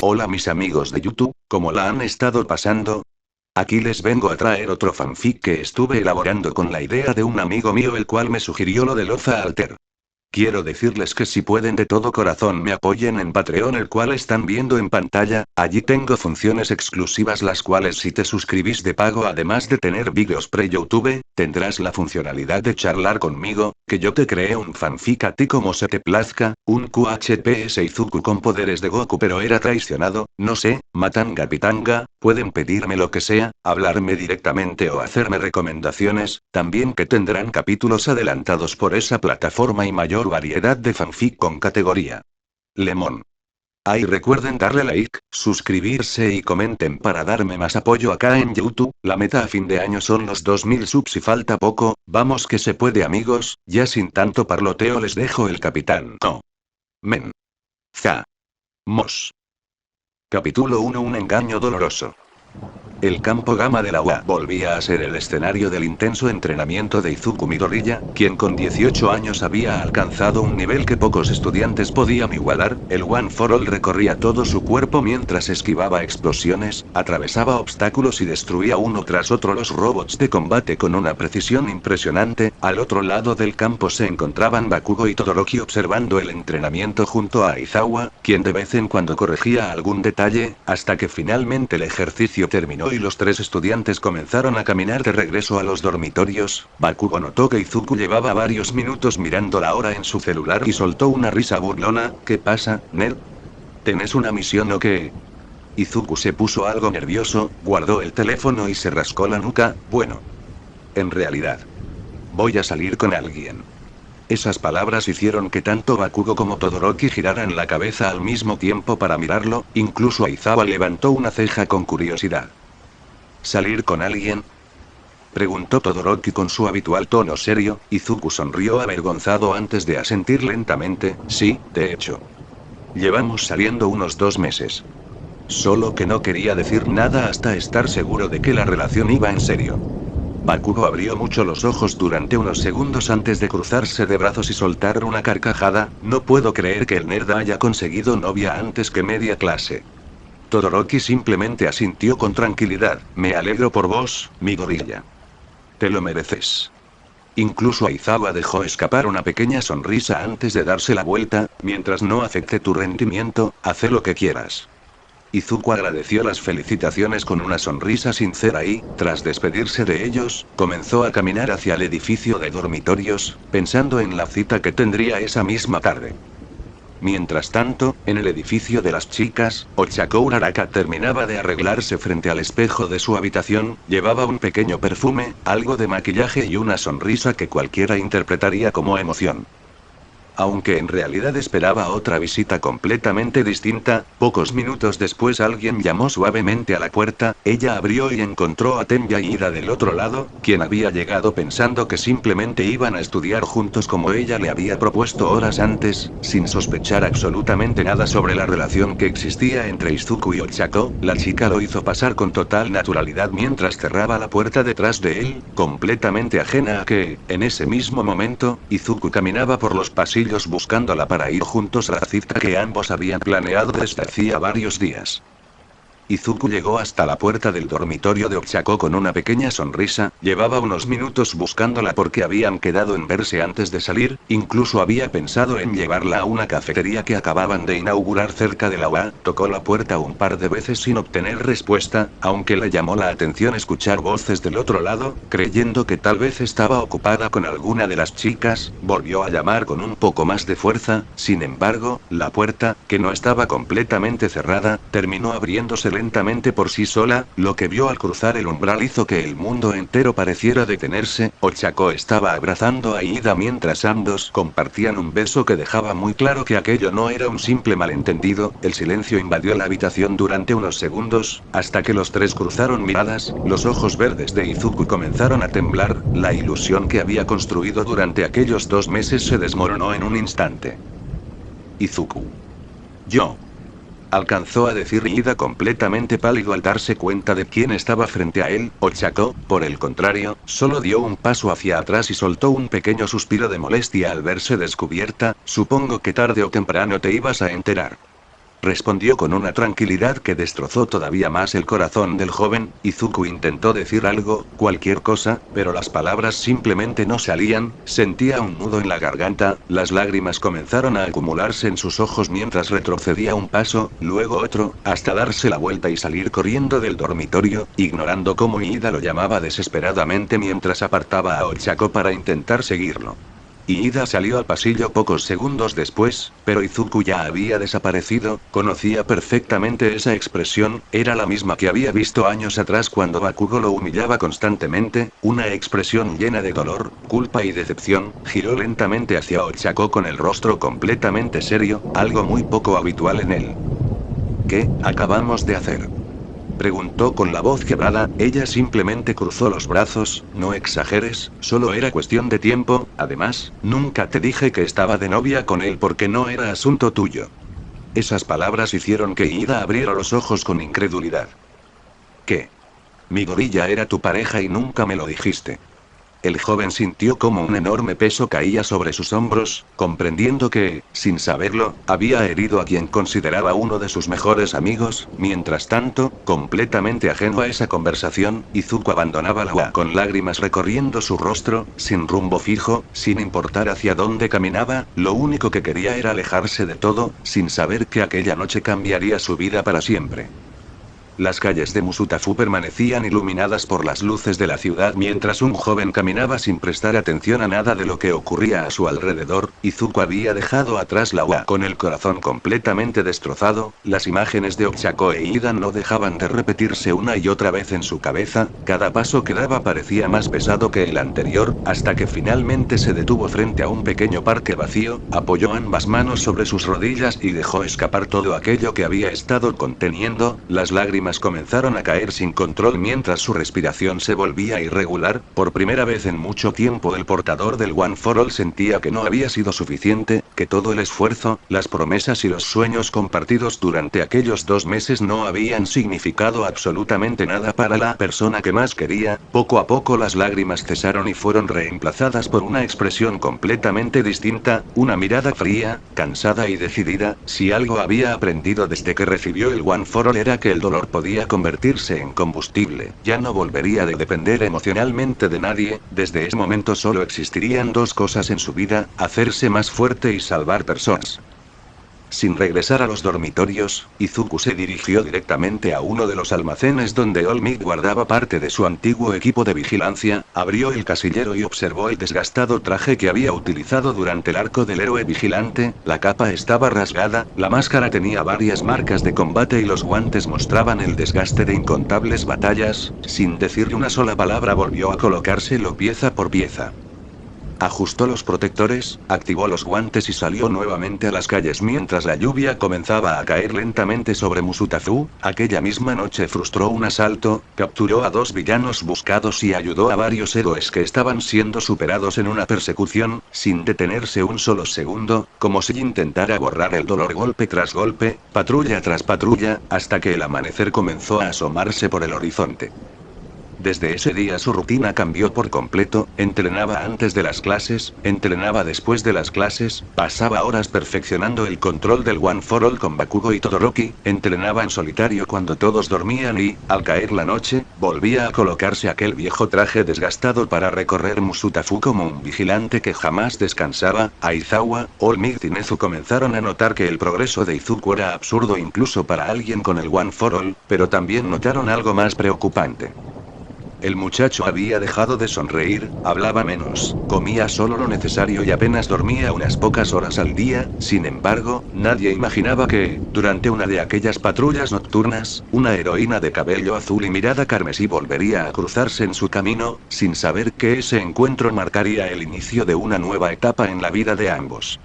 Hola mis amigos de YouTube, ¿cómo la han estado pasando? Aquí les vengo a traer otro fanfic que estuve elaborando con la idea de un amigo mío el cual me sugirió lo de Loza Alter. Quiero decirles que si pueden de todo corazón me apoyen en Patreon, el cual están viendo en pantalla. Allí tengo funciones exclusivas las cuales si te suscribís de pago, además de tener vídeos pre-YouTube, tendrás la funcionalidad de charlar conmigo, que yo te creé un fanfic a ti como se te plazca, un QHPS Izuku con poderes de Goku pero era traicionado, no sé, Matanga Pitanga, pueden pedirme lo que sea, hablarme directamente o hacerme recomendaciones, también que tendrán capítulos adelantados por esa plataforma y mayor variedad de fanfic con categoría Lemon. Ahí recuerden darle like, suscribirse y comenten para darme más apoyo acá en YouTube. La meta a fin de año son los 2000 subs y falta poco, vamos que se puede amigos, ya sin tanto parloteo les dejo el capitán. No. Men. Za. Mos. Capítulo 1. Un engaño doloroso. El campo Gama de la UA volvía a ser el escenario del intenso entrenamiento de Izuku Midoriya, quien con 18 años había alcanzado un nivel que pocos estudiantes podían igualar. El One for All recorría todo su cuerpo mientras esquivaba explosiones, atravesaba obstáculos y destruía uno tras otro los robots de combate con una precisión impresionante. Al otro lado del campo se encontraban Bakugo y Todoroki observando el entrenamiento junto a Aizawa, quien de vez en cuando corregía algún detalle, hasta que finalmente el ejercicio terminó y los tres estudiantes comenzaron a caminar de regreso a los dormitorios. Bakugo notó que Izuku llevaba varios minutos mirando la hora en su celular y soltó una risa burlona. ¿Qué pasa, nerd? ¿Tenés una misión o qué? Izuku se puso algo nervioso, guardó el teléfono y se rascó la nuca. Bueno. En realidad. Voy a salir con alguien. Esas palabras hicieron que tanto Bakugo como Todoroki giraran la cabeza al mismo tiempo para mirarlo, incluso Aizawa levantó una ceja con curiosidad. ¿Salir con alguien? Preguntó Todoroki con su habitual tono serio. Izuku sonrió avergonzado antes de asentir lentamente. Sí, de hecho. Llevamos saliendo unos 2 meses. Solo que no quería decir nada hasta estar seguro de que la relación iba en serio. Bakugo abrió mucho los ojos durante unos segundos antes de cruzarse de brazos y soltar una carcajada. No puedo creer que el nerd haya conseguido novia antes que media clase. Todoroki simplemente asintió con tranquilidad. Me alegro por vos, Midoriya. Te lo mereces. Incluso Aizawa dejó escapar una pequeña sonrisa antes de darse la vuelta. Mientras no afecte tu rendimiento, haz lo que quieras. Izuku agradeció las felicitaciones con una sonrisa sincera y, tras despedirse de ellos, comenzó a caminar hacia el edificio de dormitorios, pensando en la cita que tendría esa misma tarde. Mientras tanto, en el edificio de las chicas, Ochako Uraraka terminaba de arreglarse frente al espejo de su habitación. Llevaba un pequeño perfume, algo de maquillaje y una sonrisa que cualquiera interpretaría como emoción. Aunque en realidad esperaba otra visita completamente distinta, pocos minutos después alguien llamó suavemente a la puerta. Ella abrió y encontró a Tenbia y Ida del otro lado, quien había llegado pensando que simplemente iban a estudiar juntos como ella le había propuesto horas antes, sin sospechar absolutamente nada sobre la relación que existía entre Izuku y Ochako. La chica lo hizo pasar con total naturalidad mientras cerraba la puerta detrás de él, completamente ajena a que, en ese mismo momento, Izuku caminaba por los pasillos buscándola para ir juntos a la cita que ambos habían planeado desde hacía varios días. Izuku llegó hasta la puerta del dormitorio de Ochako con una pequeña sonrisa. Llevaba unos minutos buscándola porque habían quedado en verse antes de salir, incluso había pensado en llevarla a una cafetería que acababan de inaugurar cerca de la UA. Tocó la puerta un par de veces sin obtener respuesta, aunque le llamó la atención escuchar voces del otro lado. Creyendo que tal vez estaba ocupada con alguna de las chicas, volvió a llamar con un poco más de fuerza. Sin embargo, la puerta, que no estaba completamente cerrada, terminó abriéndose lentamente por sí sola. Lo que vio al cruzar el umbral hizo que el mundo entero pareciera detenerse. Ochako estaba abrazando a Ida mientras ambos compartían un beso que dejaba muy claro que aquello no era un simple malentendido. El silencio invadió la habitación durante unos segundos, hasta que los tres cruzaron miradas. Los ojos verdes de Izuku comenzaron a temblar. La ilusión que había construido durante aquellos 2 meses se desmoronó en un instante. Izuku. Yo. Alcanzó a decir Ida completamente pálido al darse cuenta de quién estaba frente a él. Ochako, por el contrario, solo dio un paso hacia atrás y soltó un pequeño suspiro de molestia al verse descubierta. Supongo que tarde o temprano te ibas a enterar. respondió con una tranquilidad que destrozó todavía más el corazón del joven. Izuku intentó decir algo, cualquier cosa, pero las palabras simplemente no salían, sentía un nudo en la garganta, las lágrimas comenzaron a acumularse en sus ojos mientras retrocedía un paso, luego otro, hasta darse la vuelta y salir corriendo del dormitorio, ignorando cómo Iida lo llamaba desesperadamente mientras apartaba a Ochako para intentar seguirlo. Iida salió al pasillo pocos segundos después, pero Izuku ya había desaparecido. Conocía perfectamente esa expresión, era la misma que había visto años atrás cuando Bakugo lo humillaba constantemente, una expresión llena de dolor, culpa y decepción. Giró lentamente hacia Ochako con el rostro completamente serio, algo muy poco habitual en él. ¿Qué acabamos de hacer?, preguntó con la voz quebrada. Ella simplemente cruzó los brazos. No exageres, solo era cuestión de tiempo, además, nunca te dije que estaba de novia con él porque no era asunto tuyo. Esas palabras hicieron que Iida abriera los ojos con incredulidad. ¿Qué? Mi gorilla era tu pareja y nunca me lo dijiste. El joven sintió como un enorme peso caía sobre sus hombros, comprendiendo que, sin saberlo, había herido a quien consideraba uno de sus mejores amigos. Mientras tanto, completamente ajeno a esa conversación, Izuku abandonaba la UA con lágrimas recorriendo su rostro, sin rumbo fijo, sin importar hacia dónde caminaba, lo único que quería era alejarse de todo, sin saber que aquella noche cambiaría su vida para siempre. Las calles de Musutafu permanecían iluminadas por las luces de la ciudad mientras un joven caminaba sin prestar atención a nada de lo que ocurría a su alrededor. Izuku había dejado atrás la UA con el corazón completamente destrozado, las imágenes de Ochako e Iida no dejaban de repetirse una y otra vez en su cabeza, cada paso que daba parecía más pesado que el anterior, hasta que finalmente se detuvo frente a un pequeño parque vacío, apoyó ambas manos sobre sus rodillas y dejó escapar todo aquello que había estado conteniendo. Las lágrimas comenzaron a caer sin control mientras su respiración se volvía irregular. Por primera vez en mucho tiempo el portador del One for All sentía que no había sido suficiente, que todo el esfuerzo, las promesas y los sueños compartidos durante aquellos 2 meses no habían significado absolutamente nada para la persona que más quería. Poco a poco las lágrimas cesaron y fueron reemplazadas por una expresión completamente distinta, una mirada fría, cansada y decidida. Si algo había aprendido desde que recibió el One for All era que el dolor podía convertirse en combustible, ya no volvería a depender emocionalmente de nadie. Desde ese momento solo existirían 2 cosas en su vida, hacerse más fuerte y salvar personas. Sin regresar a los dormitorios, Izuku se dirigió directamente a uno de los almacenes donde All Might guardaba parte de su antiguo equipo de vigilancia, abrió el casillero y observó el desgastado traje que había utilizado durante el arco del héroe vigilante. La capa estaba rasgada, la máscara tenía varias marcas de combate y los guantes mostraban el desgaste de incontables batallas. Sin decirle una sola palabra volvió a colocárselo pieza por pieza. Ajustó los protectores, activó los guantes y salió nuevamente a las calles mientras la lluvia comenzaba a caer lentamente sobre Musutafu. Aquella misma noche frustró un asalto, capturó a 2 villanos buscados y ayudó a varios héroes que estaban siendo superados en una persecución, sin detenerse un solo segundo, como si intentara borrar el dolor golpe tras golpe, patrulla tras patrulla, hasta que el amanecer comenzó a asomarse por el horizonte. Desde ese día su rutina cambió por completo, entrenaba antes de las clases, entrenaba después de las clases, pasaba horas perfeccionando el control del One for All con Bakugo y Todoroki, entrenaba en solitario cuando todos dormían y, al caer la noche, volvía a colocarse aquel viejo traje desgastado para recorrer Musutafu como un vigilante que jamás descansaba. Aizawa, All Might y Nezu comenzaron a notar que el progreso de Izuku era absurdo incluso para alguien con el One for All, pero también notaron algo más preocupante. El muchacho había dejado de sonreír, hablaba menos, comía solo lo necesario y apenas dormía unas pocas horas al día. Sin embargo, nadie imaginaba que, durante una de aquellas patrullas nocturnas, una heroína de cabello azul y mirada carmesí volvería a cruzarse en su camino, sin saber que ese encuentro marcaría el inicio de una nueva etapa en la vida de ambos.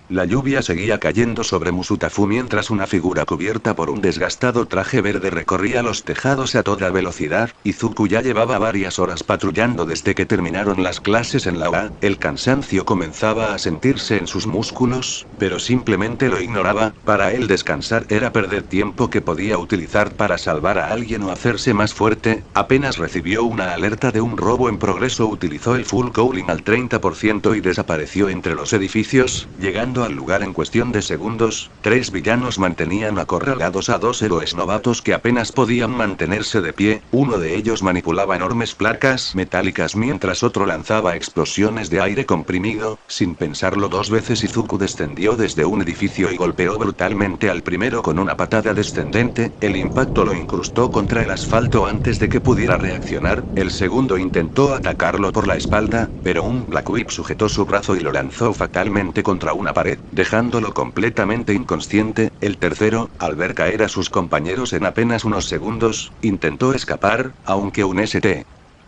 La lluvia seguía cayendo sobre Musutafu mientras una figura cubierta por un desgastado traje verde recorría los tejados a toda velocidad. Izuku ya llevaba varias horas patrullando desde que terminaron las clases en la UA. El cansancio comenzaba a sentirse en sus músculos, pero simplemente lo ignoraba. Para él descansar era perder tiempo que podía utilizar para salvar a alguien o hacerse más fuerte. Apenas recibió una alerta de un robo en progreso, utilizó el full cooling al 30% y desapareció entre los edificios, llegando llegado al lugar en cuestión de segundos, 3 villanos mantenían acorralados a 2 héroes novatos que apenas podían mantenerse de pie, uno de ellos manipulaba enormes placas metálicas mientras otro lanzaba explosiones de aire comprimido. Sin pensarlo 2 veces, Izuku descendió desde un edificio y golpeó brutalmente al primero con una patada descendente. El impacto lo incrustó contra el asfalto antes de que pudiera reaccionar. El segundo intentó atacarlo por la espalda, pero un Black Whip sujetó su brazo y lo lanzó fatalmente contra una pared, dejándolo completamente inconsciente. El tercero, al ver caer a sus compañeros en apenas unos segundos, intentó escapar, aunque un St.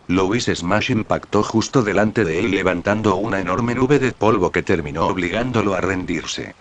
Louis Smash impactó justo delante de él levantando una enorme nube de polvo que terminó obligándolo a rendirse.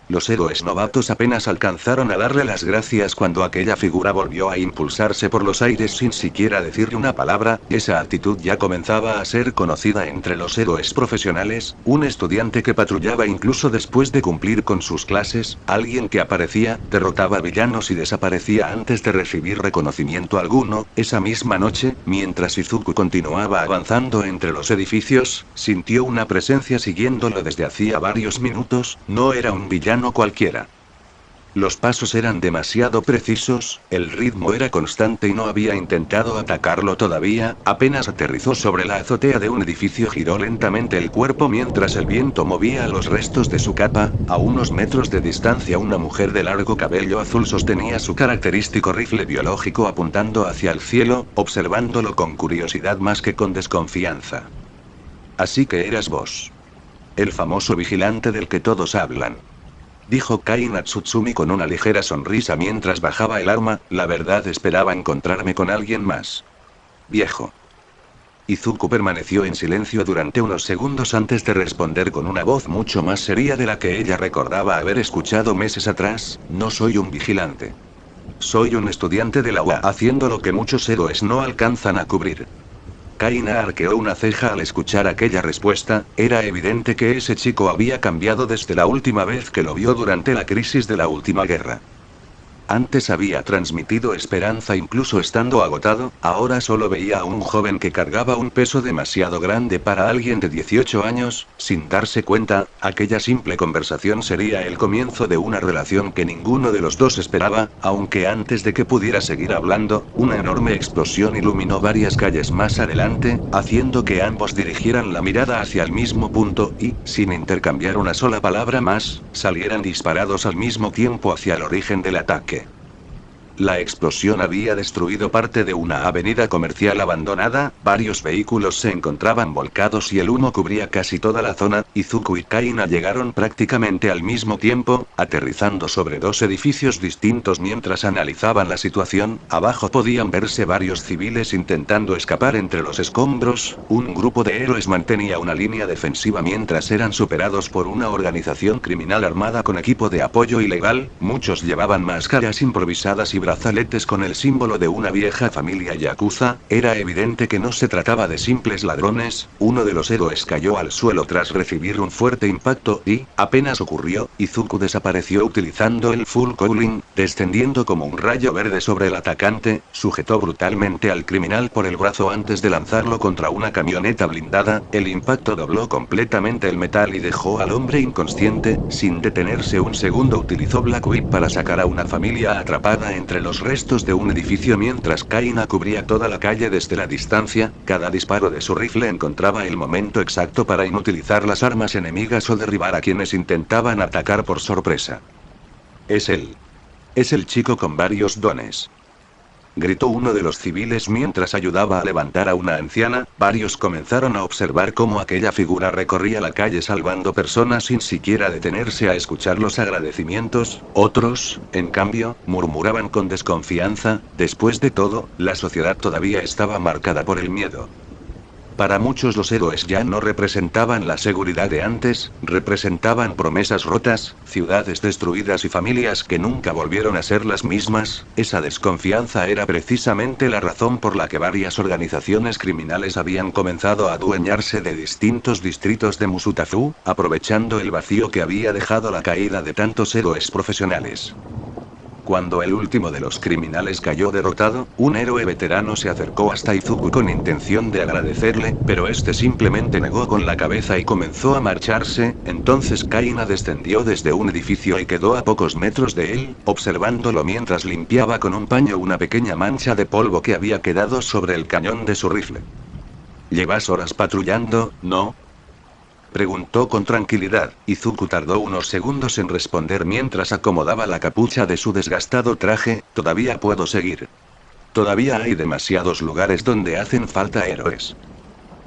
Los héroes novatos apenas alcanzaron a darle las gracias cuando aquella figura volvió a impulsarse por los aires sin siquiera decirle una palabra. Esa actitud ya comenzaba a ser conocida entre los héroes profesionales, un estudiante que patrullaba incluso después de cumplir con sus clases, alguien que aparecía, derrotaba villanos y desaparecía antes de recibir reconocimiento alguno. Esa misma noche, mientras Izuku continuaba avanzando entre los edificios, sintió una presencia siguiéndolo desde hacía varios minutos. No era un villano cualquiera. Los pasos eran demasiado precisos, el ritmo era constante y no había intentado atacarlo todavía. Apenas aterrizó sobre la azotea de un edificio, giró lentamente el cuerpo mientras el viento movía los restos de su capa. A unos metros de distancia, una mujer de largo cabello azul sostenía su característico rifle biológico apuntando hacia el cielo, observándolo con curiosidad más que con desconfianza. Así que eras vos. El famoso vigilante del que todos hablan. Dijo Kai Natsutsumi con una ligera sonrisa mientras bajaba el arma. La verdad, esperaba encontrarme con alguien más. Viejo. Izuku permaneció en silencio durante unos segundos antes de responder con una voz mucho más seria de la que ella recordaba haber escuchado meses atrás. No soy un vigilante. Soy un estudiante de la UA haciendo lo que muchos héroes no alcanzan a cubrir. Kaina arqueó una ceja al escuchar aquella respuesta. Era evidente que ese chico había cambiado desde la última vez que lo vio durante la crisis de la última guerra. Antes había transmitido esperanza incluso estando agotado, ahora solo veía a un joven que cargaba un peso demasiado grande para alguien de 18 años. Sin darse cuenta, aquella simple conversación sería el comienzo de una relación que ninguno de los dos esperaba, aunque antes de que pudiera seguir hablando, una enorme explosión iluminó varias calles más adelante, haciendo que ambos dirigieran la mirada hacia el mismo punto y, sin intercambiar una sola palabra más, salieran disparados al mismo tiempo hacia el origen del ataque. La explosión había destruido parte de una avenida comercial abandonada, varios vehículos se encontraban volcados y el humo cubría casi toda la zona. Izuku y Kaina llegaron prácticamente al mismo tiempo, aterrizando sobre 2 edificios distintos mientras analizaban la situación. Abajo podían verse varios civiles intentando escapar entre los escombros. Un grupo de héroes mantenía una línea defensiva mientras eran superados por una organización criminal armada con equipo de apoyo ilegal. Muchos llevaban máscaras improvisadas y brazaletes con el símbolo de una vieja familia yakuza. Era evidente que no se trataba de simples ladrones. Uno de los héroes cayó al suelo tras recibir un fuerte impacto y, apenas ocurrió, Izuku desapareció utilizando el Full Cooling, descendiendo como un rayo verde sobre el atacante. Sujetó brutalmente al criminal por el brazo antes de lanzarlo contra una camioneta blindada. El impacto dobló completamente el metal y dejó al hombre inconsciente. Sin detenerse un segundo, utilizó Black Whip para sacar a una familia atrapada entre los restos de un edificio mientras Kaina cubría toda la calle desde la distancia. Cada disparo de su rifle encontraba el momento exacto para inutilizar las armas enemigas o derribar a quienes intentaban atacar por sorpresa. Es él. Es el chico con varios dones. Gritó uno de los civiles mientras ayudaba a levantar a una anciana. Varios comenzaron a observar cómo aquella figura recorría la calle salvando personas sin siquiera detenerse a escuchar los agradecimientos. Otros, en cambio, murmuraban con desconfianza. Después de todo, la sociedad todavía estaba marcada por el miedo. Para muchos los héroes ya no representaban la seguridad de antes, representaban promesas rotas, ciudades destruidas y familias que nunca volvieron a ser las mismas. Esa desconfianza era precisamente la razón por la que varias organizaciones criminales habían comenzado a adueñarse de distintos distritos de Musutafu, aprovechando el vacío que había dejado la caída de tantos héroes profesionales. Cuando el último de los criminales cayó derrotado, un héroe veterano se acercó hasta Izuku con intención de agradecerle, pero este simplemente negó con la cabeza y comenzó a marcharse. Entonces Kaina descendió desde un edificio y quedó a pocos metros de él, observándolo mientras limpiaba con un paño una pequeña mancha de polvo que había quedado sobre el cañón de su rifle. «¿Llevas horas patrullando, no?», preguntó con tranquilidad. Izuku tardó unos segundos en responder mientras acomodaba la capucha de su desgastado traje. «Todavía puedo seguir. Todavía hay demasiados lugares donde hacen falta héroes».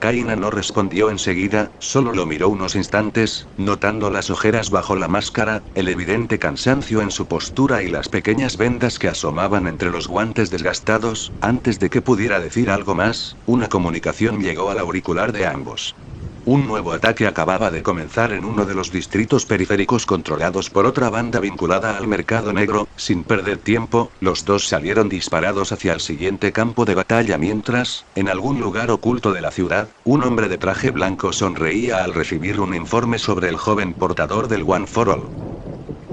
Kaina no respondió enseguida, solo lo miró unos instantes, notando las ojeras bajo la máscara, el evidente cansancio en su postura y las pequeñas vendas que asomaban entre los guantes desgastados. Antes de que pudiera decir algo más, una comunicación llegó al auricular de ambos. Un nuevo ataque acababa de comenzar en uno de los distritos periféricos controlados por otra banda vinculada al mercado negro. Sin perder tiempo, los dos salieron disparados hacia el siguiente campo de batalla mientras, en algún lugar oculto de la ciudad, un hombre de traje blanco sonreía al recibir un informe sobre el joven portador del One for All.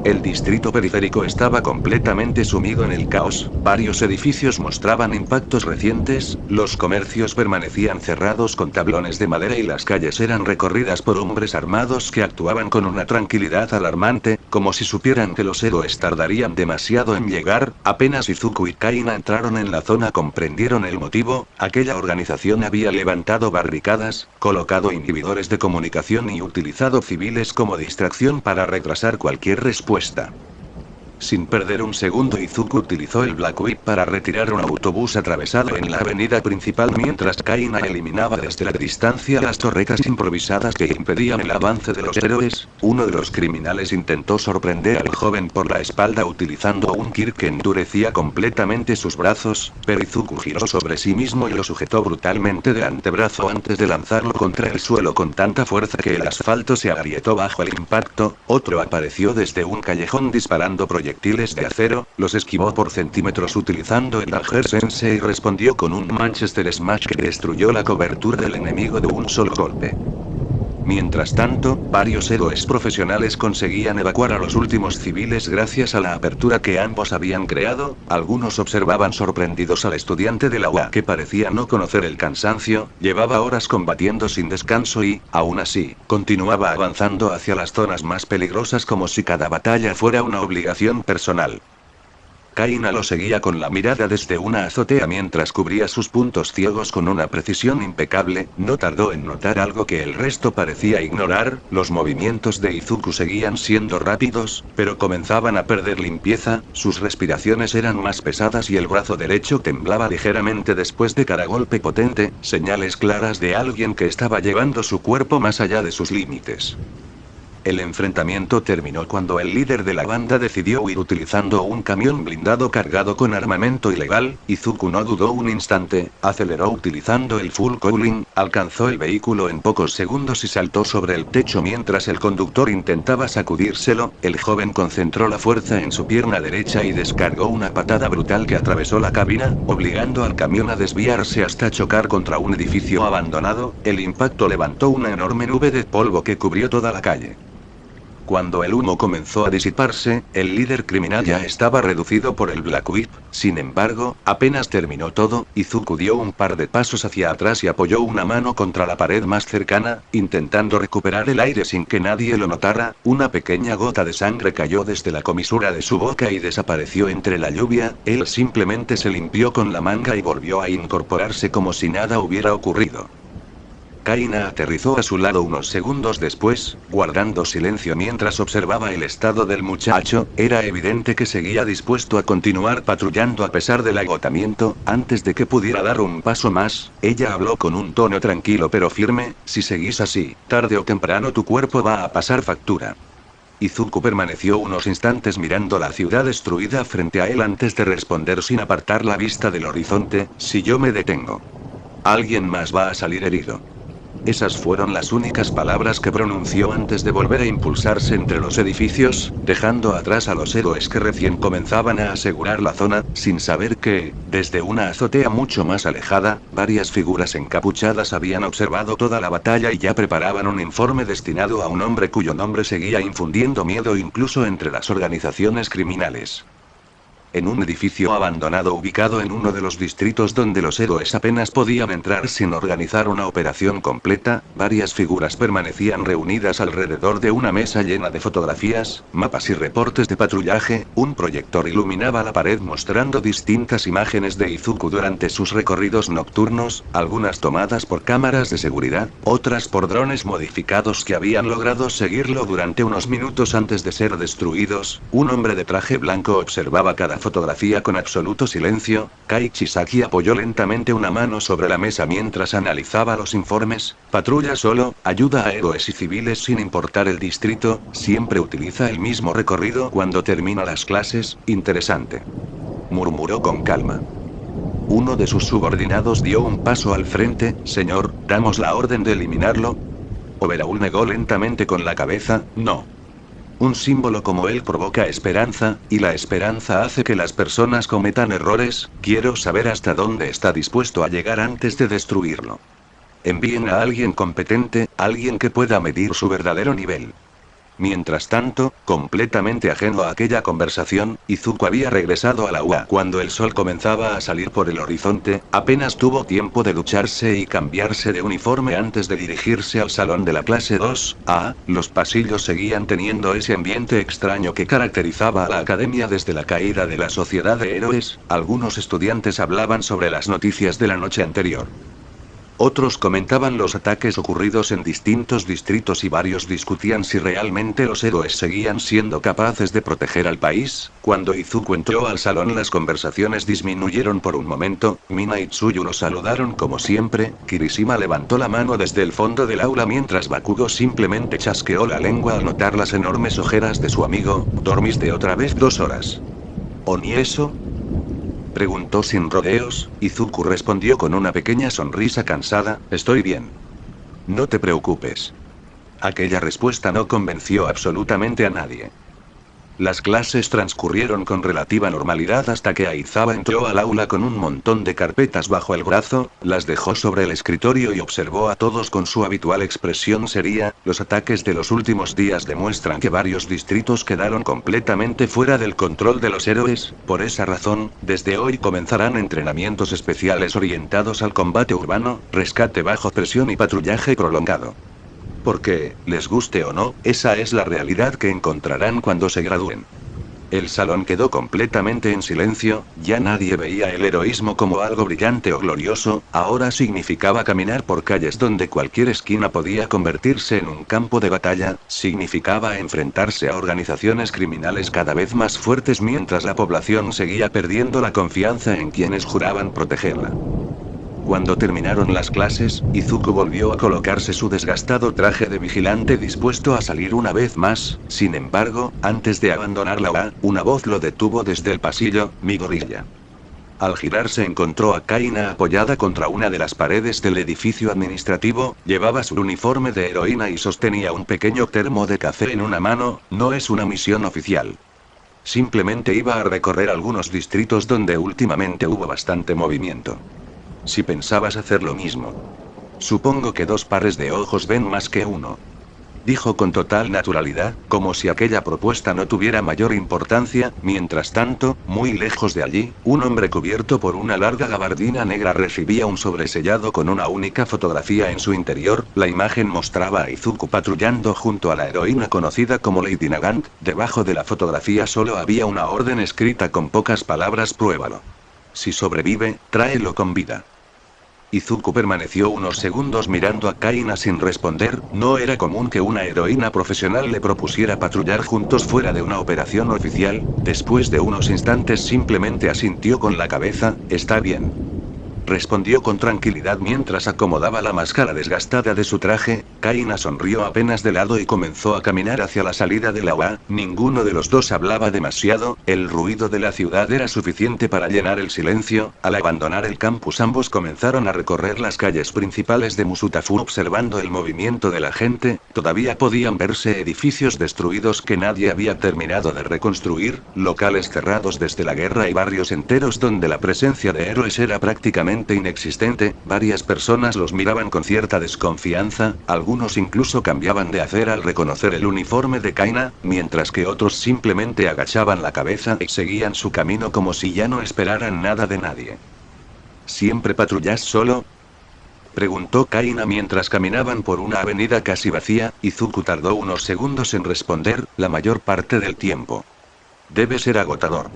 El distrito periférico estaba completamente sumido en el caos, varios edificios mostraban impactos recientes, los comercios permanecían cerrados con tablones de madera y las calles eran recorridas por hombres armados que actuaban con una tranquilidad alarmante, como si supieran que los héroes tardarían demasiado en llegar. Apenas Izuku y Kaina entraron en la zona comprendieron el motivo. Aquella organización había levantado barricadas, colocado inhibidores de comunicación y utilizado civiles como distracción para retrasar cualquier respuesta. Sin perder un segundo, Izuku utilizó el Black Whip para retirar un autobús atravesado en la avenida principal mientras Kaina eliminaba desde la distancia las torretas improvisadas que impedían el avance de los héroes. Uno de los criminales intentó sorprender al joven por la espalda utilizando un Kirk que endurecía completamente sus brazos, pero Izuku giró sobre sí mismo y lo sujetó brutalmente de antebrazo antes de lanzarlo contra el suelo con tanta fuerza que el asfalto se agrietó bajo el impacto. Otro apareció desde un callejón disparando proyectiles de acero, los esquivó por centímetros utilizando el Dagger Sensei y respondió con un Manchester Smash que destruyó la cobertura del enemigo de un solo golpe. Mientras tanto, varios héroes profesionales conseguían evacuar a los últimos civiles gracias a la apertura que ambos habían creado. Algunos observaban sorprendidos al estudiante de la UA que parecía no conocer el cansancio, llevaba horas combatiendo sin descanso y, aún así, continuaba avanzando hacia las zonas más peligrosas como si cada batalla fuera una obligación personal. Kaina lo seguía con la mirada desde una azotea mientras cubría sus puntos ciegos con una precisión impecable. No tardó en notar algo que el resto parecía ignorar: los movimientos de Izuku seguían siendo rápidos, pero comenzaban a perder limpieza, sus respiraciones eran más pesadas y el brazo derecho temblaba ligeramente después de cada golpe potente, señales claras de alguien que estaba llevando su cuerpo más allá de sus límites. El enfrentamiento terminó cuando el líder de la banda decidió huir utilizando un camión blindado cargado con armamento ilegal. Izuku no dudó un instante, aceleró utilizando el full cooling, alcanzó el vehículo en pocos segundos y saltó sobre el techo mientras el conductor intentaba sacudírselo. El joven concentró la fuerza en su pierna derecha y descargó una patada brutal que atravesó la cabina, obligando al camión a desviarse hasta chocar contra un edificio abandonado. El impacto levantó una enorme nube de polvo que cubrió toda la calle. Cuando el humo comenzó a disiparse, el líder criminal ya estaba reducido por el Black Whip. Sin embargo, apenas terminó todo, Izuku dio un par de pasos hacia atrás y apoyó una mano contra la pared más cercana, intentando recuperar el aire sin que nadie lo notara. Una pequeña gota de sangre cayó desde la comisura de su boca y desapareció entre la lluvia. Él simplemente se limpió con la manga y volvió a incorporarse como si nada hubiera ocurrido. Kaina aterrizó a su lado unos segundos después, guardando silencio mientras observaba el estado del muchacho. Era evidente que seguía dispuesto a continuar patrullando a pesar del agotamiento. Antes de que pudiera dar un paso más, ella habló con un tono tranquilo pero firme: si seguís así, tarde o temprano tu cuerpo va a pasar factura. Izuku permaneció unos instantes mirando la ciudad destruida frente a él antes de responder sin apartar la vista del horizonte: si yo me detengo, alguien más va a salir herido. Esas fueron las únicas palabras que pronunció antes de volver a impulsarse entre los edificios, dejando atrás a los héroes que recién comenzaban a asegurar la zona, sin saber que, desde una azotea mucho más alejada, varias figuras encapuchadas habían observado toda la batalla y ya preparaban un informe destinado a un hombre cuyo nombre seguía infundiendo miedo incluso entre las organizaciones criminales. En un edificio abandonado ubicado en uno de los distritos donde los héroes apenas podían entrar sin organizar una operación completa, varias figuras permanecían reunidas alrededor de una mesa llena de fotografías, mapas y reportes de patrullaje. Un proyector iluminaba la pared mostrando distintas imágenes de Izuku durante sus recorridos nocturnos, algunas tomadas por cámaras de seguridad, otras por drones modificados que habían logrado seguirlo durante unos minutos antes de ser destruidos. Un hombre de traje blanco observaba cada fotografía con absoluto silencio. Kai Chisaki apoyó lentamente una mano sobre la mesa mientras analizaba los informes. Patrulla solo, ayuda a héroes y civiles sin importar el distrito, siempre utiliza el mismo recorrido cuando termina las clases. Interesante. Murmuró con calma. Uno de sus subordinados dio un paso al frente. Señor, ¿damos la orden de eliminarlo? Overall negó lentamente con la cabeza. No. Un símbolo como él provoca esperanza, y la esperanza hace que las personas cometan errores. Quiero saber hasta dónde está dispuesto a llegar antes de destruirlo. Envíen a alguien competente, alguien que pueda medir su verdadero nivel. Mientras tanto, completamente ajeno a aquella conversación, Izuku había regresado a la UA cuando el sol comenzaba a salir por el horizonte. Apenas tuvo tiempo de ducharse y cambiarse de uniforme antes de dirigirse al salón de la clase 2A. Los pasillos seguían teniendo ese ambiente extraño que caracterizaba a la academia desde la caída de la Sociedad de Héroes. Algunos estudiantes hablaban sobre las noticias de la noche anterior. Otros comentaban los ataques ocurridos en distintos distritos y varios discutían si realmente los héroes seguían siendo capaces de proteger al país. Cuando Izuku entró al salón, las conversaciones disminuyeron por un momento. Mina y Tsuyu lo saludaron como siempre. Kirishima levantó la mano desde el fondo del aula mientras Bakugo simplemente chasqueó la lengua al notar las enormes ojeras de su amigo. ¿Dormiste otra vez 2 horas? ¿O ni eso? Preguntó sin rodeos. Izuku respondió con una pequeña sonrisa cansada. Estoy bien. No te preocupes. Aquella respuesta no convenció absolutamente a nadie. Las clases transcurrieron con relativa normalidad hasta que Aizawa entró al aula con un montón de carpetas bajo el brazo, las dejó sobre el escritorio y observó a todos con su habitual expresión seria. Los ataques de los últimos días demuestran que varios distritos quedaron completamente fuera del control de los héroes. Por esa razón, desde hoy comenzarán entrenamientos especiales orientados al combate urbano, rescate bajo presión y patrullaje prolongado. Porque, les guste o no, esa es la realidad que encontrarán cuando se gradúen. El salón quedó completamente en silencio, ya nadie veía el heroísmo como algo brillante o glorioso, ahora significaba caminar por calles donde cualquier esquina podía convertirse en un campo de batalla, significaba enfrentarse a organizaciones criminales cada vez más fuertes mientras la población seguía perdiendo la confianza en quienes juraban protegerla. Cuando terminaron las clases, Izuku volvió a colocarse su desgastado traje de vigilante dispuesto a salir una vez más. Sin embargo, antes de abandonar la UA, una voz lo detuvo desde el pasillo. Mi gorilla. Al girarse encontró a Kaina apoyada contra una de las paredes del edificio administrativo, llevaba su uniforme de heroína y sostenía un pequeño termo de café en una mano. No es una misión oficial. Simplemente iba a recorrer algunos distritos donde últimamente hubo bastante movimiento. Si pensabas hacer lo mismo. Supongo que 2 pares de ojos ven más que uno. Dijo con total naturalidad, como si aquella propuesta no tuviera mayor importancia. Mientras tanto, muy lejos de allí, un hombre cubierto por una larga gabardina negra recibía un sobresellado con una única fotografía en su interior. La imagen mostraba a Izuku patrullando junto a la heroína conocida como Lady Nagant. Debajo de la fotografía solo había una orden escrita con pocas palabras: pruébalo. Si sobrevive, tráelo con vida. Izuku permaneció unos segundos mirando a Kaina sin responder. No era común que una heroína profesional le propusiera patrullar juntos fuera de una operación oficial. Después de unos instantes simplemente asintió con la cabeza. Está bien. Respondió con tranquilidad mientras acomodaba la máscara desgastada de su traje. Kaina sonrió apenas de lado y comenzó a caminar hacia la salida de la UA. Ninguno de los dos hablaba demasiado, el ruido de la ciudad era suficiente para llenar el silencio. Al abandonar el campus ambos comenzaron a recorrer las calles principales de Musutafu observando el movimiento de la gente. Todavía podían verse edificios destruidos que nadie había terminado de reconstruir, locales cerrados desde la guerra y barrios enteros donde la presencia de héroes era prácticamente prácticamente inexistente, varias personas los miraban con cierta desconfianza, algunos incluso cambiaban de acera al reconocer el uniforme de Kaina, mientras que otros simplemente agachaban la cabeza y seguían su camino como si ya no esperaran nada de nadie. ¿Siempre patrullas solo?, preguntó Kaina mientras caminaban por una avenida casi vacía. Izuku tardó unos segundos en responder, la mayor parte del tiempo. Debe ser agotador,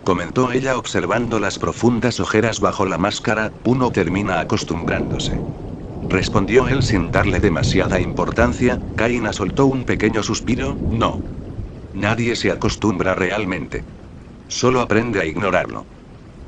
comentó ella observando las profundas ojeras bajo la máscara. Uno termina acostumbrándose, respondió él sin darle demasiada importancia. Kaina soltó un pequeño suspiro. No. Nadie se acostumbra realmente. Solo aprende a ignorarlo.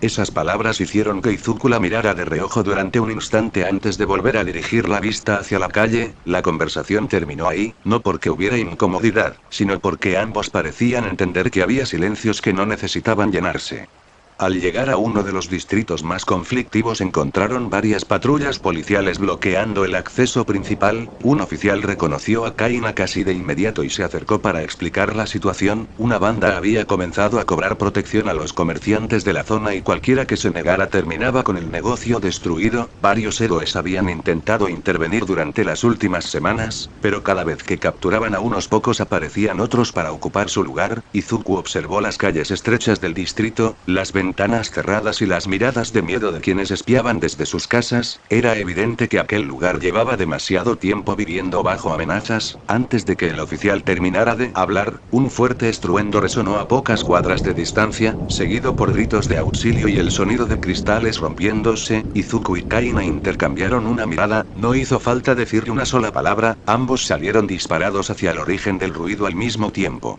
Esas palabras hicieron que Izuku la mirara de reojo durante un instante antes de volver a dirigir la vista hacia la calle. La conversación terminó ahí, no porque hubiera incomodidad, sino porque ambos parecían entender que había silencios que no necesitaban llenarse. Al llegar a uno de los distritos más conflictivos encontraron varias patrullas policiales bloqueando el acceso principal. Un oficial reconoció a Kaina casi de inmediato y se acercó para explicar la situación. Una banda había comenzado a cobrar protección a los comerciantes de la zona y cualquiera que se negara terminaba con el negocio destruido. Varios héroes habían intentado intervenir durante las últimas semanas, pero cada vez que capturaban a unos pocos aparecían otros para ocupar su lugar. Izuku observó las calles estrechas del distrito, las ventanas cerradas y las miradas de miedo de quienes espiaban desde sus casas. Era evidente que aquel lugar llevaba demasiado tiempo viviendo bajo amenazas. Antes de que el oficial terminara de hablar, un fuerte estruendo resonó a pocas cuadras de distancia, seguido por gritos de auxilio y el sonido de cristales rompiéndose. Izuku y Kaina intercambiaron una mirada. No hizo falta decirle una sola palabra, ambos salieron disparados hacia el origen del ruido al mismo tiempo.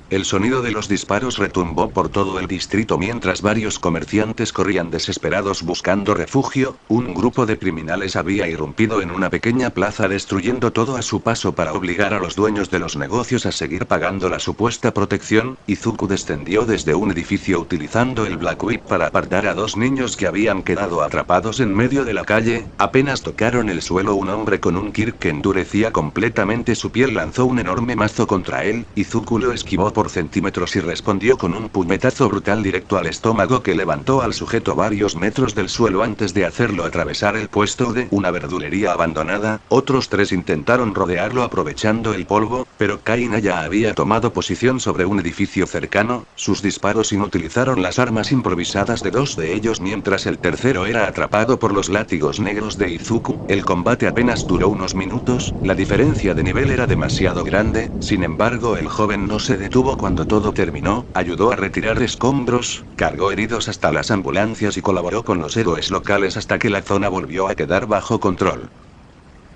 El sonido de los disparos retumbó por todo el distrito mientras varios comerciantes corrían desesperados buscando refugio. Un grupo de criminales había irrumpido en una pequeña plaza destruyendo todo a su paso para obligar a los dueños de los negocios a seguir pagando la supuesta protección. Izuku descendió desde un edificio utilizando el Black Whip para apartar a dos niños que habían quedado atrapados en medio de la calle. Apenas tocaron el suelo, un hombre con un kirk que endurecía completamente su piel lanzó un enorme mazo contra él. Izuku lo esquivó por centímetros y respondió con un puñetazo brutal directo al estómago que levantó al sujeto varios metros del suelo antes de hacerlo atravesar el puesto de una verdulería abandonada. Otros tres intentaron rodearlo aprovechando el polvo, pero Kaina ya había tomado posición sobre un edificio cercano. Sus disparos inutilizaron las armas improvisadas de dos de ellos mientras el tercero era atrapado por los látigos negros de Izuku. El combate apenas duró unos minutos, la diferencia de nivel era demasiado grande. Sin embargo, el joven no se detuvo cuando todo terminó, ayudó a retirar escombros, cargó heridos hasta las ambulancias y colaboró con los héroes locales hasta que la zona volvió a quedar bajo control.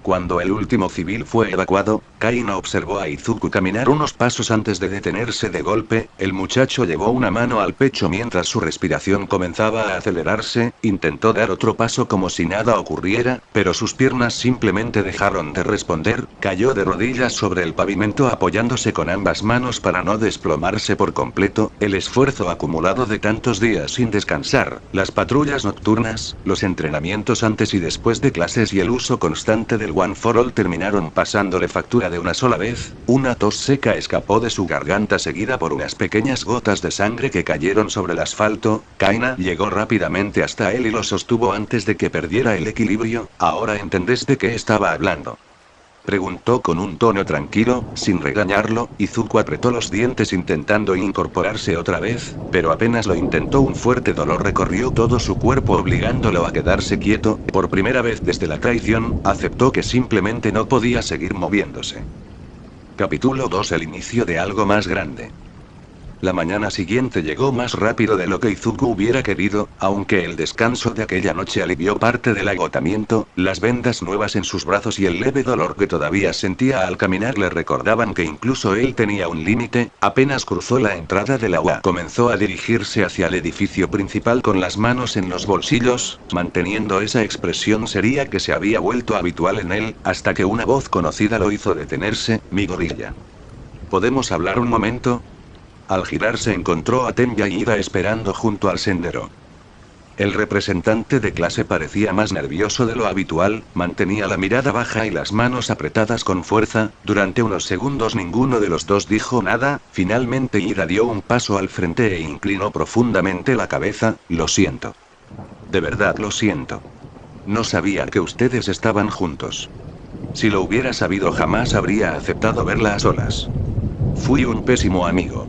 Cuando el último civil fue evacuado, Kaina observó a Izuku caminar unos pasos antes de detenerse de golpe. El muchacho llevó una mano al pecho mientras su respiración comenzaba a acelerarse. Intentó dar otro paso como si nada ocurriera, pero sus piernas simplemente dejaron de responder. Cayó de rodillas sobre el pavimento apoyándose con ambas manos para no desplomarse por completo. El esfuerzo acumulado de tantos días sin descansar, las patrullas nocturnas, los entrenamientos antes y después de clases y el uso constante del One for All terminaron pasándole factura de una sola vez. Una tos seca escapó de su garganta seguida por unas pequeñas gotas de sangre que cayeron sobre el asfalto. Kaina llegó rápidamente hasta él y lo sostuvo antes de que perdiera el equilibrio. ¿Ahora entendés de qué estaba hablando?, preguntó con un tono tranquilo, sin regañarlo. Izuku apretó los dientes intentando incorporarse otra vez, pero apenas lo intentó un fuerte dolor recorrió todo su cuerpo obligándolo a quedarse quieto. Por primera vez desde la traición, aceptó que simplemente no podía seguir moviéndose. Capítulo 2: El inicio de algo más grande. La mañana siguiente llegó más rápido de lo que Izuku hubiera querido, aunque el descanso de aquella noche alivió parte del agotamiento. Las vendas nuevas en sus brazos y el leve dolor que todavía sentía al caminar le recordaban que incluso él tenía un límite. Apenas cruzó la entrada de la UA, comenzó a dirigirse hacia el edificio principal con las manos en los bolsillos, manteniendo esa expresión seria que se había vuelto habitual en él, hasta que una voz conocida lo hizo detenerse. Mi gorilla. ¿Podemos hablar un momento? Al girarse encontró a Tenya y Ida esperando junto al sendero. El representante de clase parecía más nervioso de lo habitual, mantenía la mirada baja y las manos apretadas con fuerza. Durante unos segundos ninguno de los dos dijo nada. Finalmente Ida dio un paso al frente e inclinó profundamente la cabeza. Lo siento. De verdad lo siento. No sabía que ustedes estaban juntos. Si lo hubiera sabido jamás habría aceptado verla a solas. Fui un pésimo amigo.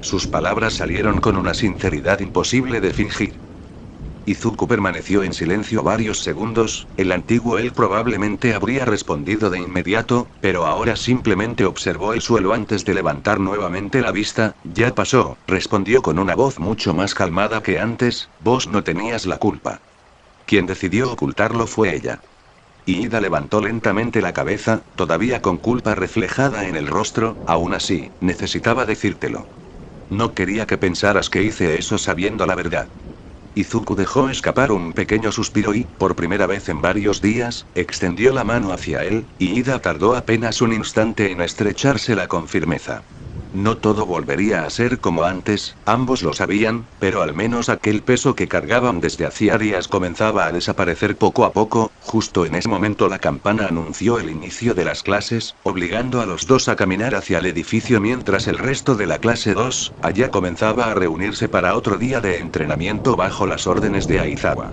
Sus palabras salieron con una sinceridad imposible de fingir. Izuku permaneció en silencio varios segundos, el antiguo él probablemente habría respondido de inmediato, pero ahora simplemente observó el suelo antes de levantar nuevamente la vista. Ya pasó, respondió con una voz mucho más calmada que antes, vos no tenías la culpa. Quien decidió ocultarlo fue ella. Ida levantó lentamente la cabeza, todavía con culpa reflejada en el rostro, aún así, necesitaba decírtelo. No quería que pensaras que hice eso sabiendo la verdad. Izuku dejó escapar un pequeño suspiro y, por primera vez en varios días, extendió la mano hacia él, y Ida tardó apenas un instante en estrechársela con firmeza. No todo volvería a ser como antes, ambos lo sabían, pero al menos aquel peso que cargaban desde hacía días comenzaba a desaparecer poco a poco. Justo en ese momento la campana anunció el inicio de las clases, obligando a los dos a caminar hacia el edificio mientras el resto de la clase 2, allá comenzaba a reunirse para otro día de entrenamiento bajo las órdenes de Aizawa.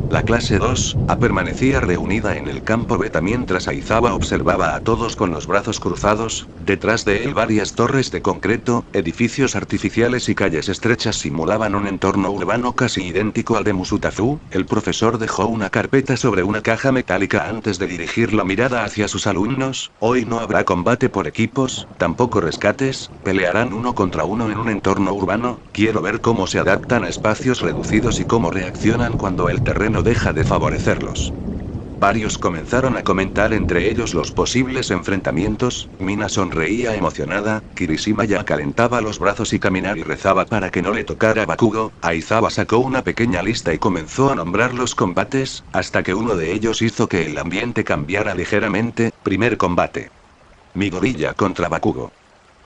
La clase 2A permanecía reunida en el campo beta mientras Aizawa observaba a todos con los brazos cruzados, detrás de él varias torres de concreto, edificios artificiales y calles estrechas simulaban un entorno urbano casi idéntico al de Musutafu. El profesor dejó una carpeta sobre una caja metálica antes de dirigir la mirada hacia sus alumnos. Hoy no habrá combate por equipos, tampoco rescates, pelearán uno contra uno en un entorno urbano. Quiero ver cómo se adaptan a espacios reducidos y cómo reaccionan cuando el terreno deja de favorecerlos. Varios comenzaron a comentar entre ellos los posibles enfrentamientos. Mina sonreía emocionada, Kirishima ya calentaba los brazos y caminaba y rezaba para que no le tocara Bakugo. Aizawa sacó una pequeña lista y comenzó a nombrar los combates, hasta que uno de ellos hizo que el ambiente cambiara ligeramente. Primer combate. Midoriya contra Bakugo.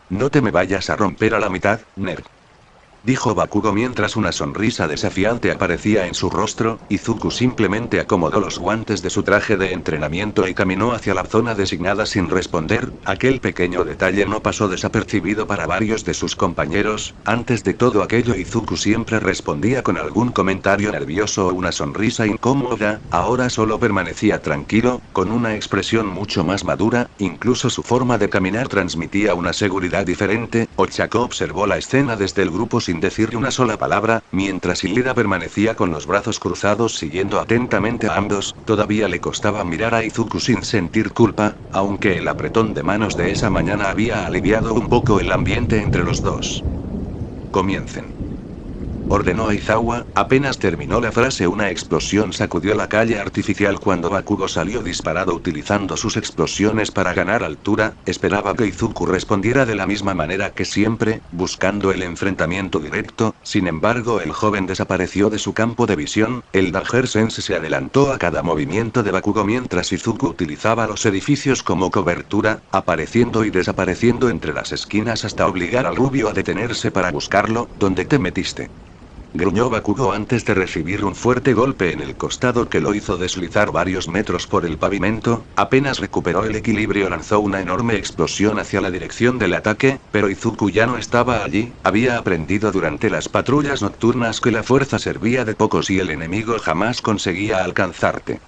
No te me vayas a romper a la mitad, nerd. Dijo Bakugo mientras una sonrisa desafiante aparecía en su rostro. Izuku simplemente acomodó los guantes de su traje de entrenamiento y caminó hacia la zona designada sin responder. Aquel pequeño detalle no pasó desapercibido para varios de sus compañeros. Antes de todo aquello Izuku siempre respondía con algún comentario nervioso o una sonrisa incómoda, ahora solo permanecía tranquilo, con una expresión mucho más madura, incluso su forma de caminar transmitía una seguridad diferente. Ochako observó la escena desde el grupo sin decirle una sola palabra, mientras Ida permanecía con los brazos cruzados siguiendo atentamente a ambos. Todavía le costaba mirar a Izuku sin sentir culpa, aunque el apretón de manos de esa mañana había aliviado un poco el ambiente entre los dos. Comiencen. Ordenó Aizawa. Apenas terminó la frase una explosión sacudió la calle artificial cuando Bakugo salió disparado utilizando sus explosiones para ganar altura. Esperaba que Izuku respondiera de la misma manera que siempre, buscando el enfrentamiento directo. Sin embargo el joven desapareció de su campo de visión. El Danger Sense se adelantó a cada movimiento de Bakugo mientras Izuku utilizaba los edificios como cobertura, apareciendo y desapareciendo entre las esquinas hasta obligar al rubio a detenerse para buscarlo. ¿Dónde te metiste?, gruñó Bakugo antes de recibir un fuerte golpe en el costado que lo hizo deslizar varios metros por el pavimento. Apenas recuperó el equilibrio lanzó una enorme explosión hacia la dirección del ataque, pero Izuku ya no estaba allí. Había aprendido durante las patrullas nocturnas que la fuerza servía de poco si el enemigo jamás conseguía alcanzarte.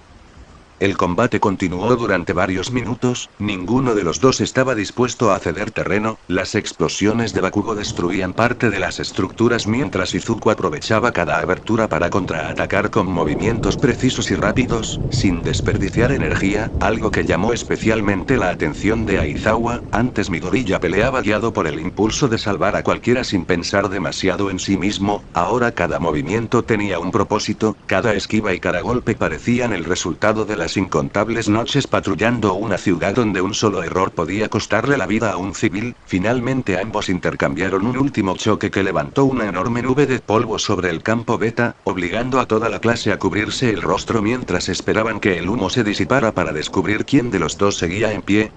El combate continuó durante varios minutos, ninguno de los dos estaba dispuesto a ceder terreno. Las explosiones de Bakugo destruían parte de las estructuras mientras Izuku aprovechaba cada abertura para contraatacar con movimientos precisos y rápidos, sin desperdiciar energía, algo que llamó especialmente la atención de Aizawa. Antes Midoriya peleaba guiado por el impulso de salvar a cualquiera sin pensar demasiado en sí mismo, ahora cada movimiento tenía un propósito, cada esquiva y cada golpe parecían el resultado de las incontables noches patrullando una ciudad donde un solo error podía costarle la vida a un civil. Finalmente ambos intercambiaron un último choque que levantó una enorme nube de polvo sobre el campo beta, obligando a toda la clase a cubrirse el rostro mientras esperaban que el humo se disipara para descubrir quién de los dos seguía en pie.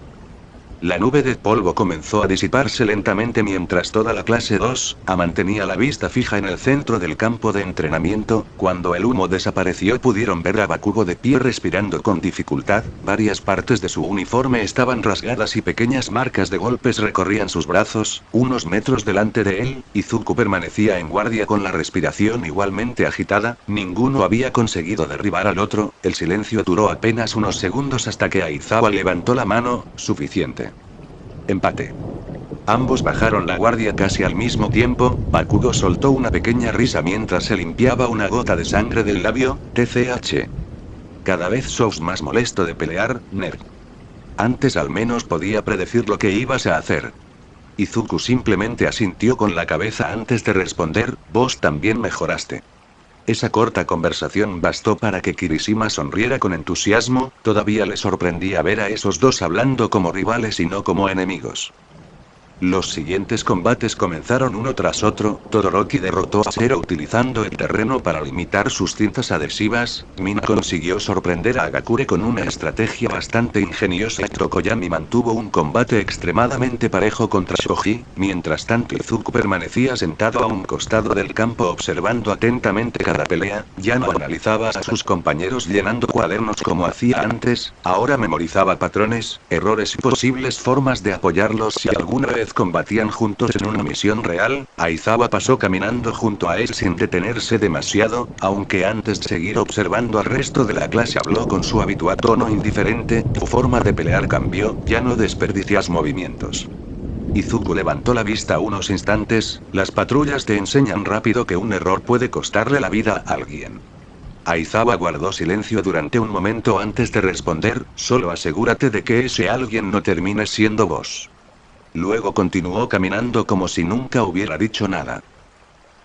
La nube de polvo comenzó a disiparse lentamente mientras toda la clase 2A mantenía la vista fija en el centro del campo de entrenamiento. Cuando el humo desapareció pudieron ver a Bakugo de pie respirando con dificultad. Varias partes de su uniforme estaban rasgadas y pequeñas marcas de golpes recorrían sus brazos. Unos metros delante de él, Izuku permanecía en guardia con la respiración igualmente agitada. Ninguno había conseguido derribar al otro. El silencio duró apenas unos segundos hasta que Aizawa levantó la mano. Suficiente. Empate. Ambos bajaron la guardia casi al mismo tiempo. Bakugo soltó una pequeña risa mientras se limpiaba una gota de sangre del labio. TCH. Cada vez sos más molesto de pelear, nerd. Antes al menos podía predecir lo que ibas a hacer. Izuku simplemente asintió con la cabeza antes de responder. Vos también mejoraste. Esa corta conversación bastó para que Kirishima sonriera con entusiasmo. Todavía le sorprendía ver a esos dos hablando como rivales y no como enemigos. Los siguientes combates comenzaron uno tras otro. Todoroki derrotó a Zero utilizando el terreno para limitar sus cintas adhesivas. Mina consiguió sorprender a Agakure con una estrategia bastante ingeniosa. Tokoyami mantuvo un combate extremadamente parejo contra Shoji. Mientras tanto Izuku permanecía sentado a un costado del campo observando atentamente cada pelea. Ya no analizaba a sus compañeros llenando cuadernos como hacía antes. Ahora memorizaba patrones, errores y posibles formas de apoyarlos si alguna vez combatían juntos en una misión real. Aizawa pasó caminando junto a él sin detenerse demasiado, aunque antes de seguir observando al resto de la clase habló con su habitual tono indiferente. Tu forma de pelear cambió, ya no desperdicias movimientos. Izuku levantó la vista unos instantes. Las patrullas te enseñan rápido que un error puede costarle la vida a alguien. Aizawa guardó silencio durante un momento antes de responder. Solo asegúrate de que ese alguien no termine siendo vos. Luego continuó caminando como si nunca hubiera dicho nada.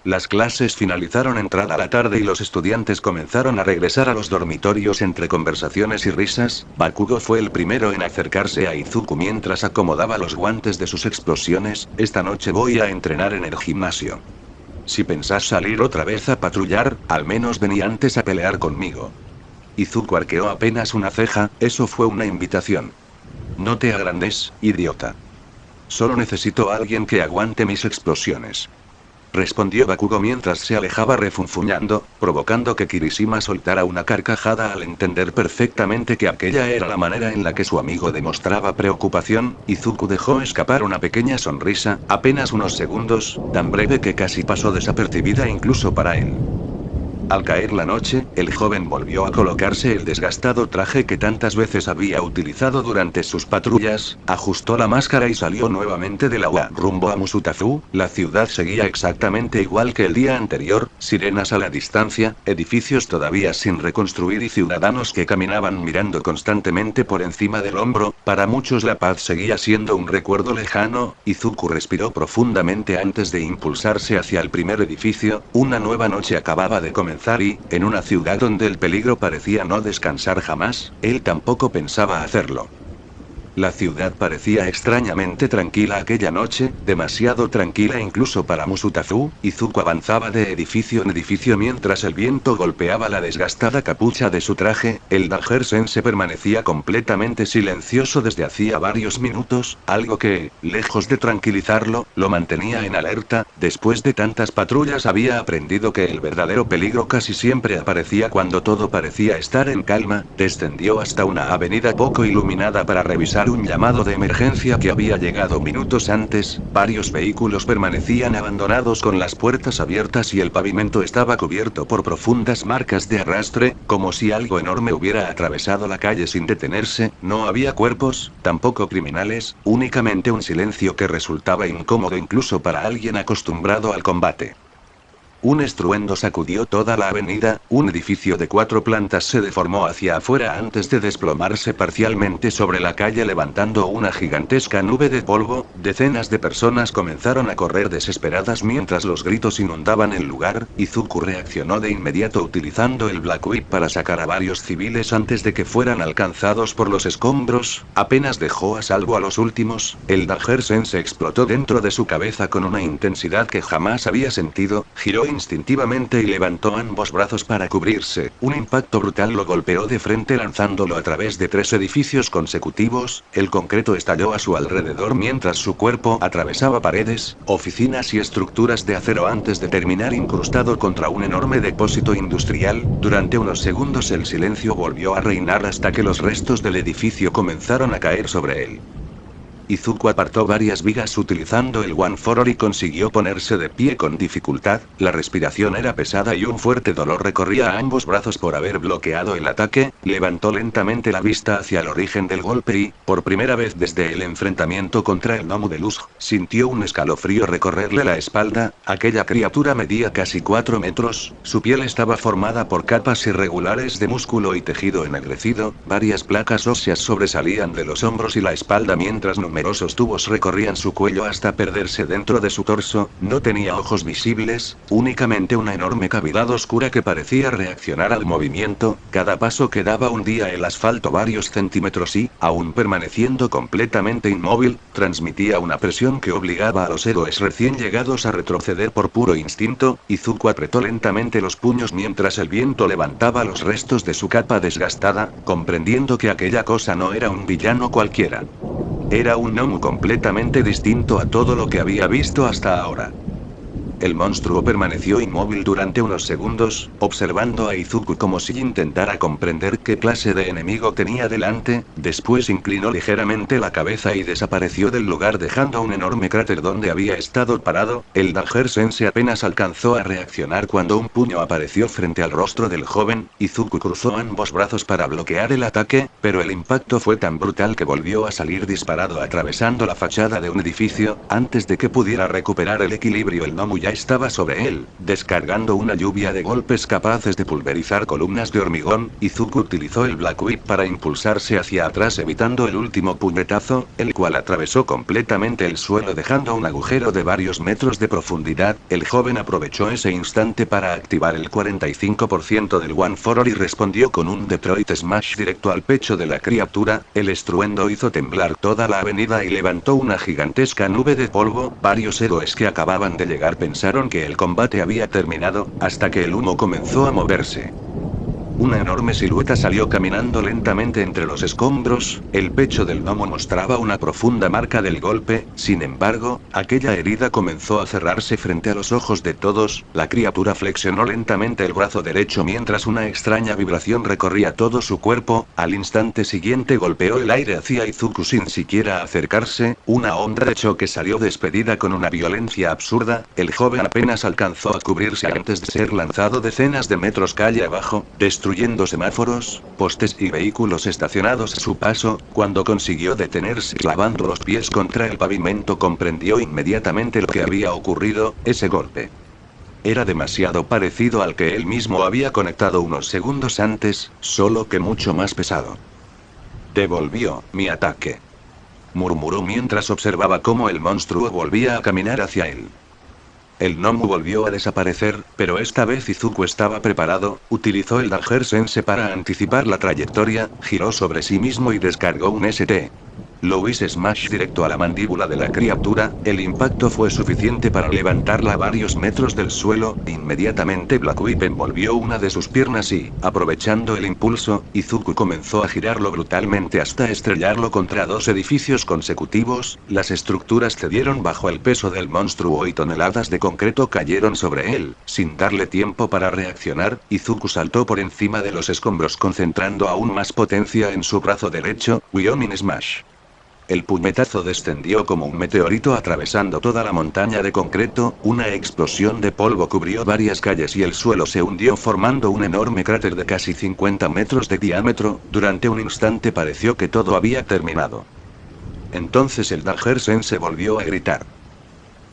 Las clases finalizaron entrada la tarde y los estudiantes comenzaron a regresar a los dormitorios entre conversaciones y risas. Bakugo fue el primero en acercarse a Izuku mientras acomodaba los guantes de sus explosiones. Esta noche voy a entrenar en el gimnasio. Si pensás salir otra vez a patrullar, al menos vení antes a pelear conmigo. Izuku arqueó apenas una ceja. Eso fue una invitación. No te agrandes, idiota. Solo necesito a alguien que aguante mis explosiones. Respondió Bakugo mientras se alejaba refunfuñando, provocando que Kirishima soltara una carcajada al entender perfectamente que aquella era la manera en la que su amigo demostraba preocupación. Izuku dejó escapar una pequeña sonrisa, apenas unos segundos, tan breve que casi pasó desapercibida incluso para él. Al caer la noche, el joven volvió a colocarse el desgastado traje que tantas veces había utilizado durante sus patrullas, ajustó la máscara y salió nuevamente del agua rumbo a Musutafu. La ciudad seguía exactamente igual que el día anterior, sirenas a la distancia, edificios todavía sin reconstruir y ciudadanos que caminaban mirando constantemente por encima del hombro. Para muchos la paz seguía siendo un recuerdo lejano. Izuku respiró profundamente antes de impulsarse hacia el primer edificio. Una nueva noche acababa de comenzar y, en una ciudad donde el peligro parecía no descansar jamás, él tampoco pensaba hacerlo. La ciudad parecía extrañamente tranquila aquella noche, demasiado tranquila incluso para Musutafu. Izuku avanzaba de edificio en edificio mientras el viento golpeaba la desgastada capucha de su traje. El Danger-sensei permanecía completamente silencioso desde hacía varios minutos, algo que, lejos de tranquilizarlo, lo mantenía en alerta. Después de tantas patrullas había aprendido que el verdadero peligro casi siempre aparecía cuando todo parecía estar en calma. Descendió hasta una avenida poco iluminada para revisar un llamado de emergencia que había llegado minutos antes. Varios vehículos permanecían abandonados con las puertas abiertas y el pavimento estaba cubierto por profundas marcas de arrastre, como si algo enorme hubiera atravesado la calle sin detenerse. No había cuerpos, tampoco criminales, únicamente un silencio que resultaba incómodo incluso para alguien acostumbrado al combate. Un estruendo sacudió toda la avenida. Un edificio de 4 plantas se deformó hacia afuera antes de desplomarse parcialmente sobre la calle levantando una gigantesca nube de polvo. Decenas de personas comenzaron a correr desesperadas mientras los gritos inundaban el lugar. Izuku reaccionó de inmediato utilizando el Black Whip para sacar a varios civiles antes de que fueran alcanzados por los escombros. Apenas dejó a salvo a los últimos, el Danger-sensei explotó dentro de su cabeza con una intensidad que jamás había sentido. Giró instintivamente y levantó ambos brazos para cubrirse. Un impacto brutal lo golpeó de frente lanzándolo a través de 3 edificios consecutivos. El concreto estalló a su alrededor mientras su cuerpo atravesaba paredes, oficinas y estructuras de acero antes de terminar incrustado contra un enorme depósito industrial. Durante unos segundos el silencio volvió a reinar hasta que los restos del edificio comenzaron a caer sobre él. Izuku apartó varias vigas utilizando el One for All y consiguió ponerse de pie con dificultad. La respiración era pesada y un fuerte dolor recorría a ambos brazos por haber bloqueado el ataque. Levantó lentamente la vista hacia el origen del golpe y, por primera vez desde el enfrentamiento contra el gnomo de luz, sintió un escalofrío recorrerle la espalda. Aquella criatura medía casi 4 metros, su piel estaba formada por capas irregulares de músculo y tejido ennegrecido, varias placas óseas sobresalían de los hombros y la espalda mientras numerosos tubos recorrían su cuello hasta perderse dentro de su torso. No tenía ojos visibles, únicamente una enorme cavidad oscura que parecía reaccionar al movimiento. Cada paso que daba hundía el asfalto varios centímetros y, aún permaneciendo completamente inmóvil, transmitía una presión que obligaba a los héroes recién llegados a retroceder por puro instinto. Izuku apretó lentamente los puños mientras el viento levantaba los restos de su capa desgastada, comprendiendo que aquella cosa no era un villano cualquiera. Era un gnomo completamente distinto a todo lo que había visto hasta ahora. El monstruo permaneció inmóvil durante unos segundos, observando a Izuku como si intentara comprender qué clase de enemigo tenía delante. Después inclinó ligeramente la cabeza y desapareció del lugar dejando un enorme cráter donde había estado parado. El Danger-sensei apenas alcanzó a reaccionar cuando un puño apareció frente al rostro del joven. Izuku cruzó ambos brazos para bloquear el ataque, pero el impacto fue tan brutal que volvió a salir disparado atravesando la fachada de un edificio. Antes de que pudiera recuperar el equilibrio, el gnomo ya estaba sobre él, descargando una lluvia de golpes capaces de pulverizar columnas de hormigón. Izuku utilizó el Black Whip para impulsarse hacia atrás evitando el último puñetazo, el cual atravesó completamente el suelo dejando un agujero de varios metros de profundidad. El joven aprovechó ese instante para activar el 45% del One for All y respondió con un Detroit Smash directo al pecho de la criatura. El estruendo hizo temblar toda la avenida y levantó una gigantesca nube de polvo. Varios héroes que acababan de llegar pensaron que el combate había terminado, hasta que el humo comenzó a moverse. Una enorme silueta salió caminando lentamente entre los escombros. El pecho del gnomo mostraba una profunda marca del golpe. Sin embargo, aquella herida comenzó a cerrarse frente a los ojos de todos. La criatura flexionó lentamente el brazo derecho mientras una extraña vibración recorría todo su cuerpo. Al instante siguiente golpeó el aire hacia Izuku sin siquiera acercarse. Una onda de choque salió despedida con una violencia absurda. El joven apenas alcanzó a cubrirse antes de ser lanzado decenas de metros calle abajo, destruyendo semáforos, postes y vehículos estacionados a su paso. Cuando consiguió detenerse clavando los pies contra el pavimento, comprendió inmediatamente lo que había ocurrido. Ese golpe era demasiado parecido al que él mismo había conectado unos segundos antes, solo que mucho más pesado. Devolvió mi ataque, murmuró mientras observaba cómo el monstruo volvía a caminar hacia él. El gnomo volvió a desaparecer, pero esta vez Izuku estaba preparado. Utilizó el Danger-sensei para anticipar la trayectoria, giró sobre sí mismo y descargó un ST. Louis Smash directo a la mandíbula de la criatura. El impacto fue suficiente para levantarla a varios metros del suelo. Inmediatamente Black Whip envolvió una de sus piernas y, aprovechando el impulso, Izuku comenzó a girarlo brutalmente hasta estrellarlo contra 2 edificios consecutivos. Las estructuras cedieron bajo el peso del monstruo y toneladas de concreto cayeron sobre él. Sin darle tiempo para reaccionar, Izuku saltó por encima de los escombros concentrando aún más potencia en su brazo derecho. Wyoming Smash. El puñetazo descendió como un meteorito atravesando toda la montaña de concreto. Una explosión de polvo cubrió varias calles y el suelo se hundió formando un enorme cráter de casi 50 metros de diámetro. Durante un instante pareció que todo había terminado. Entonces el Danger-sensei volvió a gritar.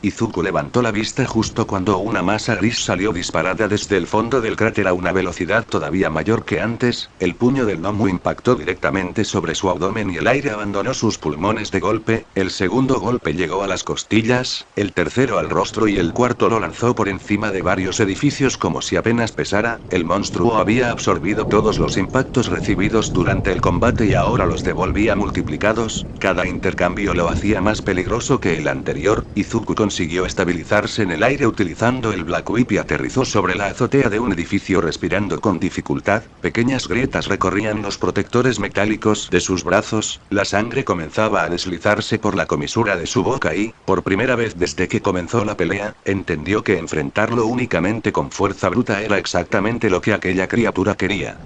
Izuku levantó la vista justo cuando una masa gris salió disparada desde el fondo del cráter a una velocidad todavía mayor que antes. El puño del gnomo impactó directamente sobre su abdomen y el aire abandonó sus pulmones de golpe. El segundo golpe llegó a las costillas, el tercero al rostro y el cuarto lo lanzó por encima de varios edificios como si apenas pesara. El monstruo había absorbido todos los impactos recibidos durante el combate y ahora los devolvía multiplicados. Cada intercambio lo hacía más peligroso que el anterior. Izuku consiguió consiguió estabilizarse en el aire utilizando el Black Whip y aterrizó sobre la azotea de un edificio respirando con dificultad. Pequeñas grietas recorrían los protectores metálicos de sus brazos, la sangre comenzaba a deslizarse por la comisura de su boca y, por primera vez desde que comenzó la pelea, entendió que enfrentarlo únicamente con fuerza bruta era exactamente lo que aquella criatura quería.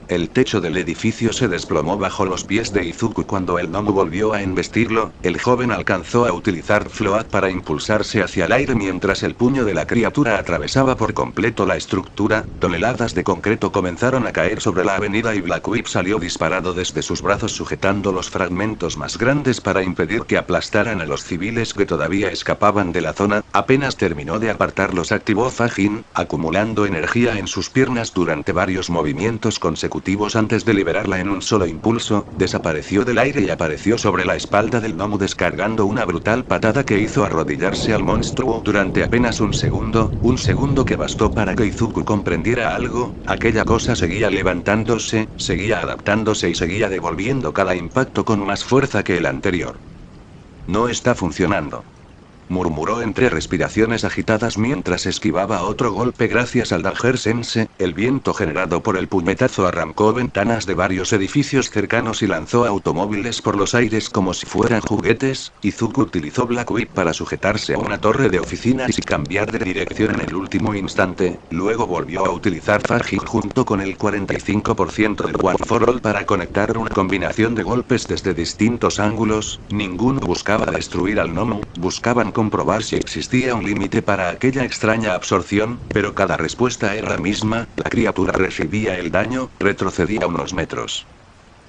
El techo del edificio se desplomó bajo los pies de Izuku cuando el gnomo volvió a embestirlo. El joven alcanzó a utilizar Float para impulsarse hacia el aire mientras el puño de la criatura atravesaba por completo la estructura. Toneladas de concreto comenzaron a caer sobre la avenida y Black Whip salió disparado desde sus brazos sujetando los fragmentos más grandes para impedir que aplastaran a los civiles que todavía escapaban de la zona. Apenas terminó de apartarlos, activó Fajin, acumulando energía en sus piernas durante varios movimientos consecutivos antes de liberarla en un solo impulso. Desapareció del aire y apareció sobre la espalda del gnomo descargando una brutal patada que hizo arrodillarse al monstruo durante apenas un segundo que bastó para que Izuku comprendiera algo. Aquella cosa seguía levantándose, seguía adaptándose y seguía devolviendo cada impacto con más fuerza que el anterior. No está funcionando, murmuró entre respiraciones agitadas mientras esquivaba otro golpe. Gracias al Danger Sense, el viento generado por el puñetazo arrancó ventanas de varios edificios cercanos y lanzó automóviles por los aires como si fueran juguetes. Izuku utilizó Black Whip para sujetarse a una torre de oficinas y cambiar de dirección en el último instante, luego volvió a utilizar Fajin junto con el 45% del One for All para conectar una combinación de golpes desde distintos ángulos. Ninguno buscaba destruir al gnomo, buscaban comprobar si existía un límite para aquella extraña absorción, pero cada respuesta era la misma. La criatura recibía el daño, retrocedía unos metros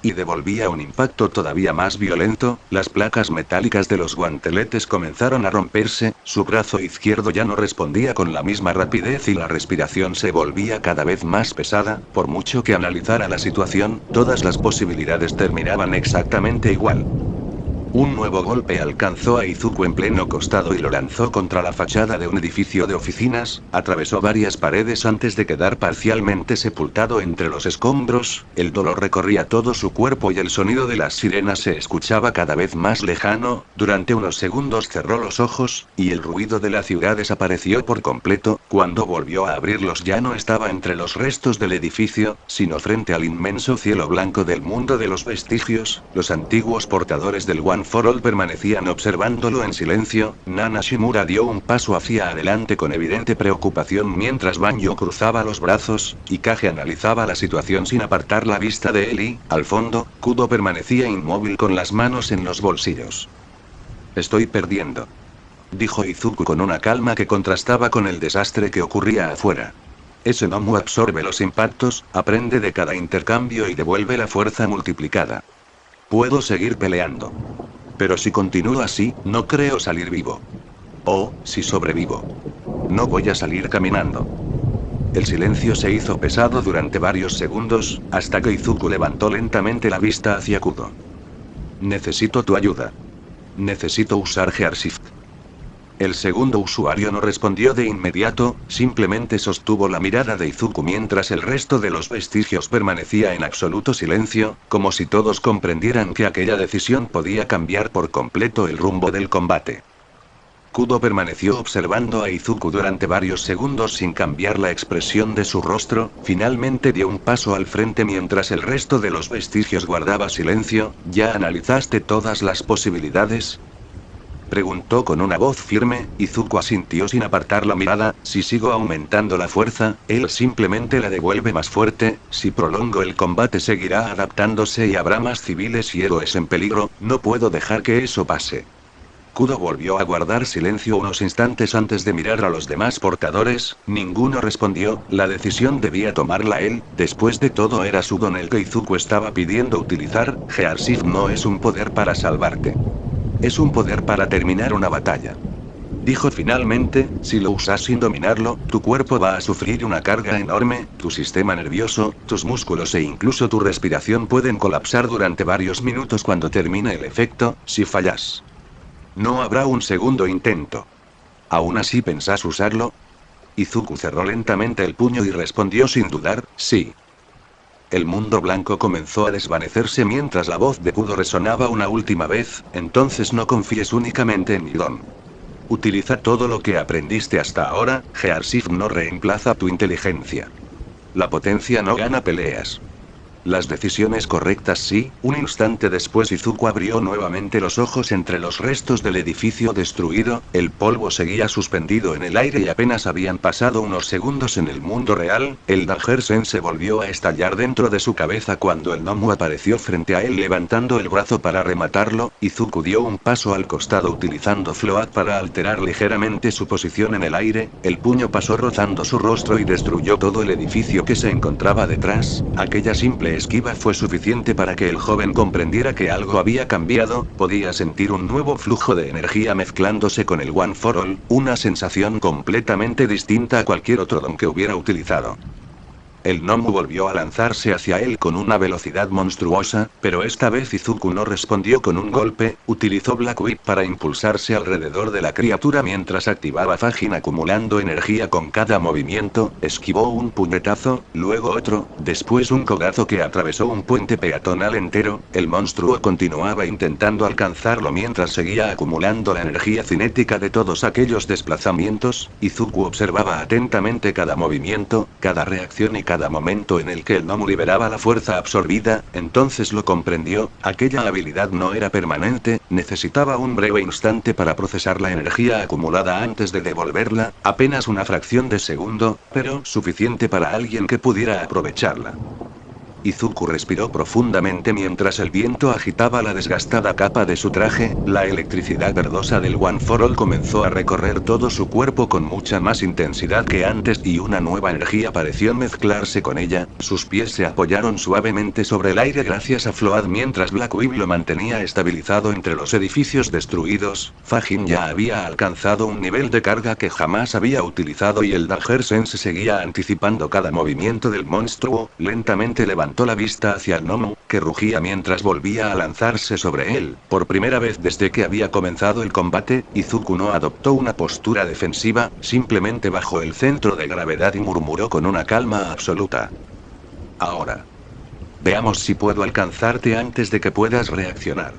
y devolvía un impacto todavía más violento. Las placas metálicas de los guanteletes comenzaron a romperse, su brazo izquierdo ya no respondía con la misma rapidez y la respiración se volvía cada vez más pesada. Por mucho que analizara la situación, todas las posibilidades terminaban exactamente igual. Un nuevo golpe alcanzó a Izuku en pleno costado y lo lanzó contra la fachada de un edificio de oficinas, atravesó varias paredes antes de quedar parcialmente sepultado entre los escombros. El dolor recorría todo su cuerpo y el sonido de las sirenas se escuchaba cada vez más lejano. Durante unos segundos cerró los ojos, y el ruido de la ciudad desapareció por completo. Cuando volvió a abrirlos ya no estaba entre los restos del edificio, sino frente al inmenso cielo blanco del mundo de los vestigios. Los antiguos portadores del One for All permanecían observándolo en silencio. Nana Shimura dio un paso hacia adelante con evidente preocupación mientras Banjo cruzaba los brazos, y Kage analizaba la situación sin apartar la vista de él y, al fondo, Kudo permanecía inmóvil con las manos en los bolsillos. Estoy perdiendo, dijo Izuku con una calma que contrastaba con el desastre que ocurría afuera. Ese gnomo absorbe los impactos, aprende de cada intercambio y devuelve la fuerza multiplicada. Puedo seguir peleando, pero si continúo así, no creo salir vivo. O, si sobrevivo, no voy a salir caminando. El silencio se hizo pesado durante varios segundos, hasta que Izuku levantó lentamente la vista hacia Kudo. Necesito tu ayuda. Necesito usar Gearshift. El segundo usuario no respondió de inmediato, simplemente sostuvo la mirada de Izuku mientras el resto de los vestigios permanecía en absoluto silencio, como si todos comprendieran que aquella decisión podía cambiar por completo el rumbo del combate. Kudo permaneció observando a Izuku durante varios segundos sin cambiar la expresión de su rostro. Finalmente dio un paso al frente mientras el resto de los vestigios guardaba silencio. ¿Ya analizaste todas las posibilidades?, preguntó con una voz firme. Izuku asintió sin apartar la mirada. Si sigo aumentando la fuerza, él simplemente la devuelve más fuerte. Si prolongo el combate seguirá adaptándose y habrá más civiles y héroes en peligro. No puedo dejar que eso pase. Kudo volvió a guardar silencio unos instantes antes de mirar a los demás portadores. Ninguno respondió. La decisión debía tomarla él. Después de todo era su don el que Izuku estaba pidiendo utilizar. Gearshift no es un poder para salvarte. Es un poder para terminar una batalla. Dijo finalmente. Si lo usas sin dominarlo, tu cuerpo va a sufrir una carga enorme. Tu sistema nervioso, tus músculos e incluso tu respiración pueden colapsar durante varios minutos cuando termine el efecto. Si fallas, no habrá un segundo intento. ¿Aún así pensás usarlo? Izuku cerró lentamente el puño y respondió sin dudar, sí. El mundo blanco comenzó a desvanecerse mientras la voz de Kudo resonaba una última vez. Entonces no confíes únicamente en mi don. Utiliza todo lo que aprendiste hasta ahora, Gearsif no reemplaza tu inteligencia. La potencia no gana peleas. Las decisiones correctas sí. Un instante después Izuku abrió nuevamente los ojos entre los restos del edificio destruido, el polvo seguía suspendido en el aire y apenas habían pasado unos segundos en el mundo real, el Danger-sen se volvió a estallar dentro de su cabeza cuando el Nomu apareció frente a él levantando el brazo para rematarlo. Izuku dio un paso al costado utilizando Float para alterar ligeramente su posición en el aire, el puño pasó rozando su rostro y destruyó todo el edificio que se encontraba detrás. Aquella simple esquiva fue suficiente para que el joven comprendiera que algo había cambiado, podía sentir un nuevo flujo de energía mezclándose con el One for All, una sensación completamente distinta a cualquier otro don que hubiera utilizado. El Nomu volvió a lanzarse hacia él con una velocidad monstruosa, pero esta vez Izuku no respondió con un golpe, utilizó Black Whip para impulsarse alrededor de la criatura mientras activaba Fajin acumulando energía con cada movimiento, esquivó un puñetazo, luego otro, después un codazo que atravesó un puente peatonal entero, el monstruo continuaba intentando alcanzarlo mientras seguía acumulando la energía cinética de todos aquellos desplazamientos. Izuku observaba atentamente cada movimiento, cada reacción y cada momento en el que el Nomu liberaba la fuerza absorbida, entonces lo comprendió, aquella habilidad no era permanente, necesitaba un breve instante para procesar la energía acumulada antes de devolverla, apenas una fracción de segundo, pero suficiente para alguien que pudiera aprovecharla. Izuku respiró profundamente mientras el viento agitaba la desgastada capa de su traje, la electricidad verdosa del One for All comenzó a recorrer todo su cuerpo con mucha más intensidad que antes y una nueva energía pareció mezclarse con ella, sus pies se apoyaron suavemente sobre el aire gracias a Float mientras Black Whip lo mantenía estabilizado entre los edificios destruidos. Fajin ya había alcanzado un nivel de carga que jamás había utilizado y el Danger-sen seguía anticipando cada movimiento del monstruo, lentamente levantó la vista hacia el Nomu, que rugía mientras volvía a lanzarse sobre él. Por primera vez desde que había comenzado el combate, Izuku no adoptó una postura defensiva, simplemente bajó el centro de gravedad y murmuró con una calma absoluta. Ahora. Veamos si puedo alcanzarte antes de que puedas reaccionar.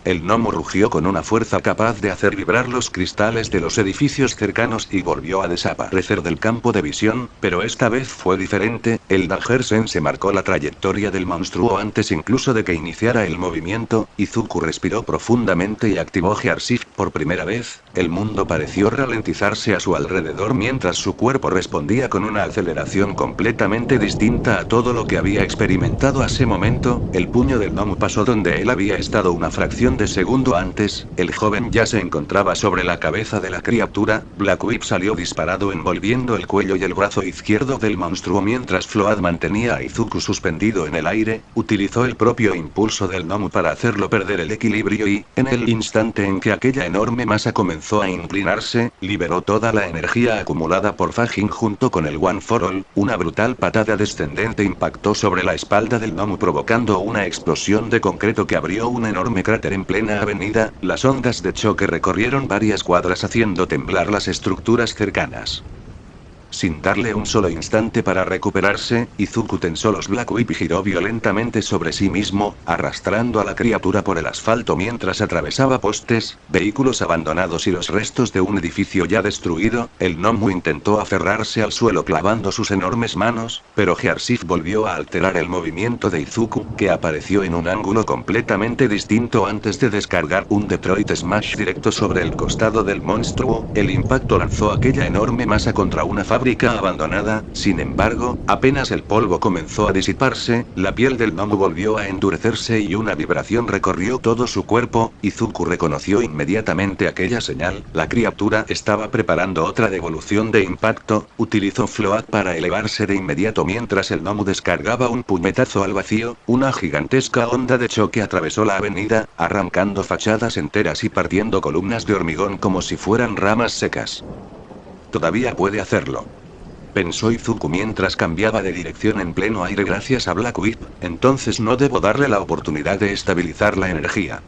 El Nomu rugió con una fuerza capaz de hacer vibrar los cristales de los edificios cercanos y volvió a desaparecer del campo de visión, pero esta vez fue diferente, el Danger-sen se marcó la trayectoria del monstruo antes incluso de que iniciara el movimiento. Izuku respiró profundamente y activó Gearsif por primera vez, el mundo pareció ralentizarse a su alrededor mientras su cuerpo respondía con una aceleración completamente distinta a todo lo que había experimentado hasta ese momento, el puño del Nomu pasó donde él había estado una fracción de segundo antes, el joven ya se encontraba sobre la cabeza de la criatura, Black Whip salió disparado envolviendo el cuello y el brazo izquierdo del monstruo mientras Float mantenía a Izuku suspendido en el aire, utilizó el propio impulso del Nomu para hacerlo perder el equilibrio y, en el instante en que aquella enorme masa comenzó a inclinarse, liberó toda la energía acumulada por Fajin junto con el One for All, una brutal patada descendente impactó sobre la espalda del Nomu provocando una explosión de concreto que abrió un enorme cráter en plena avenida, las ondas de choque recorrieron varias cuadras haciendo temblar las estructuras cercanas. Sin darle un solo instante para recuperarse, Izuku tensó los Black Whip y giró violentamente sobre sí mismo, arrastrando a la criatura por el asfalto mientras atravesaba postes, vehículos abandonados y los restos de un edificio ya destruido. El Nomu intentó aferrarse al suelo clavando sus enormes manos, pero Gearsif volvió a alterar el movimiento de Izuku, que apareció en un ángulo completamente distinto antes de descargar un Detroit Smash directo sobre el costado del monstruo. El impacto lanzó aquella enorme masa contra una fábrica abandonada, sin embargo, apenas el polvo comenzó a disiparse, la piel del Nomu volvió a endurecerse y una vibración recorrió todo su cuerpo. Izuku reconoció inmediatamente aquella señal, la criatura estaba preparando otra devolución de impacto, utilizó Float para elevarse de inmediato mientras el Nomu descargaba un puñetazo al vacío, una gigantesca onda de choque atravesó la avenida, arrancando fachadas enteras y partiendo columnas de hormigón como si fueran ramas secas. Todavía puede hacerlo, pensó Izuku mientras cambiaba de dirección en pleno aire gracias a Black Whip, entonces no debo darle la oportunidad de estabilizar la energía.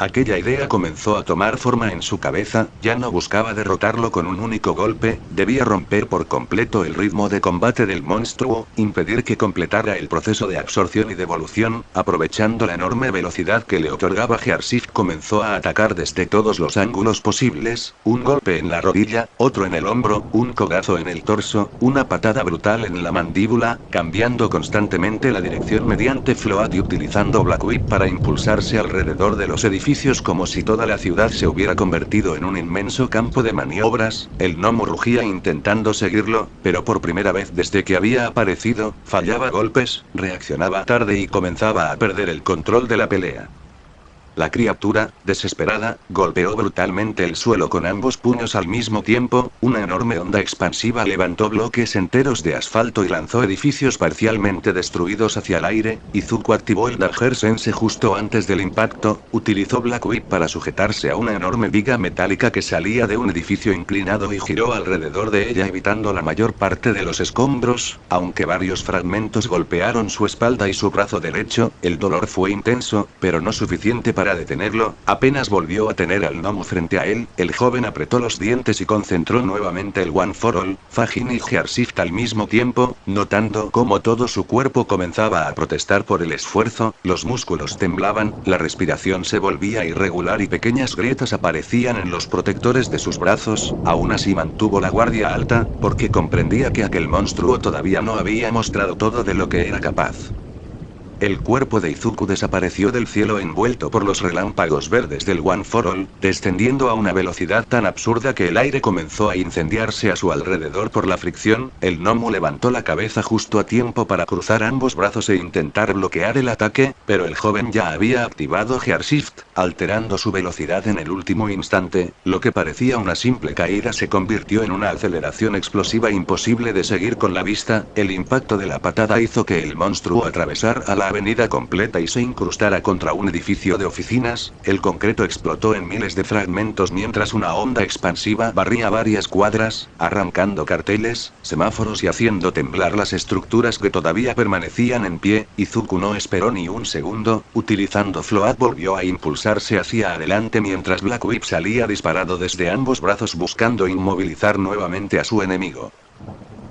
Aquella idea comenzó a tomar forma en su cabeza, ya no buscaba derrotarlo con un único golpe, debía romper por completo el ritmo de combate del monstruo, impedir que completara el proceso de absorción y devolución, aprovechando la enorme velocidad que le otorgaba Gearsif comenzó a atacar desde todos los ángulos posibles, un golpe en la rodilla, otro en el hombro, un codazo en el torso, una patada brutal en la mandíbula, cambiando constantemente la dirección mediante float y utilizando Black Whip para impulsarse alrededor de los edificios como si toda la ciudad se hubiera convertido en un inmenso campo de maniobras. El gnomo rugía intentando seguirlo, pero por primera vez desde que había aparecido, fallaba golpes, reaccionaba tarde y comenzaba a perder el control de la pelea. La criatura, desesperada, golpeó brutalmente el suelo con ambos puños al mismo tiempo, una enorme onda expansiva levantó bloques enteros de asfalto y lanzó edificios parcialmente destruidos hacia el aire. Izuku activó el Dagger Sense justo antes del impacto, utilizó Black Whip para sujetarse a una enorme viga metálica que salía de un edificio inclinado y giró alrededor de ella evitando la mayor parte de los escombros, aunque varios fragmentos golpearon su espalda y su brazo derecho, el dolor fue intenso, pero no suficiente para detenerlo. Apenas volvió a tener al gnomo frente a él, el joven apretó los dientes y concentró nuevamente el One for All, Fajin y Gearsif al mismo tiempo, notando cómo todo su cuerpo comenzaba a protestar por el esfuerzo, los músculos temblaban, la respiración se volvía irregular y pequeñas grietas aparecían en los protectores de sus brazos. Aún así mantuvo la guardia alta, porque comprendía que aquel monstruo todavía no había mostrado todo de lo que era capaz. El cuerpo de Izuku desapareció del cielo envuelto por los relámpagos verdes del One for All, descendiendo a una velocidad tan absurda que el aire comenzó a incendiarse a su alrededor por la fricción. El gnomo levantó la cabeza justo a tiempo para cruzar ambos brazos e intentar bloquear el ataque, pero el joven ya había activado Gearshift, alterando su velocidad en el último instante. Lo que parecía una simple caída se convirtió en una aceleración explosiva imposible de seguir con la vista. El impacto de la patada hizo que el monstruo atravesara la avenida completa y se incrustara contra un edificio de oficinas. El concreto explotó en miles de fragmentos mientras una onda expansiva barría varias cuadras, arrancando carteles, semáforos y haciendo temblar las estructuras que todavía permanecían en pie. Izuku no esperó ni un segundo, utilizando Float volvió a impulsarse hacia adelante mientras Black Whip salía disparado desde ambos brazos buscando inmovilizar nuevamente a su enemigo.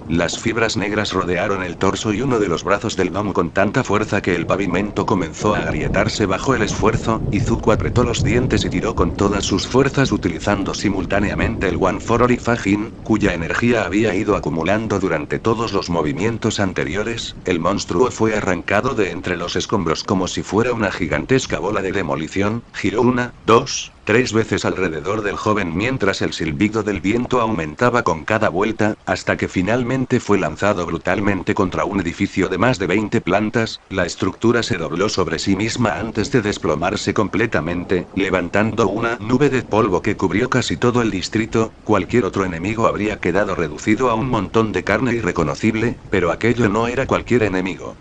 Las fibras negras rodearon el torso y uno de los brazos del gnomo con tanta fuerza que el pavimento comenzó a agrietarse bajo el esfuerzo. Izuku apretó los dientes y tiró con todas sus fuerzas utilizando simultáneamente el One for All y Fajin, cuya energía había ido acumulando durante todos los movimientos anteriores. El monstruo fue arrancado de entre los escombros como si fuera una gigantesca bola de demolición, giró 1, 2, 3 veces alrededor del joven mientras el silbido del viento aumentaba con cada vuelta, hasta que finalmente fue lanzado brutalmente contra un edificio de más de 20 plantas. La estructura se dobló sobre sí misma antes de desplomarse completamente, levantando una nube de polvo que cubrió casi todo el distrito. Cualquier otro enemigo habría quedado reducido a un montón de carne irreconocible, pero aquello no era cualquier enemigo.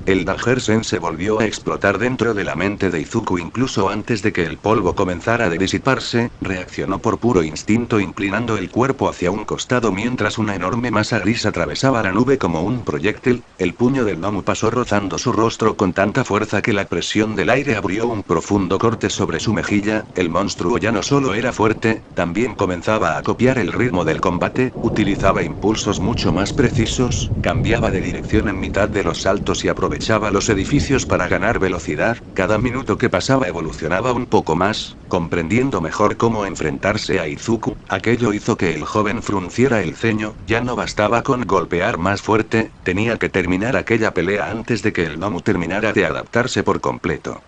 El Dagger Sense volvió a explotar dentro de la mente de Izuku incluso antes de que el polvo comenzara a disiparse. Reaccionó por puro instinto inclinando el cuerpo hacia un costado mientras una enorme masa gris atravesaba la nube como un proyectil. El puño del gnomo pasó rozando su rostro con tanta fuerza que la presión del aire abrió un profundo corte sobre su mejilla. El monstruo ya no solo era fuerte, también comenzaba a copiar el ritmo del combate, utilizaba impulsos mucho más precisos, cambiaba de dirección en mitad de los saltos y aprovechaba los edificios para ganar velocidad. Cada minuto que pasaba evolucionaba un poco más, comprendiendo mejor cómo enfrentarse a Izuku. Aquello hizo que el joven frunciera el ceño. Ya no bastaba con golpear más fuerte, tenía que terminar aquella pelea antes de que el gnomo terminara de adaptarse por completo.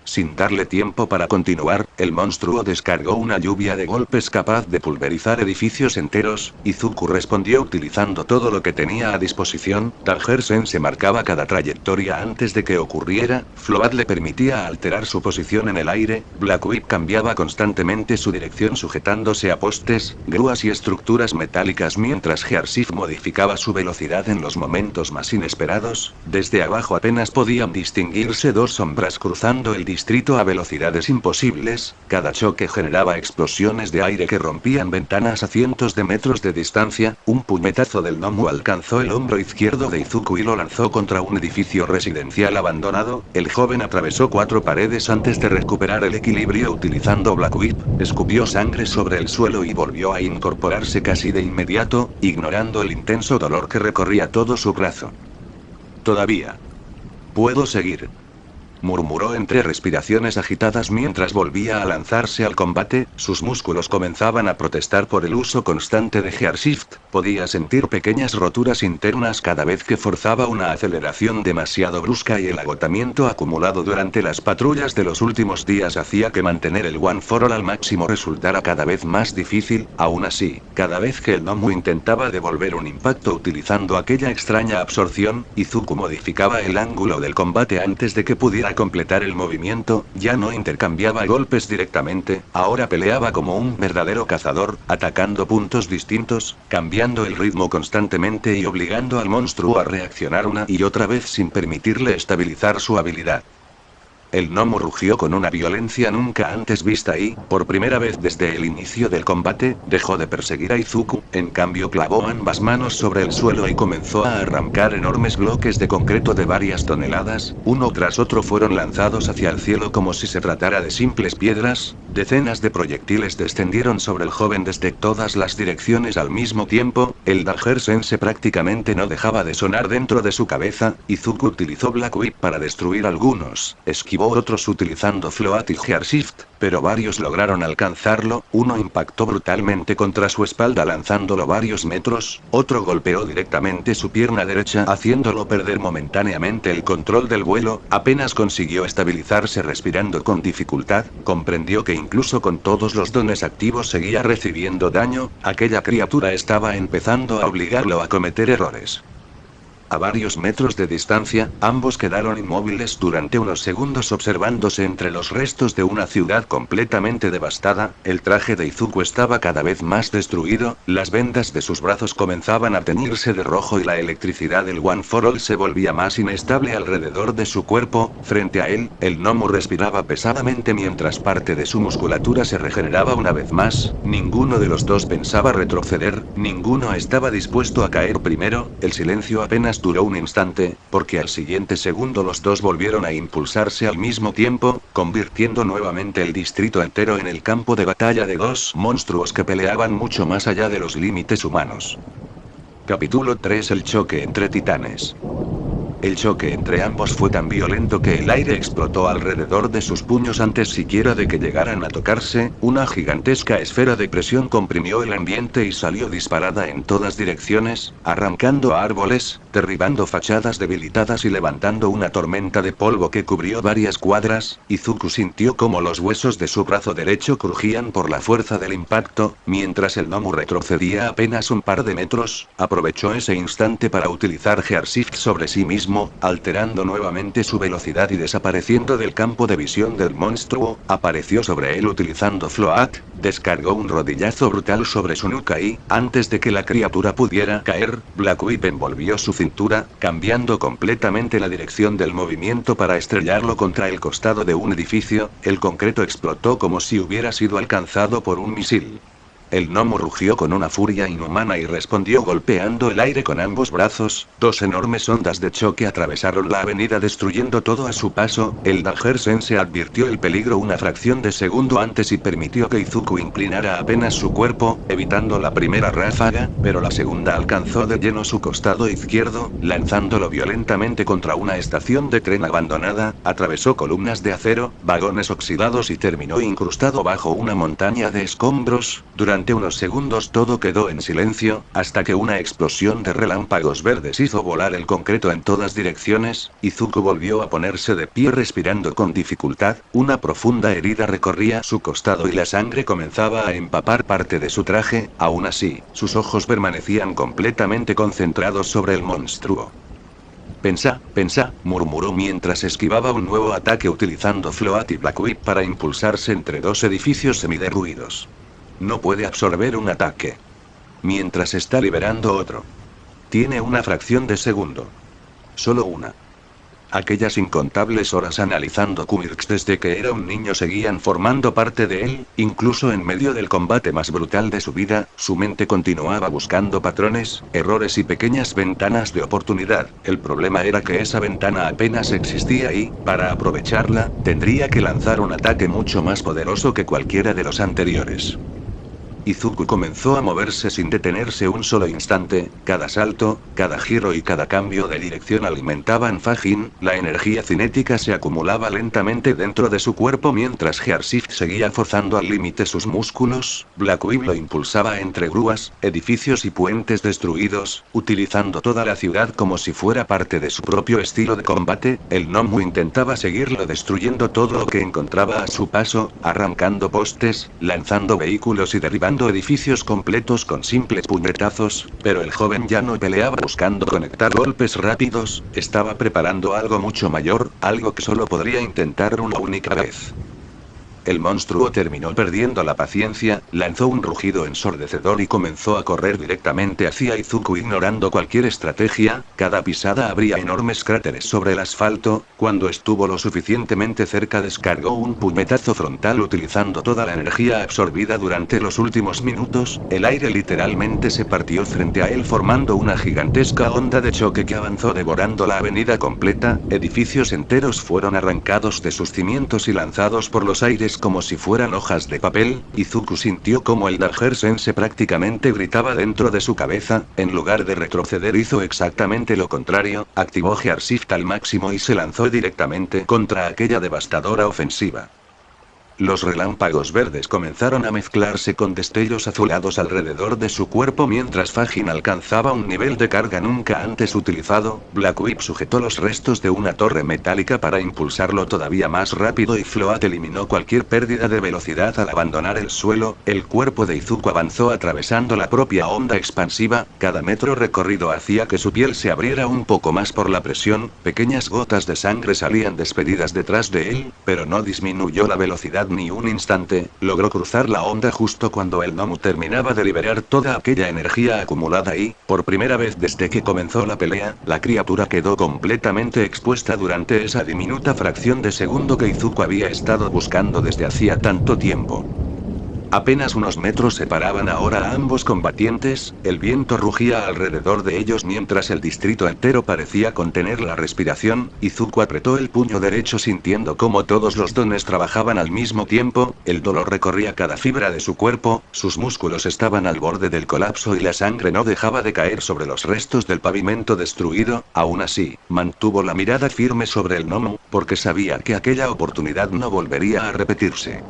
Sin darle tiempo para continuar, el monstruo descargó una lluvia de golpes capaz de pulverizar edificios enteros. Izuku respondió utilizando todo lo que tenía a disposición. Dagger Sense marcaba cada trayectoria antes de que ocurriera. Float le permitía alterar su posición en el aire. Black Whip cambiaba constantemente su dirección sujetándose a postes, grúas y estructuras metálicas mientras Gearsif modificaba su velocidad en los momentos más inesperados. Desde abajo apenas podían distinguirse dos sombras cruzando el distrito a velocidades imposibles, cada choque generaba explosiones de aire que rompían ventanas a cientos de metros de distancia. Un puñetazo del gnomo alcanzó el hombro izquierdo de Izuku y lo lanzó contra un edificio residencial abandonado. El joven atravesó 4 paredes antes de recuperar el equilibrio utilizando Black Whip, escupió sangre sobre el suelo y volvió a incorporarse casi de inmediato, ignorando el intenso dolor que recorría todo su brazo. Todavía puedo seguir, murmuró entre respiraciones agitadas mientras volvía a lanzarse al combate. Sus músculos comenzaban a protestar por el uso constante de Gearshift, podía sentir pequeñas roturas internas cada vez que forzaba una aceleración demasiado brusca y el agotamiento acumulado durante las patrullas de los últimos días hacía que mantener el One for All al máximo resultara cada vez más difícil. Aún así, cada vez que el gnomo intentaba devolver un impacto utilizando aquella extraña absorción, Izuku modificaba el ángulo del combate antes de que pudiera completar el movimiento. Ya no intercambiaba golpes directamente, ahora peleaba como un verdadero cazador, atacando puntos distintos, cambiando el ritmo constantemente y obligando al monstruo a reaccionar una y otra vez sin permitirle estabilizar su habilidad. El gnomo rugió con una violencia nunca antes vista y, por primera vez desde el inicio del combate, dejó de perseguir a Izuku. En cambio clavó ambas manos sobre el suelo y comenzó a arrancar enormes bloques de concreto de varias toneladas. Uno tras otro fueron lanzados hacia el cielo como si se tratara de simples piedras. Decenas de proyectiles descendieron sobre el joven desde todas las direcciones al mismo tiempo. El Danger Sense prácticamente no dejaba de sonar dentro de su cabeza. Izuku utilizó Black Whip para destruir algunos, esquivó otros utilizando Float y Gearshift, pero varios lograron alcanzarlo. Uno impactó brutalmente contra su espalda lanzándolo varios metros, otro golpeó directamente su pierna derecha haciéndolo perder momentáneamente el control del vuelo. Apenas consiguió estabilizarse respirando con dificultad, comprendió que incluso con todos los dones activos seguía recibiendo daño. Aquella criatura estaba empezando a obligarlo a cometer errores. A varios metros de distancia, ambos quedaron inmóviles durante unos segundos observándose entre los restos de una ciudad completamente devastada. El traje de Izuku estaba cada vez más destruido, las vendas de sus brazos comenzaban a teñirse de rojo y la electricidad del One for All se volvía más inestable alrededor de su cuerpo. Frente a él, el gnomo respiraba pesadamente mientras parte de su musculatura se regeneraba una vez más. Ninguno de los dos pensaba retroceder, ninguno estaba dispuesto a caer primero. El silencio apenas duró un instante, porque al siguiente segundo los dos volvieron a impulsarse al mismo tiempo, convirtiendo nuevamente el distrito entero en el campo de batalla de dos monstruos que peleaban mucho más allá de los límites humanos. Capítulo 3: El choque entre titanes. El choque entre ambos fue tan violento que el aire explotó alrededor de sus puños antes siquiera de que llegaran a tocarse. Una gigantesca esfera de presión comprimió el ambiente y salió disparada en todas direcciones, arrancando árboles, derribando fachadas debilitadas y levantando una tormenta de polvo que cubrió varias cuadras. Izuku sintió como los huesos de su brazo derecho crujían por la fuerza del impacto, mientras el gnomo retrocedía apenas un par de metros. Aprovechó ese instante para utilizar Gearshift sobre sí mismo, alterando nuevamente su velocidad y desapareciendo del campo de visión del monstruo. Apareció sobre él utilizando Float, descargó un rodillazo brutal sobre su nuca y, antes de que la criatura pudiera caer, Black Whip envolvió su cintura, cambiando completamente la dirección del movimiento para estrellarlo contra el costado de un edificio. El concreto explotó como si hubiera sido alcanzado por un misil. El gnomo rugió con una furia inhumana y respondió golpeando el aire con ambos brazos. Dos enormes ondas de choque atravesaron la avenida destruyendo todo a su paso. El Danger Sense advirtió el peligro una fracción de segundo antes y permitió que Izuku inclinara apenas su cuerpo, evitando la primera ráfaga, pero la segunda alcanzó de lleno su costado izquierdo, lanzándolo violentamente contra una estación de tren abandonada. Atravesó columnas de acero, vagones oxidados y terminó incrustado bajo una montaña de escombros. Durante unos segundos todo quedó en silencio, hasta que una explosión de relámpagos verdes hizo volar el concreto en todas direcciones. Izuku volvió a ponerse de pie respirando con dificultad. Una profunda herida recorría su costado y la sangre comenzaba a empapar parte de su traje. Aún así, sus ojos permanecían completamente concentrados sobre el monstruo. Pensa, murmuró mientras esquivaba un nuevo ataque utilizando Float y Black Whip para impulsarse entre dos edificios semiderruidos. No puede absorber un ataque mientras está liberando otro. Tiene una fracción de segundo. Solo una. Aquellas incontables horas analizando quirks desde que era un niño seguían formando parte de él, incluso en medio del combate más brutal de su vida, su mente continuaba buscando patrones, errores y pequeñas ventanas de oportunidad. El problema era que esa ventana apenas existía y, para aprovecharla, tendría que lanzar un ataque mucho más poderoso que cualquiera de los anteriores. Izuku comenzó a moverse sin detenerse un solo instante, cada salto, cada giro y cada cambio de dirección alimentaban Fajin, la energía cinética se acumulaba lentamente dentro de su cuerpo mientras Gearshift seguía forzando al límite sus músculos, Blackwing lo impulsaba entre grúas, edificios y puentes destruidos, utilizando toda la ciudad como si fuera parte de su propio estilo de combate, el Nomu intentaba seguirlo destruyendo todo lo que encontraba a su paso, arrancando postes, lanzando vehículos y derribando edificios completos con simples puñetazos, pero el joven ya no peleaba buscando conectar golpes rápidos, estaba preparando algo mucho mayor, algo que solo podría intentar una única vez. El monstruo terminó perdiendo la paciencia, lanzó un rugido ensordecedor y comenzó a correr directamente hacia Izuku ignorando cualquier estrategia, cada pisada abría enormes cráteres sobre el asfalto, cuando estuvo lo suficientemente cerca descargó un puñetazo frontal utilizando toda la energía absorbida durante los últimos minutos, el aire literalmente se partió frente a él formando una gigantesca onda de choque que avanzó devorando la avenida completa, edificios enteros fueron arrancados de sus cimientos y lanzados por los aires como si fueran hojas de papel. Izuku sintió como el Danger Sense prácticamente gritaba dentro de su cabeza, en lugar de retroceder hizo exactamente lo contrario, activó Gearshift al máximo y se lanzó directamente contra aquella devastadora ofensiva. Los relámpagos verdes comenzaron a mezclarse con destellos azulados alrededor de su cuerpo mientras Fajin alcanzaba un nivel de carga nunca antes utilizado. Blackwing sujetó los restos de una torre metálica para impulsarlo todavía más rápido y Float eliminó cualquier pérdida de velocidad al abandonar el suelo. El cuerpo de Izuku avanzó atravesando la propia onda expansiva, cada metro recorrido hacía que su piel se abriera un poco más por la presión, pequeñas gotas de sangre salían despedidas detrás de él, pero no disminuyó la velocidad ni un instante, logró cruzar la onda justo cuando el Nomu terminaba de liberar toda aquella energía acumulada y, por primera vez desde que comenzó la pelea, la criatura quedó completamente expuesta durante esa diminuta fracción de segundo que Izuku había estado buscando desde hacía tanto tiempo. Apenas unos metros separaban ahora a ambos combatientes, el viento rugía alrededor de ellos mientras el distrito entero parecía contener la respiración. Izuku apretó el puño derecho sintiendo cómo todos los dones trabajaban al mismo tiempo, el dolor recorría cada fibra de su cuerpo, sus músculos estaban al borde del colapso y la sangre no dejaba de caer sobre los restos del pavimento destruido. Aún así, mantuvo la mirada firme sobre el Nomu, porque sabía que aquella oportunidad no volvería a repetirse.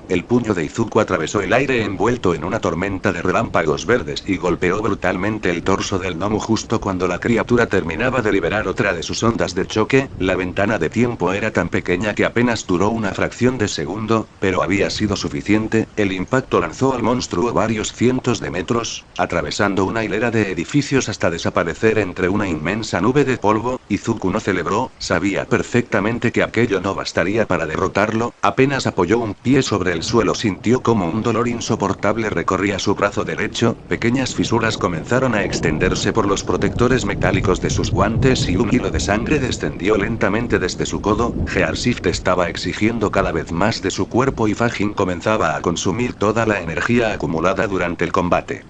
El puño de Izuku atravesó el aire envuelto en una tormenta de relámpagos verdes y golpeó brutalmente el torso del Nomu justo cuando la criatura terminaba de liberar otra de sus ondas de choque. La ventana de tiempo era tan pequeña que apenas duró una fracción de segundo, pero había sido suficiente. El impacto lanzó al monstruo varios cientos de metros, atravesando una hilera de edificios hasta desaparecer entre una inmensa nube de polvo. Izuku no celebró, sabía perfectamente que aquello no bastaría para derrotarlo, apenas apoyó un pie sobre el suelo sintió como un dolor insoportable recorría su brazo derecho, pequeñas fisuras comenzaron a extenderse por los protectores metálicos de sus guantes y un hilo de sangre descendió lentamente desde su codo. Gearshift estaba exigiendo cada vez más de su cuerpo y Fajin comenzaba a consumir toda la energía acumulada durante el combate.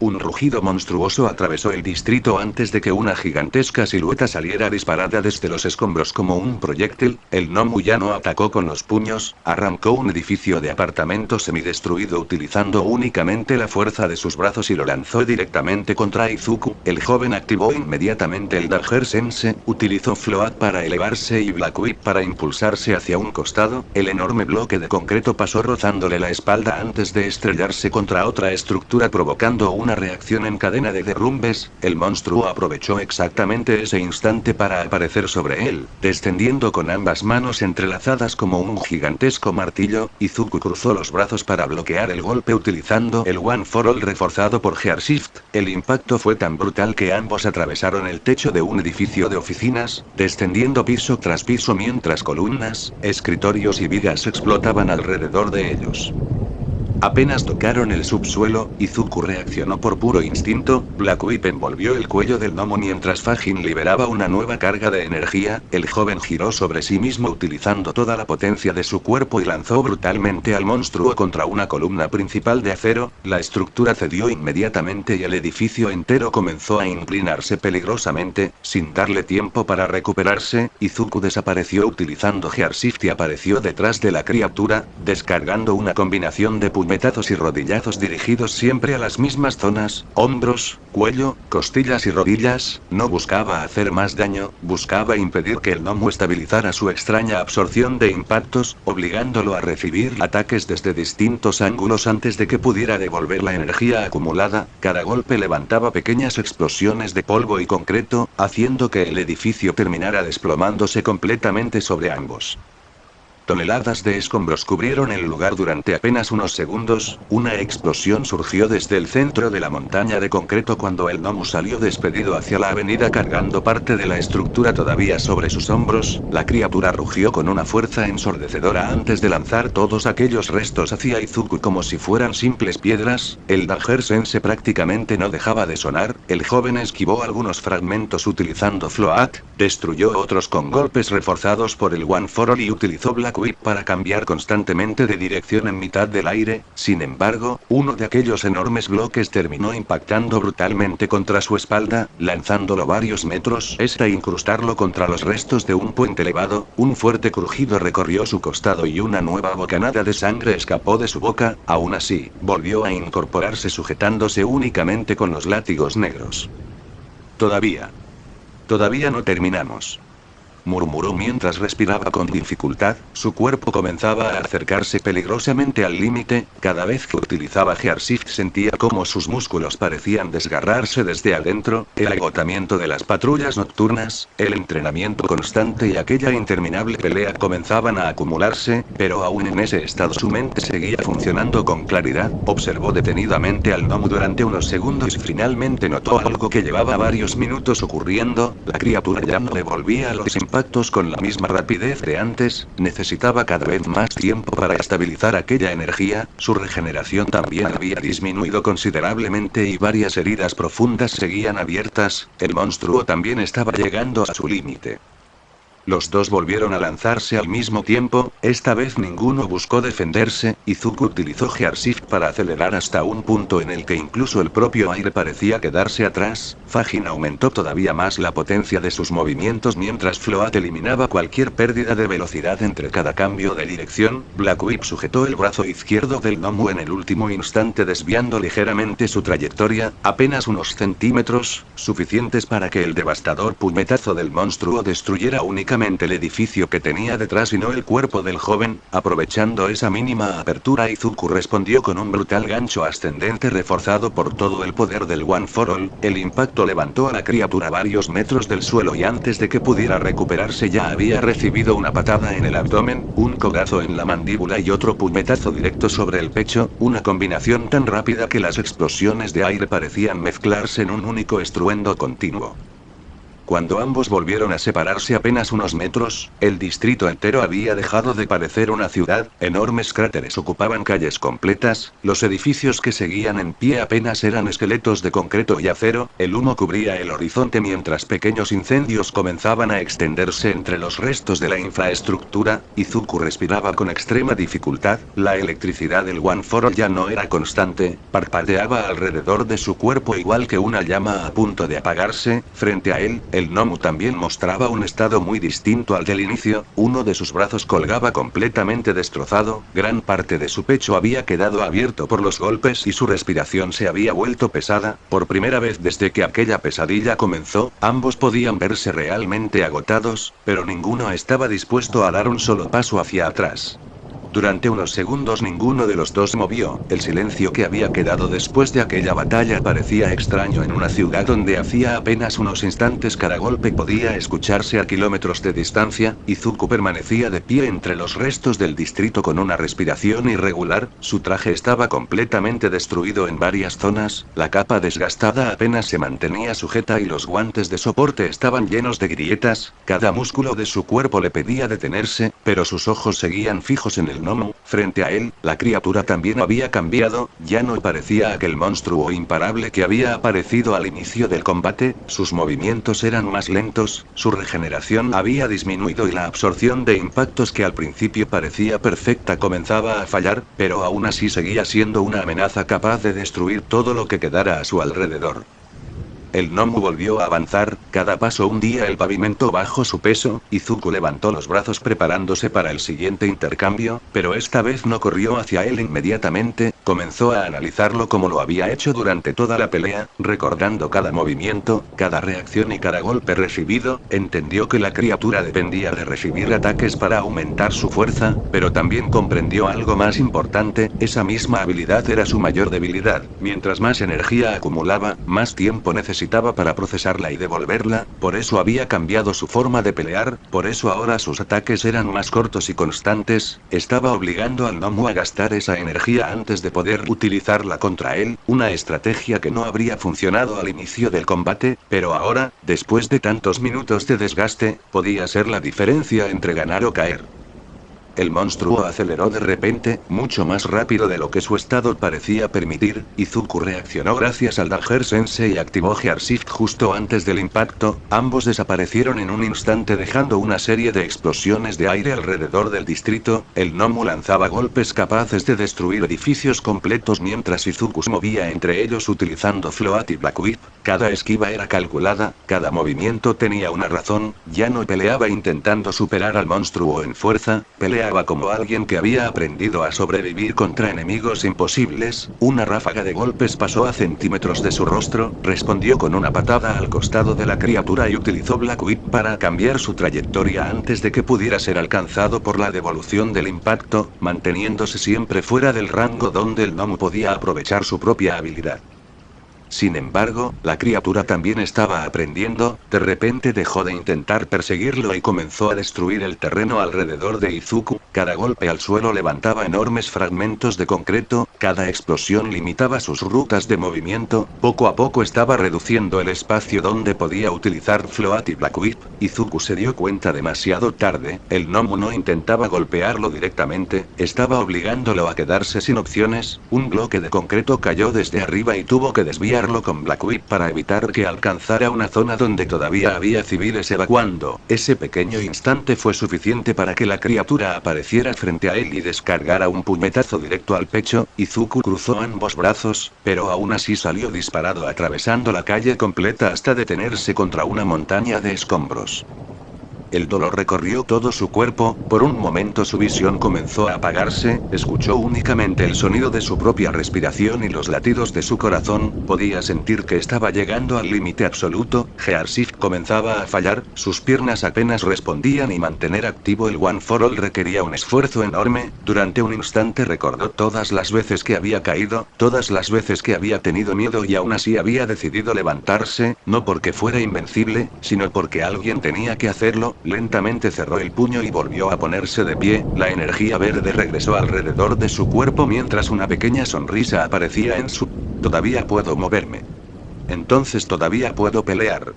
Un rugido monstruoso atravesó el distrito antes de que una gigantesca silueta saliera disparada desde los escombros como un proyectil. El Nomu ya no atacó con los puños, arrancó un edificio de apartamentos semidestruido utilizando únicamente la fuerza de sus brazos y lo lanzó directamente contra Izuku. El joven activó inmediatamente el Danger Sense, utilizó Float para elevarse y Blackwing para impulsarse hacia un costado. El enorme bloque de concreto pasó rozándole la espalda antes de estrellarse contra otra estructura provocando una reacción en cadena de derrumbes. El monstruo aprovechó exactamente ese instante para aparecer sobre él, descendiendo con ambas manos entrelazadas como un gigantesco martillo. Izuku cruzó los brazos para bloquear el golpe utilizando el One for All reforzado por Gearshift. El impacto fue tan brutal que ambos atravesaron el techo de un edificio de oficinas, descendiendo piso tras piso mientras columnas, escritorios y vigas explotaban alrededor de ellos. Apenas tocaron el subsuelo, Izuku reaccionó por puro instinto. Black Whip envolvió el cuello del gnomo mientras Fajin liberaba una nueva carga de energía. El joven giró sobre sí mismo utilizando toda la potencia de su cuerpo y lanzó brutalmente al monstruo contra una columna principal de acero. La estructura cedió inmediatamente y el edificio entero comenzó a inclinarse peligrosamente. Sin darle tiempo para recuperarse, Izuku desapareció utilizando Gearshift y apareció detrás de la criatura, descargando una combinación de puñetazos y rodillazos dirigidos siempre a las mismas zonas: hombros, cuello, costillas y rodillas. No buscaba hacer más daño, buscaba impedir que el gnomo estabilizara su extraña absorción de impactos, obligándolo a recibir ataques desde distintos ángulos antes de que pudiera devolver la energía acumulada. Cada golpe levantaba pequeñas explosiones de polvo y concreto, haciendo que el edificio terminara desplomándose completamente sobre ambos. Toneladas de escombros cubrieron el lugar durante apenas unos segundos. Una explosión surgió desde el centro de la montaña de concreto cuando el gnomo salió despedido hacia la avenida cargando parte de la estructura todavía sobre sus hombros. La criatura rugió con una fuerza ensordecedora antes de lanzar todos aquellos restos hacia Izuku como si fueran simples piedras. El Danger Sense prácticamente no dejaba de sonar. El joven esquivó algunos fragmentos utilizando Float, destruyó otros con golpes reforzados por el One for All y utilizó Black Whip para cambiar constantemente de dirección en mitad del aire. Sin embargo, uno de aquellos enormes bloques terminó impactando brutalmente contra su espalda, lanzándolo varios metros hasta incrustarlo contra los restos de un puente elevado. Un fuerte crujido recorrió su costado y una nueva bocanada de sangre escapó de su boca. Aún así, volvió a incorporarse sujetándose únicamente con los látigos negros. Todavía no terminamos, murmuró mientras respiraba con dificultad. Su cuerpo comenzaba a acercarse peligrosamente al límite. Cada vez que utilizaba Gearshift sentía como sus músculos parecían desgarrarse desde adentro. El agotamiento de las patrullas nocturnas, el entrenamiento constante y aquella interminable pelea comenzaban a acumularse, pero aún en ese estado su mente seguía funcionando con claridad. Observó detenidamente al gnomo durante unos segundos y finalmente notó algo que llevaba varios minutos ocurriendo. La criatura ya no devolvía a los impactos con la misma rapidez de antes, necesitaba cada vez más tiempo para estabilizar aquella energía. Su regeneración también había disminuido considerablemente y varias heridas profundas seguían abiertas. El monstruo también estaba llegando a su límite. Los dos volvieron a lanzarse al mismo tiempo. Esta vez ninguno buscó defenderse. Izuku utilizó Gearshift para acelerar hasta un punto en el que incluso el propio aire parecía quedarse atrás. Fajin aumentó todavía más la potencia de sus movimientos mientras Float eliminaba cualquier pérdida de velocidad entre cada cambio de dirección. Black Whip sujetó el brazo izquierdo del gnomo en el último instante desviando ligeramente su trayectoria, apenas unos centímetros, suficientes para que el devastador puñetazo del monstruo destruyera únicamente el edificio que tenía detrás y no el cuerpo del joven. Aprovechando esa mínima apertura, Izuku respondió con un brutal gancho ascendente reforzado por todo el poder del One for All. El impacto levantó a la criatura varios metros del suelo y antes de que pudiera recuperarse ya había recibido una patada en el abdomen, un codazo en la mandíbula y otro puñetazo directo sobre el pecho, una combinación tan rápida que las explosiones de aire parecían mezclarse en un único estruendo continuo. Cuando ambos volvieron a separarse apenas unos metros, el distrito entero había dejado de parecer una ciudad. Enormes cráteres ocupaban calles completas, los edificios que seguían en pie apenas eran esqueletos de concreto y acero. El humo cubría el horizonte mientras pequeños incendios comenzaban a extenderse entre los restos de la infraestructura. Izuku respiraba con extrema dificultad. La electricidad del One for All ya no era constante, parpadeaba alrededor de su cuerpo igual que una llama a punto de apagarse. Frente a él, el gnomo también mostraba un estado muy distinto al del inicio. Uno de sus brazos colgaba completamente destrozado, gran parte de su pecho había quedado abierto por los golpes y su respiración se había vuelto pesada. Por primera vez desde que aquella pesadilla comenzó, ambos podían verse realmente agotados, pero ninguno estaba dispuesto a dar un solo paso hacia atrás. Durante unos segundos ninguno de los dos movió. El silencio que había quedado después de aquella batalla parecía extraño en una ciudad donde hacía apenas unos instantes cada golpe podía escucharse a kilómetros de distancia. Izuku permanecía de pie entre los restos del distrito con una respiración irregular. Su traje estaba completamente destruido en varias zonas, la capa desgastada apenas se mantenía sujeta y los guantes de soporte estaban llenos de grietas. Cada músculo de su cuerpo le pedía detenerse, pero sus ojos seguían fijos en el gnomo. Frente a él, la criatura también había cambiado, ya no parecía aquel monstruo imparable que había aparecido al inicio del combate, sus movimientos eran más lentos, su regeneración había disminuido y la absorción de impactos que al principio parecía perfecta comenzaba a fallar, pero aún así seguía siendo una amenaza capaz de destruir todo lo que quedara a su alrededor. El gnomo volvió a avanzar, cada paso hundía el pavimento bajo su peso. Izuku levantó los brazos preparándose para el siguiente intercambio, pero esta vez no corrió hacia él inmediatamente, comenzó a analizarlo como lo había hecho durante toda la pelea, recordando cada movimiento, cada reacción y cada golpe recibido. Entendió que la criatura dependía de recibir ataques para aumentar su fuerza, pero también comprendió algo más importante, esa misma habilidad era su mayor debilidad. Mientras más energía acumulaba, más tiempo necesitaba para procesarla y devolverla, por eso había cambiado su forma de pelear, por eso ahora sus ataques eran más cortos y constantes, estaba obligando al gnomo a gastar esa energía antes de poder utilizarla contra él, una estrategia que no habría funcionado al inicio del combate, pero ahora, después de tantos minutos de desgaste, podía ser la diferencia entre ganar o caer. El monstruo aceleró de repente, mucho más rápido de lo que su estado parecía permitir. Izuku reaccionó gracias al Danger Sensei y activó Gear Shift justo antes del impacto. Ambos desaparecieron en un instante dejando una serie de explosiones de aire alrededor del distrito. El gnomo lanzaba golpes capaces de destruir edificios completos mientras Izuku se movía entre ellos utilizando Float y Black Whip. Cada esquiva era calculada, cada movimiento tenía una razón. Ya no peleaba intentando superar al monstruo en fuerza, peleaba como alguien que había aprendido a sobrevivir contra enemigos imposibles. Una ráfaga de golpes pasó a centímetros de su rostro, respondió con una patada al costado de la criatura y utilizó Black Whip para cambiar su trayectoria antes de que pudiera ser alcanzado por la devolución del impacto, manteniéndose siempre fuera del rango donde el gnomo podía aprovechar su propia habilidad. Sin embargo, la criatura también estaba aprendiendo, de repente dejó de intentar perseguirlo y comenzó a destruir el terreno alrededor de Izuku. Cada golpe al suelo levantaba enormes fragmentos de concreto, cada explosión limitaba sus rutas de movimiento, poco a poco estaba reduciendo el espacio donde podía utilizar Float y Black Whip. Izuku se dio cuenta demasiado tarde, el gnomo no intentaba golpearlo directamente, estaba obligándolo a quedarse sin opciones. Un bloque de concreto cayó desde arriba y tuvo que desviar con Black Whip para evitar que alcanzara una zona donde todavía había civiles evacuando. Ese pequeño instante fue suficiente para que la criatura apareciera frente a él y descargara un puñetazo directo al pecho. Izuku cruzó ambos brazos, pero aún así salió disparado atravesando la calle completa hasta detenerse contra una montaña de escombros. El dolor recorrió todo su cuerpo, por un momento su visión comenzó a apagarse, escuchó únicamente el sonido de su propia respiración y los latidos de su corazón, podía sentir que estaba llegando al límite absoluto. Gear Shift comenzaba a fallar, sus piernas apenas respondían y mantener activo el One for All requería un esfuerzo enorme. Durante un instante recordó todas las veces que había caído, todas las veces que había tenido miedo y aún así había decidido levantarse, no porque fuera invencible, sino porque alguien tenía que hacerlo. Lentamente cerró el puño y volvió a ponerse de pie, la energía verde regresó alrededor de su cuerpo mientras una pequeña sonrisa aparecía en su... Todavía puedo moverme. Entonces todavía puedo pelear.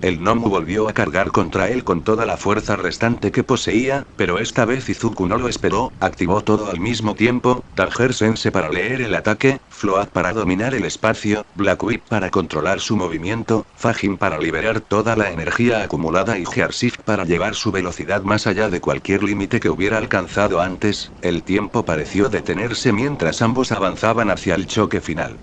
El gnomo volvió a cargar contra él con toda la fuerza restante que poseía, pero esta vez Izuku no lo esperó, activó todo al mismo tiempo, Danger Sense para leer el ataque, Float para dominar el espacio, Black Whip para controlar su movimiento, Fajin para liberar toda la energía acumulada y Gear Shift para llevar su velocidad más allá de cualquier límite que hubiera alcanzado antes. El tiempo pareció detenerse mientras ambos avanzaban hacia el choque final.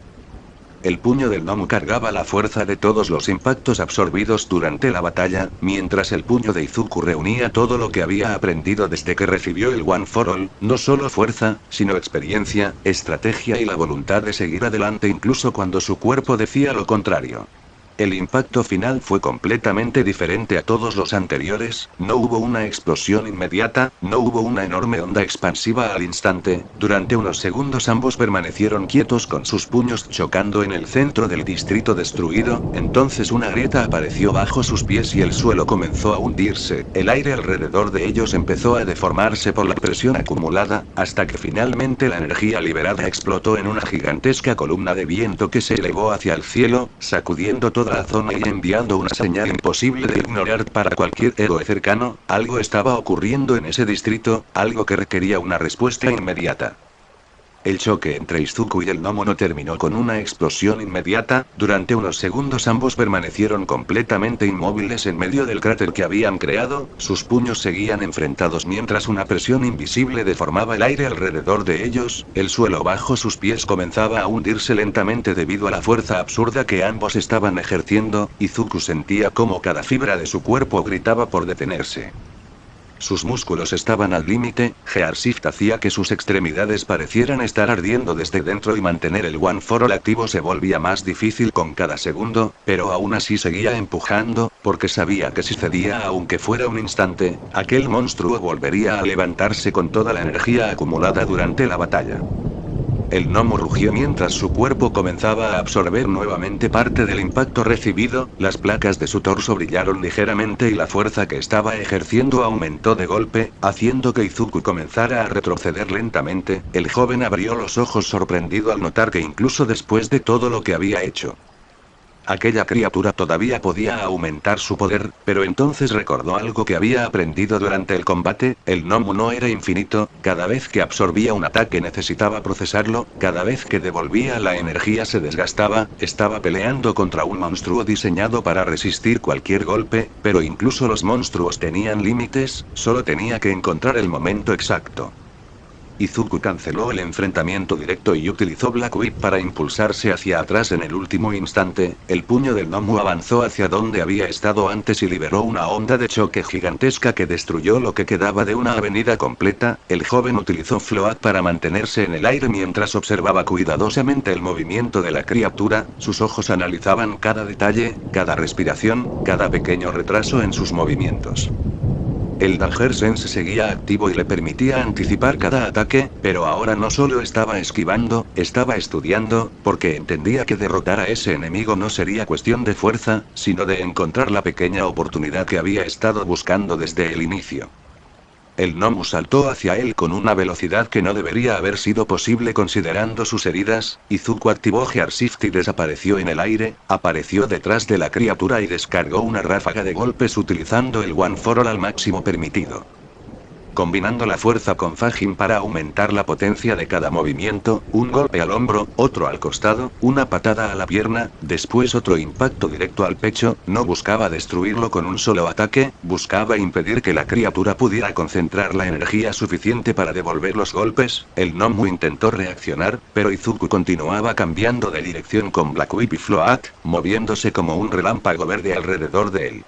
El puño del gnomo cargaba la fuerza de todos los impactos absorbidos durante la batalla, mientras el puño de Izuku reunía todo lo que había aprendido desde que recibió el One for All, no solo fuerza, sino experiencia, estrategia y la voluntad de seguir adelante incluso cuando su cuerpo decía lo contrario. El impacto final fue completamente diferente a todos los anteriores, no hubo una explosión inmediata, no hubo una enorme onda expansiva al instante, durante unos segundos ambos permanecieron quietos con sus puños chocando en el centro del distrito destruido, entonces una grieta apareció bajo sus pies y el suelo comenzó a hundirse, el aire alrededor de ellos empezó a deformarse por la presión acumulada, hasta que finalmente la energía liberada explotó en una gigantesca columna de viento que se elevó hacia el cielo, sacudiendo todo toda la zona y enviando una señal imposible de ignorar para cualquier héroe cercano. Algo estaba ocurriendo en ese distrito, algo que requería una respuesta inmediata. El choque entre Izuku y el gnomo no terminó con una explosión inmediata. Durante unos segundos ambos permanecieron completamente inmóviles en medio del cráter que habían creado. Sus puños seguían enfrentados mientras una presión invisible deformaba el aire alrededor de ellos. El suelo bajo sus pies comenzaba a hundirse lentamente debido a la fuerza absurda que ambos estaban ejerciendo. Izuku sentía cómo cada fibra de su cuerpo gritaba por detenerse. Sus músculos estaban al límite. Gearshift hacía que sus extremidades parecieran estar ardiendo desde dentro y mantener el One for All activo se volvía más difícil con cada segundo, pero aún así seguía empujando, porque sabía que si cedía aunque fuera un instante, aquel monstruo volvería a levantarse con toda la energía acumulada durante la batalla. El gnomo rugió mientras su cuerpo comenzaba a absorber nuevamente parte del impacto recibido. Las placas de su torso brillaron ligeramente y la fuerza que estaba ejerciendo aumentó de golpe, haciendo que Izuku comenzara a retroceder lentamente. El joven abrió los ojos sorprendido al notar que incluso después de todo lo que había hecho, aquella criatura todavía podía aumentar su poder, pero entonces recordó algo que había aprendido durante el combate. El gnomo no era infinito, cada vez que absorbía un ataque necesitaba procesarlo, cada vez que devolvía la energía se desgastaba. Estaba peleando contra un monstruo diseñado para resistir cualquier golpe, pero incluso los monstruos tenían límites, solo tenía que encontrar el momento exacto. Izuku canceló el enfrentamiento directo y utilizó Black Whip para impulsarse hacia atrás en el último instante. El puño del gnomo avanzó hacia donde había estado antes y liberó una onda de choque gigantesca que destruyó lo que quedaba de una avenida completa. El joven utilizó Float para mantenerse en el aire mientras observaba cuidadosamente el movimiento de la criatura. Sus ojos analizaban cada detalle, cada respiración, cada pequeño retraso en sus movimientos. El Danger Sense seguía activo y le permitía anticipar cada ataque, pero ahora no solo estaba esquivando, estaba estudiando, porque entendía que derrotar a ese enemigo no sería cuestión de fuerza, sino de encontrar la pequeña oportunidad que había estado buscando desde el inicio. El gnomo saltó hacia él con una velocidad que no debería haber sido posible considerando sus heridas. Izuku activó Gearshift y desapareció en el aire, apareció detrás de la criatura y descargó una ráfaga de golpes utilizando el One for All al máximo permitido. Combinando la fuerza con Fajin para aumentar la potencia de cada movimiento, un golpe al hombro, otro al costado, una patada a la pierna, después otro impacto directo al pecho. No buscaba destruirlo con un solo ataque, buscaba impedir que la criatura pudiera concentrar la energía suficiente para devolver los golpes. El gnomo intentó reaccionar, pero Izuku continuaba cambiando de dirección con Black Whip y Float, moviéndose como un relámpago verde alrededor de él.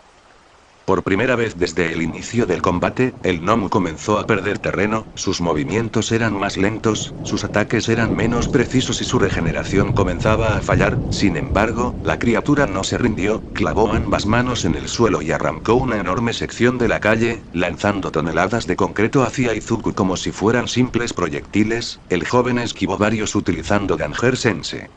Por primera vez desde el inicio del combate, el gnomo comenzó a perder terreno, sus movimientos eran más lentos, sus ataques eran menos precisos y su regeneración comenzaba a fallar. Sin embargo, la criatura no se rindió, clavó ambas manos en el suelo y arrancó una enorme sección de la calle, lanzando toneladas de concreto hacia Izuku como si fueran simples proyectiles. El joven esquivó varios utilizando Danger Sense.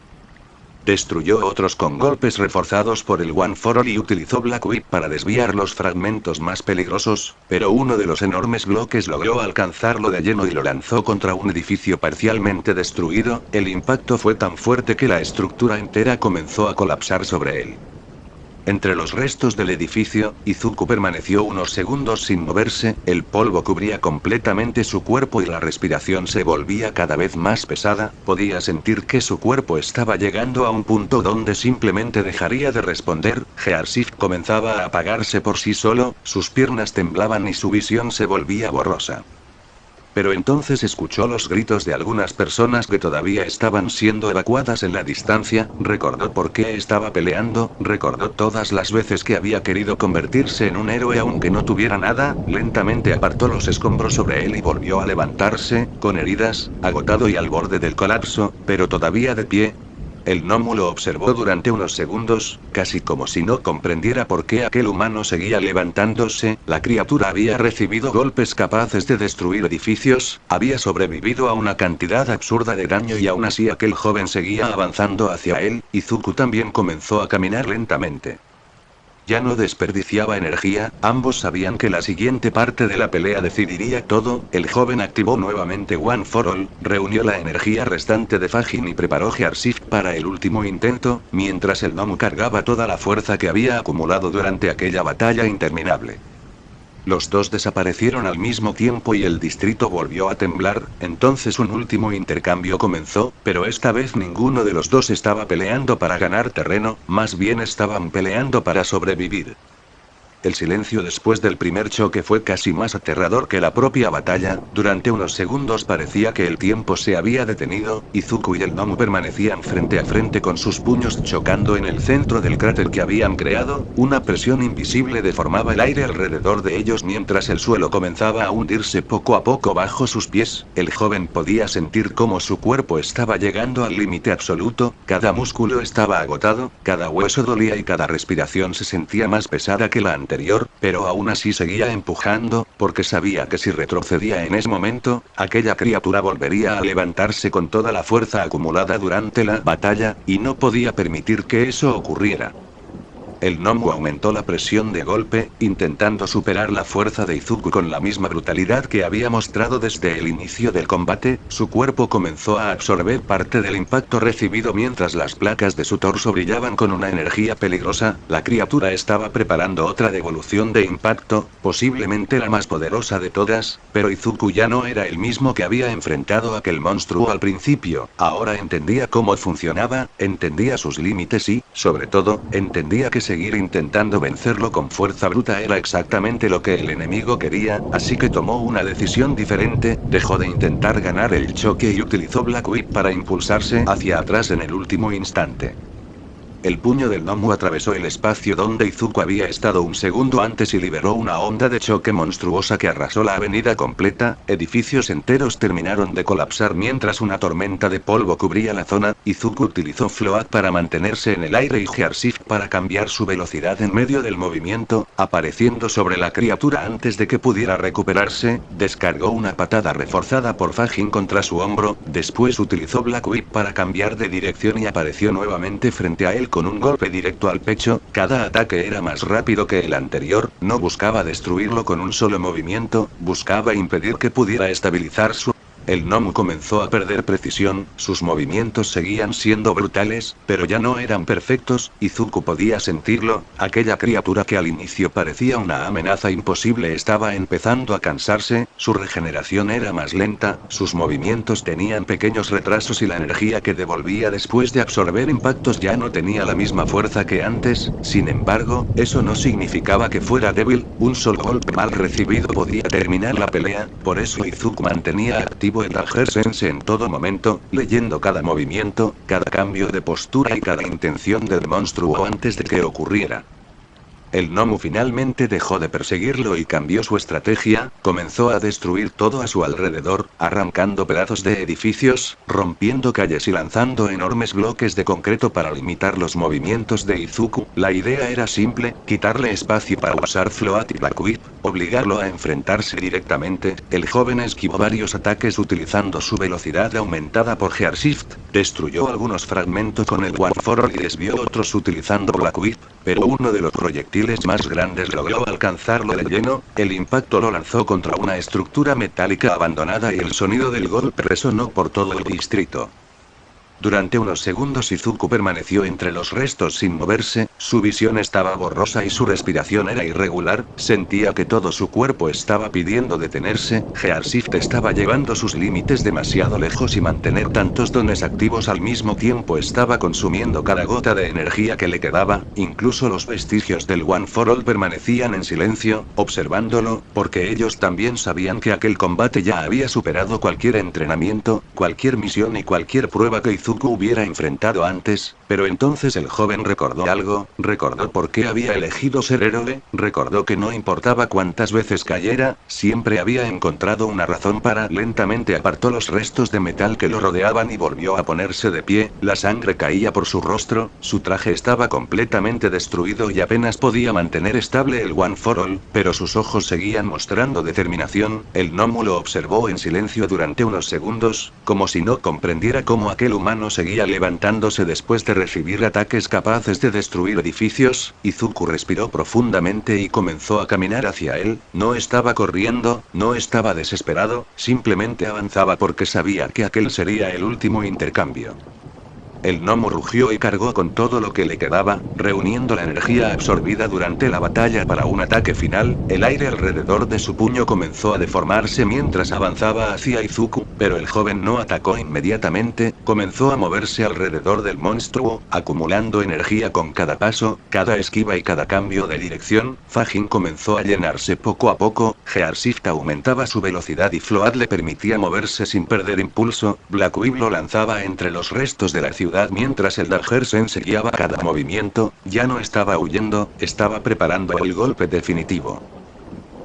Destruyó otros con golpes reforzados por el One for All y utilizó Black Whip para desviar los fragmentos más peligrosos, pero uno de los enormes bloques logró alcanzarlo de lleno y lo lanzó contra un edificio parcialmente destruido. El impacto fue tan fuerte que la estructura entera comenzó a colapsar sobre él. Entre los restos del edificio, Izuku permaneció unos segundos sin moverse, el polvo cubría completamente su cuerpo y la respiración se volvía cada vez más pesada. Podía sentir que su cuerpo estaba llegando a un punto donde simplemente dejaría de responder. Gearshift comenzaba a apagarse por sí solo, sus piernas temblaban y su visión se volvía borrosa. Pero entonces escuchó los gritos de algunas personas que todavía estaban siendo evacuadas en la distancia, recordó por qué estaba peleando, recordó todas las veces que había querido convertirse en un héroe aunque no tuviera nada. Lentamente apartó los escombros sobre él y volvió a levantarse, con heridas, agotado y al borde del colapso, pero todavía de pie. El gnomo lo observó durante unos segundos, casi como si no comprendiera por qué aquel humano seguía levantándose. La criatura había recibido golpes capaces de destruir edificios, había sobrevivido a una cantidad absurda de daño y aún así aquel joven seguía avanzando hacia él. Izuku también comenzó a caminar lentamente. Ya no desperdiciaba energía, ambos sabían que la siguiente parte de la pelea decidiría todo. El joven activó nuevamente One for All, reunió la energía restante de Fajin y preparó Gearshift para el último intento, mientras el gnomo cargaba toda la fuerza que había acumulado durante aquella batalla interminable. Los dos desaparecieron al mismo tiempo y el distrito volvió a temblar. Entonces un último intercambio comenzó, pero esta vez ninguno de los dos estaba peleando para ganar terreno, más bien estaban peleando para sobrevivir. El silencio después del primer choque fue casi más aterrador que la propia batalla. Durante unos segundos parecía que el tiempo se había detenido. Izuku y el gnomo permanecían frente a frente con sus puños chocando en el centro del cráter que habían creado. Una presión invisible deformaba el aire alrededor de ellos mientras el suelo comenzaba a hundirse poco a poco bajo sus pies. El joven podía sentir cómo su cuerpo estaba llegando al límite absoluto. Cada músculo estaba agotado, cada hueso dolía y cada respiración se sentía más pesada que la anterior, pero aún así seguía empujando, porque sabía que si retrocedía en ese momento, aquella criatura volvería a levantarse con toda la fuerza acumulada durante la batalla, y no podía permitir que eso ocurriera. El gnomo aumentó la presión de golpe, intentando superar la fuerza de Izuku con la misma brutalidad que había mostrado desde el inicio del combate. Su cuerpo comenzó a absorber parte del impacto recibido mientras las placas de su torso brillaban con una energía peligrosa. La criatura estaba preparando otra devolución de impacto, posiblemente la más poderosa de todas, pero Izuku ya no era el mismo que había enfrentado a aquel monstruo al principio. Ahora entendía cómo funcionaba, entendía sus límites y, sobre todo, entendía que seguir intentando vencerlo con fuerza bruta era exactamente lo que el enemigo quería, así que tomó una decisión diferente, dejó de intentar ganar el choque y utilizó Black Whip para impulsarse hacia atrás en el último instante. El puño del gnomo atravesó el espacio donde Izuku había estado un segundo antes y liberó una onda de choque monstruosa que arrasó la avenida completa. Edificios enteros terminaron de colapsar mientras una tormenta de polvo cubría la zona. Izuku utilizó Float para mantenerse en el aire y Gearshift para cambiar su velocidad en medio del movimiento, apareciendo sobre la criatura antes de que pudiera recuperarse. Descargó una patada reforzada por Fajin contra su hombro, después utilizó Black Whip para cambiar de dirección y apareció nuevamente frente a él con un golpe directo al pecho. Cada ataque era más rápido que el anterior, no buscaba destruirlo con un solo movimiento, buscaba impedir que pudiera estabilizar su... El gnomo comenzó a perder precisión, sus movimientos seguían siendo brutales, pero ya no eran perfectos. Izuku podía sentirlo, aquella criatura que al inicio parecía una amenaza imposible estaba empezando a cansarse, su regeneración era más lenta, sus movimientos tenían pequeños retrasos y la energía que devolvía después de absorber impactos ya no tenía la misma fuerza que antes. Sin embargo, eso no significaba que fuera débil, un solo golpe mal recibido podía terminar la pelea, por eso Izuku mantenía activo el Ranger Sense en todo momento, leyendo cada movimiento, cada cambio de postura y cada intención del monstruo antes de que ocurriera. El gnomo finalmente dejó de perseguirlo y cambió su estrategia, comenzó a destruir todo a su alrededor, arrancando pedazos de edificios, rompiendo calles y lanzando enormes bloques de concreto para limitar los movimientos de Izuku. La idea era simple, quitarle espacio para usar Float y Black Whip, obligarlo a enfrentarse directamente. El joven esquivó varios ataques utilizando su velocidad aumentada por Gearshift, destruyó algunos fragmentos con el One for All y desvió otros utilizando Black Whip, pero uno de los proyectiles más grandes logró alcanzarlo de lleno. El impacto lo lanzó contra una estructura metálica abandonada y el sonido del golpe resonó por todo el distrito. Durante unos segundos Izuku permaneció entre los restos sin moverse, su visión estaba borrosa y su respiración era irregular, sentía que todo su cuerpo estaba pidiendo detenerse. Gearshift estaba llevando sus límites demasiado lejos y mantener tantos dones activos al mismo tiempo estaba consumiendo cada gota de energía que le quedaba. Incluso los vestigios del One for All permanecían en silencio, observándolo, porque ellos también sabían que aquel combate ya había superado cualquier entrenamiento, cualquier misión y cualquier prueba que Izuku hubiera enfrentado antes. Pero entonces el joven recordó algo, recordó por qué había elegido ser héroe, recordó que no importaba cuántas veces cayera, siempre había encontrado una razón para... Lentamente apartó los restos de metal que lo rodeaban y volvió a ponerse de pie. La sangre caía por su rostro, su traje estaba completamente destruido y apenas podía mantener estable el One for All, pero sus ojos seguían mostrando determinación. El gnomo lo observó en silencio durante unos segundos, como si no comprendiera cómo aquel humano villano seguía levantándose después de recibir ataques capaces de destruir edificios. Izuku respiró profundamente y comenzó a caminar hacia él. No estaba corriendo, no estaba desesperado, simplemente avanzaba porque sabía que aquel sería el último intercambio. El gnomo rugió y cargó con todo lo que le quedaba, reuniendo la energía absorbida durante la batalla para un ataque final. El aire alrededor de su puño comenzó a deformarse mientras avanzaba hacia Izuku, pero el joven no atacó inmediatamente, comenzó a moverse alrededor del monstruo, acumulando energía con cada paso, cada esquiva y cada cambio de dirección. Fajin comenzó a llenarse poco a poco, Gearshift aumentaba su velocidad y Float le permitía moverse sin perder impulso. Black Weave lo lanzaba entre los restos de la ciudad mientras el Daggersen seguía cada movimiento. Ya no estaba huyendo, estaba preparando el golpe definitivo.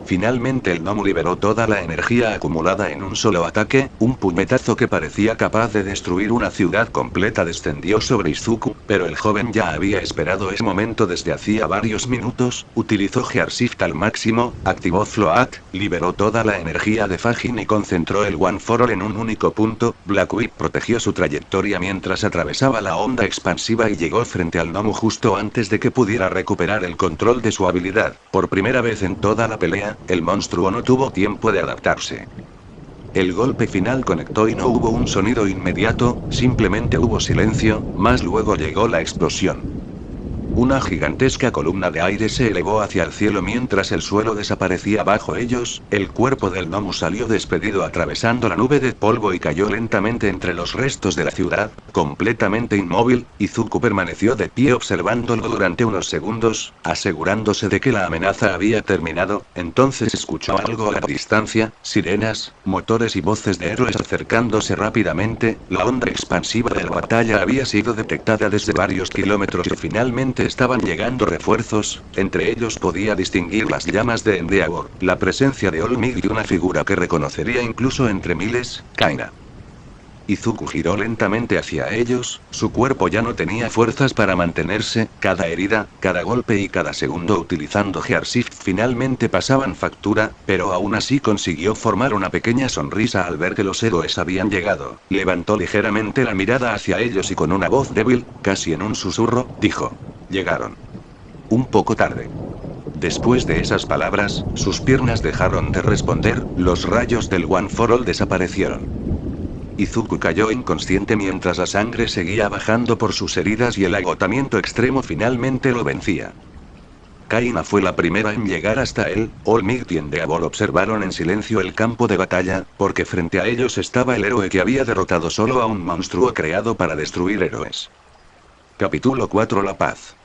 Finalmente el gnomo liberó toda la energía acumulada en un solo ataque. Un puñetazo que parecía capaz de destruir una ciudad completa descendió sobre Izuku, pero el joven ya había esperado ese momento desde hacía varios minutos. Utilizó Gearshift al máximo, activó Float, liberó toda la energía de Fajin y concentró el One for All en un único punto. Black Whip protegió su trayectoria mientras atravesaba la onda expansiva y llegó frente al gnomo justo antes de que pudiera recuperar el control de su habilidad. Por primera vez en toda la pelea, el monstruo no tuvo tiempo de adaptarse. El golpe final conectó y no hubo un sonido inmediato, simplemente hubo silencio, más luego llegó la explosión. Una gigantesca columna de aire se elevó hacia el cielo mientras el suelo desaparecía bajo ellos. El cuerpo del gnomo salió despedido atravesando la nube de polvo y cayó lentamente entre los restos de la ciudad, completamente inmóvil. Izuku permaneció de pie observándolo durante unos segundos, asegurándose de que la amenaza había terminado. Entonces escuchó algo a la distancia, sirenas, motores y voces de héroes acercándose rápidamente. La onda expansiva de la batalla había sido detectada desde varios kilómetros y finalmente estaban llegando refuerzos. Entre ellos podía distinguir las llamas de Endeavor, la presencia de Olmig y una figura que reconocería incluso entre miles, Kaina. Izuku giró lentamente hacia ellos, su cuerpo ya no tenía fuerzas para mantenerse. Cada herida, cada golpe y cada segundo utilizando Gearshift finalmente pasaban factura, pero aún así consiguió formar una pequeña sonrisa al ver que los héroes habían llegado. Levantó ligeramente la mirada hacia ellos y con una voz débil, casi en un susurro, dijo: «Llegaron. Un poco tarde». Después de esas palabras, sus piernas dejaron de responder, los rayos del One for All desaparecieron. Izuku cayó inconsciente mientras la sangre seguía bajando por sus heridas y el agotamiento extremo finalmente lo vencía. Kaina fue la primera en llegar hasta él. Olmig y Endeavor observaron en silencio el campo de batalla, porque frente a ellos estaba el héroe que había derrotado solo a un monstruo creado para destruir héroes. Capítulo 4: La paz.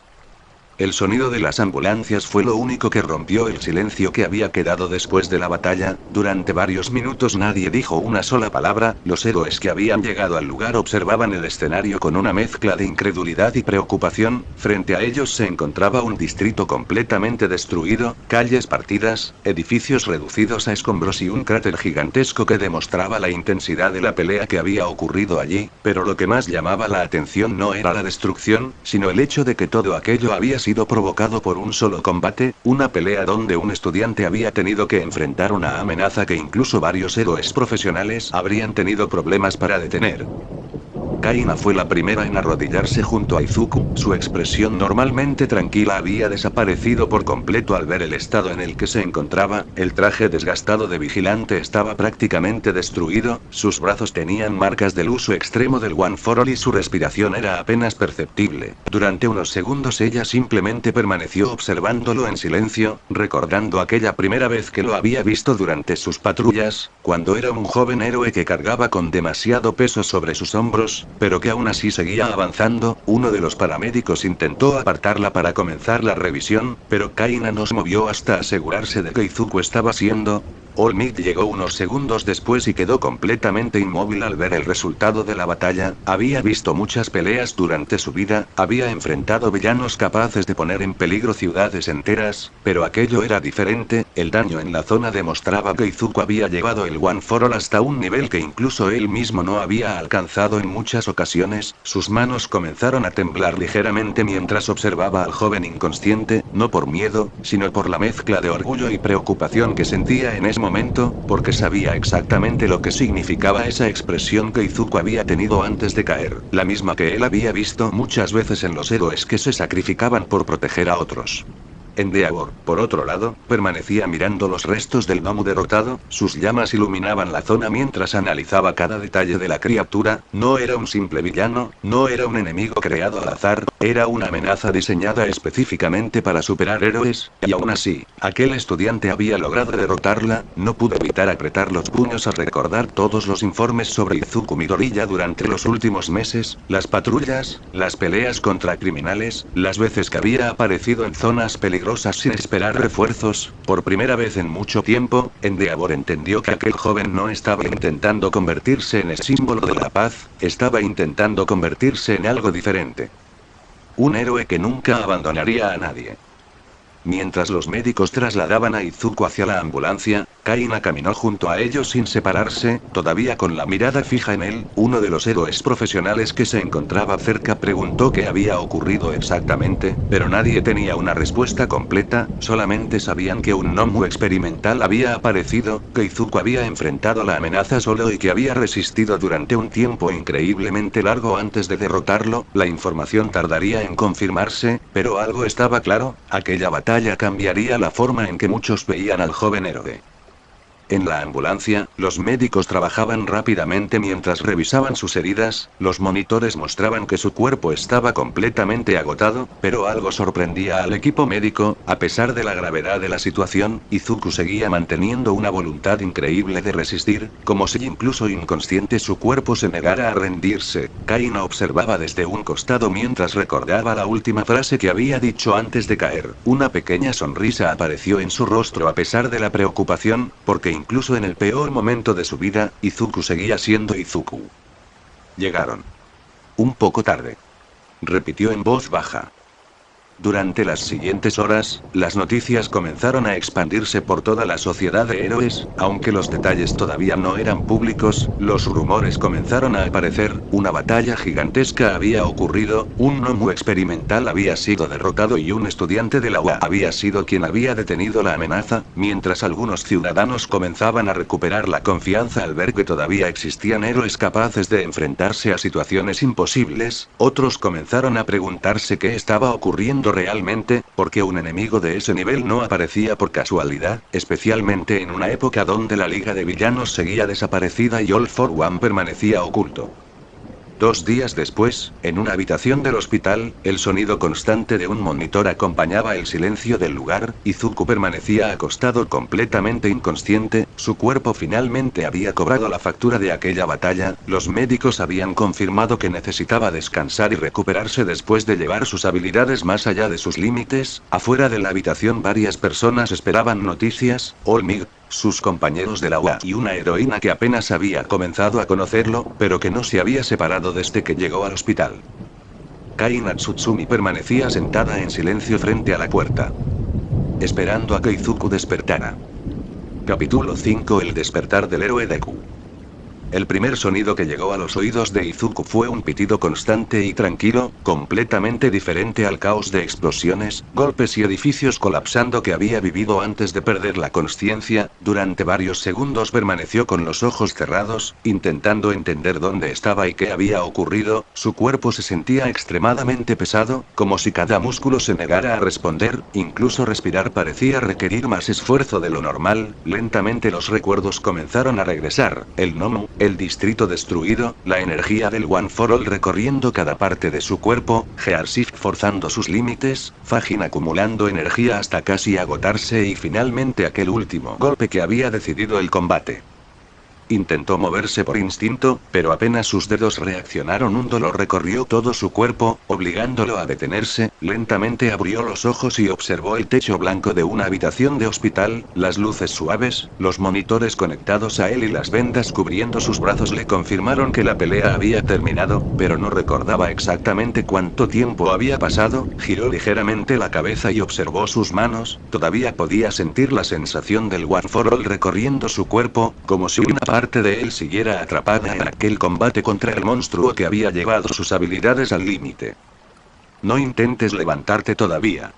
El sonido de las ambulancias fue lo único que rompió el silencio que había quedado después de la batalla. Durante varios minutos nadie dijo una sola palabra. Los héroes que habían llegado al lugar observaban el escenario con una mezcla de incredulidad y preocupación. Frente a ellos se encontraba un distrito completamente destruido, calles partidas, edificios reducidos a escombros y un cráter gigantesco que demostraba la intensidad de la pelea que había ocurrido allí. Pero lo que más llamaba la atención no era la destrucción, sino el hecho de que todo aquello había sido provocado por un solo combate, una pelea donde un estudiante había tenido que enfrentar una amenaza que incluso varios héroes profesionales habrían tenido problemas para detener. Kaina fue la primera en arrodillarse junto a Izuku. Su expresión normalmente tranquila había desaparecido por completo al ver el estado en el que se encontraba. El traje desgastado de vigilante estaba prácticamente destruido, sus brazos tenían marcas del uso extremo del One for All y su respiración era apenas perceptible. Durante unos segundos ella simplemente permaneció observándolo en silencio, recordando aquella primera vez que lo había visto durante sus patrullas, cuando era un joven héroe que cargaba con demasiado peso sobre sus hombros, pero que aún así seguía avanzando. Uno de los paramédicos intentó apartarla para comenzar la revisión, pero Kaina no se movió hasta asegurarse de que Izuku estaba siendo. Olmig llegó unos segundos después y quedó completamente inmóvil al ver el resultado de la batalla. Había visto muchas peleas durante su vida, había enfrentado villanos capaces de poner en peligro ciudades enteras, pero aquello era diferente. El daño en la zona demostraba que Izuku había llevado el One for All hasta un nivel que incluso él mismo no había alcanzado en muchas muchas ocasiones, sus manos comenzaron a temblar ligeramente mientras observaba al joven inconsciente, no por miedo, sino por la mezcla de orgullo y preocupación que sentía en ese momento, porque sabía exactamente lo que significaba esa expresión que Izuku había tenido antes de caer, la misma que él había visto muchas veces en los héroes que se sacrificaban por proteger a otros. Endeavor, por otro lado, permanecía mirando los restos del gnomo derrotado, sus llamas iluminaban la zona mientras analizaba cada detalle de la criatura. No era un simple villano, no era un enemigo creado al azar, era una amenaza diseñada específicamente para superar héroes, y aún así, aquel estudiante había logrado derrotarla. No pudo evitar apretar los puños al recordar todos los informes sobre Izuku Midoriya durante los últimos meses, las patrullas, las peleas contra criminales, las veces que había aparecido en zonas peligrosas sin esperar refuerzos. Por primera vez en mucho tiempo, Endeavor entendió que aquel joven no estaba intentando convertirse en el símbolo de la paz, estaba intentando convertirse en algo diferente. Un héroe que nunca abandonaría a nadie. Mientras los médicos trasladaban a Izuku hacia la ambulancia, Kaina caminó junto a ellos sin separarse, todavía con la mirada fija en él. Uno de los héroes profesionales que se encontraba cerca preguntó qué había ocurrido exactamente, pero nadie tenía una respuesta completa, solamente sabían que un gnomo experimental había aparecido, que Izuku había enfrentado la amenaza solo y que había resistido durante un tiempo increíblemente largo antes de derrotarlo. La información tardaría en confirmarse, pero algo estaba claro, aquella batalla cambiaría la forma en que muchos veían al joven héroe. En la ambulancia, los médicos trabajaban rápidamente mientras revisaban sus heridas, los monitores mostraban que su cuerpo estaba completamente agotado, pero algo sorprendía al equipo médico. A pesar de la gravedad de la situación, Izuku seguía manteniendo una voluntad increíble de resistir, como si incluso inconsciente su cuerpo se negara a rendirse. Kaina observaba desde un costado mientras recordaba la última frase que había dicho antes de caer. Una pequeña sonrisa apareció en su rostro a pesar de la preocupación, porque incluso en el peor momento de su vida, Izuku seguía siendo Izuku. Llegaron. Un poco tarde. Repitió en voz baja. Durante las siguientes horas, las noticias comenzaron a expandirse por toda la sociedad de héroes, aunque los detalles todavía no eran públicos. Los rumores comenzaron a aparecer. Una batalla gigantesca había ocurrido, un gnomo experimental había sido derrotado y un estudiante de la UA había sido quien había detenido la amenaza. Mientras algunos ciudadanos comenzaban a recuperar la confianza al ver que todavía existían héroes capaces de enfrentarse a situaciones imposibles, otros comenzaron a preguntarse qué estaba ocurriendo realmente, porque un enemigo de ese nivel no aparecía por casualidad, especialmente en una época donde la Liga de Villanos seguía desaparecida y All for One permanecía oculto. 2 días después, en una habitación del hospital, el sonido constante de un monitor acompañaba el silencio del lugar. Izuku permanecía acostado completamente inconsciente, su cuerpo finalmente había cobrado la factura de aquella batalla. Los médicos habían confirmado que necesitaba descansar y recuperarse después de llevar sus habilidades más allá de sus límites. Afuera de la habitación varias personas esperaban noticias. Olmig, sus compañeros de la UA y una heroína que apenas había comenzado a conocerlo, pero que no se había separado desde que llegó al hospital. Kaina Tsutsumi permanecía sentada en silencio frente a la puerta, esperando a que Izuku despertara. Capítulo 5: El despertar del héroe Deku. El primer sonido que llegó a los oídos de Izuku fue un pitido constante y tranquilo, completamente diferente al caos de explosiones, golpes y edificios colapsando que había vivido antes de perder la consciencia. Durante varios segundos permaneció con los ojos cerrados, intentando entender dónde estaba y qué había ocurrido. Su cuerpo se sentía extremadamente pesado, como si cada músculo se negara a responder, incluso respirar parecía requerir más esfuerzo de lo normal. Lentamente los recuerdos comenzaron a regresar, el gnomo, el distrito destruido, la energía del One for All recorriendo cada parte de su cuerpo, Gearsif forzando sus límites, Fajin acumulando energía hasta casi agotarse y finalmente aquel último golpe que había decidido el combate. Intentó moverse por instinto, pero apenas sus dedos reaccionaron, un dolor recorrió todo su cuerpo, obligándolo a detenerse. Lentamente abrió los ojos y observó el techo blanco de una habitación de hospital, las luces suaves, los monitores conectados a él y las vendas cubriendo sus brazos le confirmaron que la pelea había terminado, pero no recordaba exactamente cuánto tiempo había pasado. Giró ligeramente la cabeza y observó sus manos, todavía podía sentir la sensación del One for All recorriendo su cuerpo, como si una parte de él siguiera atrapada en aquel combate contra el monstruo que había llevado sus habilidades al límite. No intentes levantarte todavía.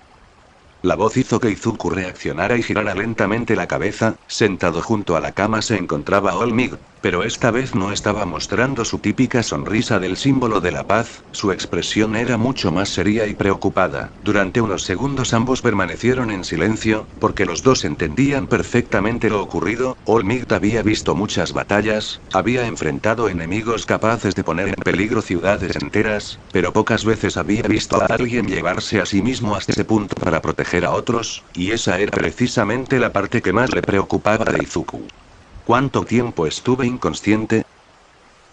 La voz hizo que Izuku reaccionara y girara lentamente la cabeza. Sentado junto a la cama se encontraba All Might, pero esta vez no estaba mostrando su típica sonrisa del símbolo de la paz, su expresión era mucho más seria y preocupada. Durante unos segundos ambos permanecieron en silencio, porque los dos entendían perfectamente lo ocurrido. All Might había visto muchas batallas, había enfrentado enemigos capaces de poner en peligro ciudades enteras, pero pocas veces había visto a alguien llevarse a sí mismo hasta ese punto para proteger a otros, y esa era precisamente la parte que más le preocupaba de Izuku. ¿Cuánto tiempo estuve inconsciente?,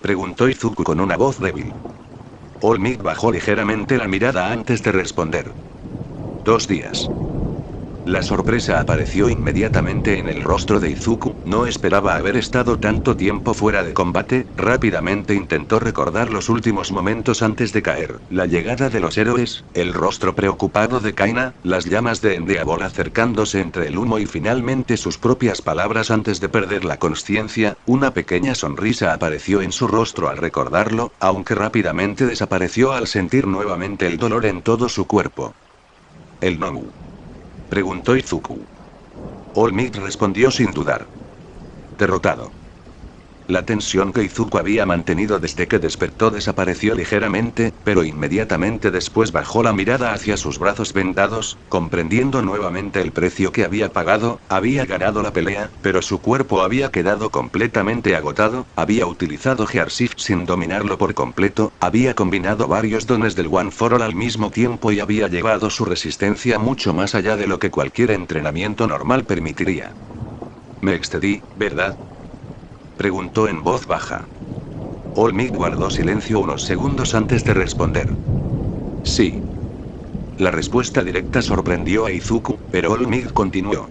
preguntó Izuku con una voz débil. All Might bajó ligeramente la mirada antes de responder. 2 días. La sorpresa apareció inmediatamente en el rostro de Izuku, no esperaba haber estado tanto tiempo fuera de combate. Rápidamente intentó recordar los últimos momentos antes de caer, la llegada de los héroes, el rostro preocupado de Kaina, las llamas de Endeavor acercándose entre el humo y finalmente sus propias palabras antes de perder la conciencia. Una pequeña sonrisa apareció en su rostro al recordarlo, aunque rápidamente desapareció al sentir nuevamente el dolor en todo su cuerpo. ¿El Nomu?, preguntó Izuku. All Might respondió sin dudar. Derrotado. La tensión que Izuku había mantenido desde que despertó desapareció ligeramente, pero inmediatamente después bajó la mirada hacia sus brazos vendados, comprendiendo nuevamente el precio que había pagado. Había ganado la pelea, pero su cuerpo había quedado completamente agotado, había utilizado Gear Shift sin dominarlo por completo, había combinado varios dones del One for All al mismo tiempo y había llevado su resistencia mucho más allá de lo que cualquier entrenamiento normal permitiría. Me excedí, ¿verdad?, preguntó en voz baja. All Might guardó silencio unos segundos antes de responder. Sí. La respuesta directa sorprendió a Izuku, pero All Might continuó.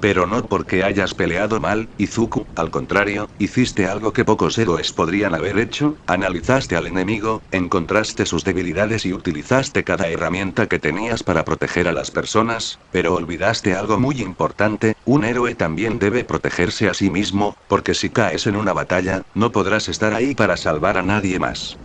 Pero no porque hayas peleado mal, Izuku, al contrario, hiciste algo que pocos héroes podrían haber hecho, analizaste al enemigo, encontraste sus debilidades y utilizaste cada herramienta que tenías para proteger a las personas, pero olvidaste algo muy importante: un héroe también debe protegerse a sí mismo, porque si caes en una batalla, no podrás estar ahí para salvar a nadie más.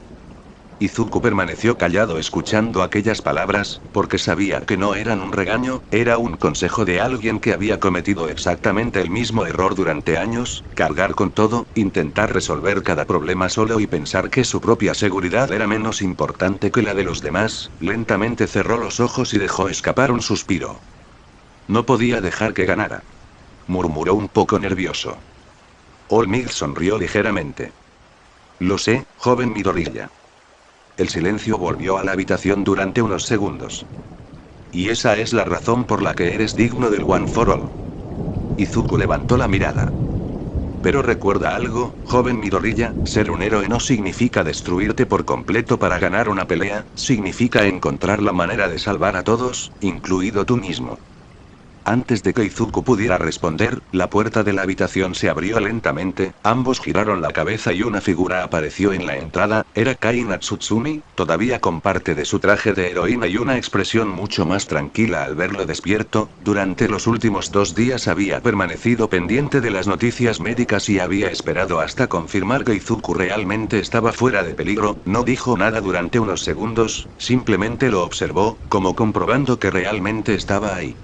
Izuku permaneció callado escuchando aquellas palabras, porque sabía que no eran un regaño, era un consejo de alguien que había cometido exactamente el mismo error durante años: cargar con todo, intentar resolver cada problema solo y pensar que su propia seguridad era menos importante que la de los demás. Lentamente cerró los ojos y dejó escapar un suspiro. No podía dejar que ganara, murmuró un poco nervioso. All Might sonrió ligeramente. Lo sé, joven Midoriya. El silencio volvió a la habitación durante unos segundos. Y esa es la razón por la que eres digno del One for All. Izuku levantó la mirada. Pero recuerda algo, joven Midoriya, ser un héroe no significa destruirte por completo para ganar una pelea, significa encontrar la manera de salvar a todos, incluido tú mismo. Antes de que Izuku pudiera responder, la puerta de la habitación se abrió lentamente, ambos giraron la cabeza y una figura apareció en la entrada. Era Kai Natsutsumi, todavía con parte de su traje de heroína y una expresión mucho más tranquila al verlo despierto. Durante los últimos 2 días había permanecido pendiente de las noticias médicas y había esperado hasta confirmar que Izuku realmente estaba fuera de peligro. No dijo nada durante unos segundos, simplemente lo observó, como comprobando que realmente estaba ahí.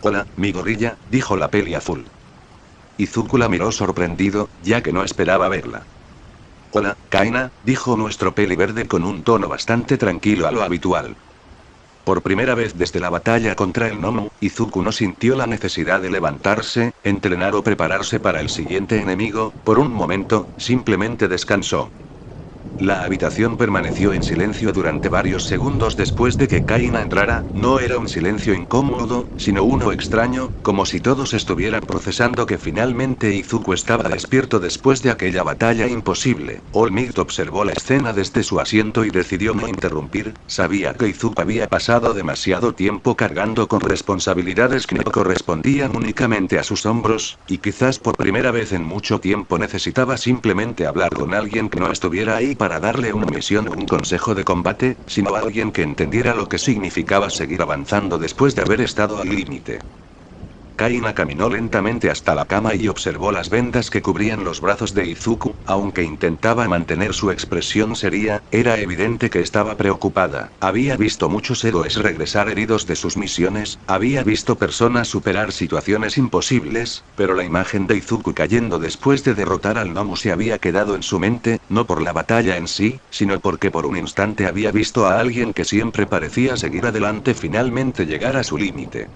Hola, Midoriya, dijo la peli azul. Izuku la miró sorprendido, ya que no esperaba verla. Hola, Kaina, dijo nuestro peli verde con un tono bastante tranquilo a lo habitual. Por primera vez desde la batalla contra el Nomu, Izuku no sintió la necesidad de levantarse, entrenar o prepararse para el siguiente enemigo. Por un momento, simplemente descansó. La habitación permaneció en silencio durante varios segundos después de que Kaina entrara. No era un silencio incómodo, sino uno extraño, como si todos estuvieran procesando que finalmente Izuku estaba despierto después de aquella batalla imposible. All Might observó la escena desde su asiento y decidió no interrumpir. Sabía que Izuku había pasado demasiado tiempo cargando con responsabilidades que no correspondían únicamente a sus hombros, y quizás por primera vez en mucho tiempo necesitaba simplemente hablar con alguien que no estuviera ahí para darle una misión o un consejo de combate, sino alguien que entendiera lo que significaba seguir avanzando después de haber estado al límite. Kaina caminó lentamente hasta la cama y observó las vendas que cubrían los brazos de Izuku, aunque intentaba mantener su expresión seria, era evidente que estaba preocupada. Había visto muchos héroes regresar heridos de sus misiones, había visto personas superar situaciones imposibles, pero la imagen de Izuku cayendo después de derrotar al Nomu se había quedado en su mente, no por la batalla en sí, sino porque por un instante había visto a alguien que siempre parecía seguir adelante finalmente llegar a su límite.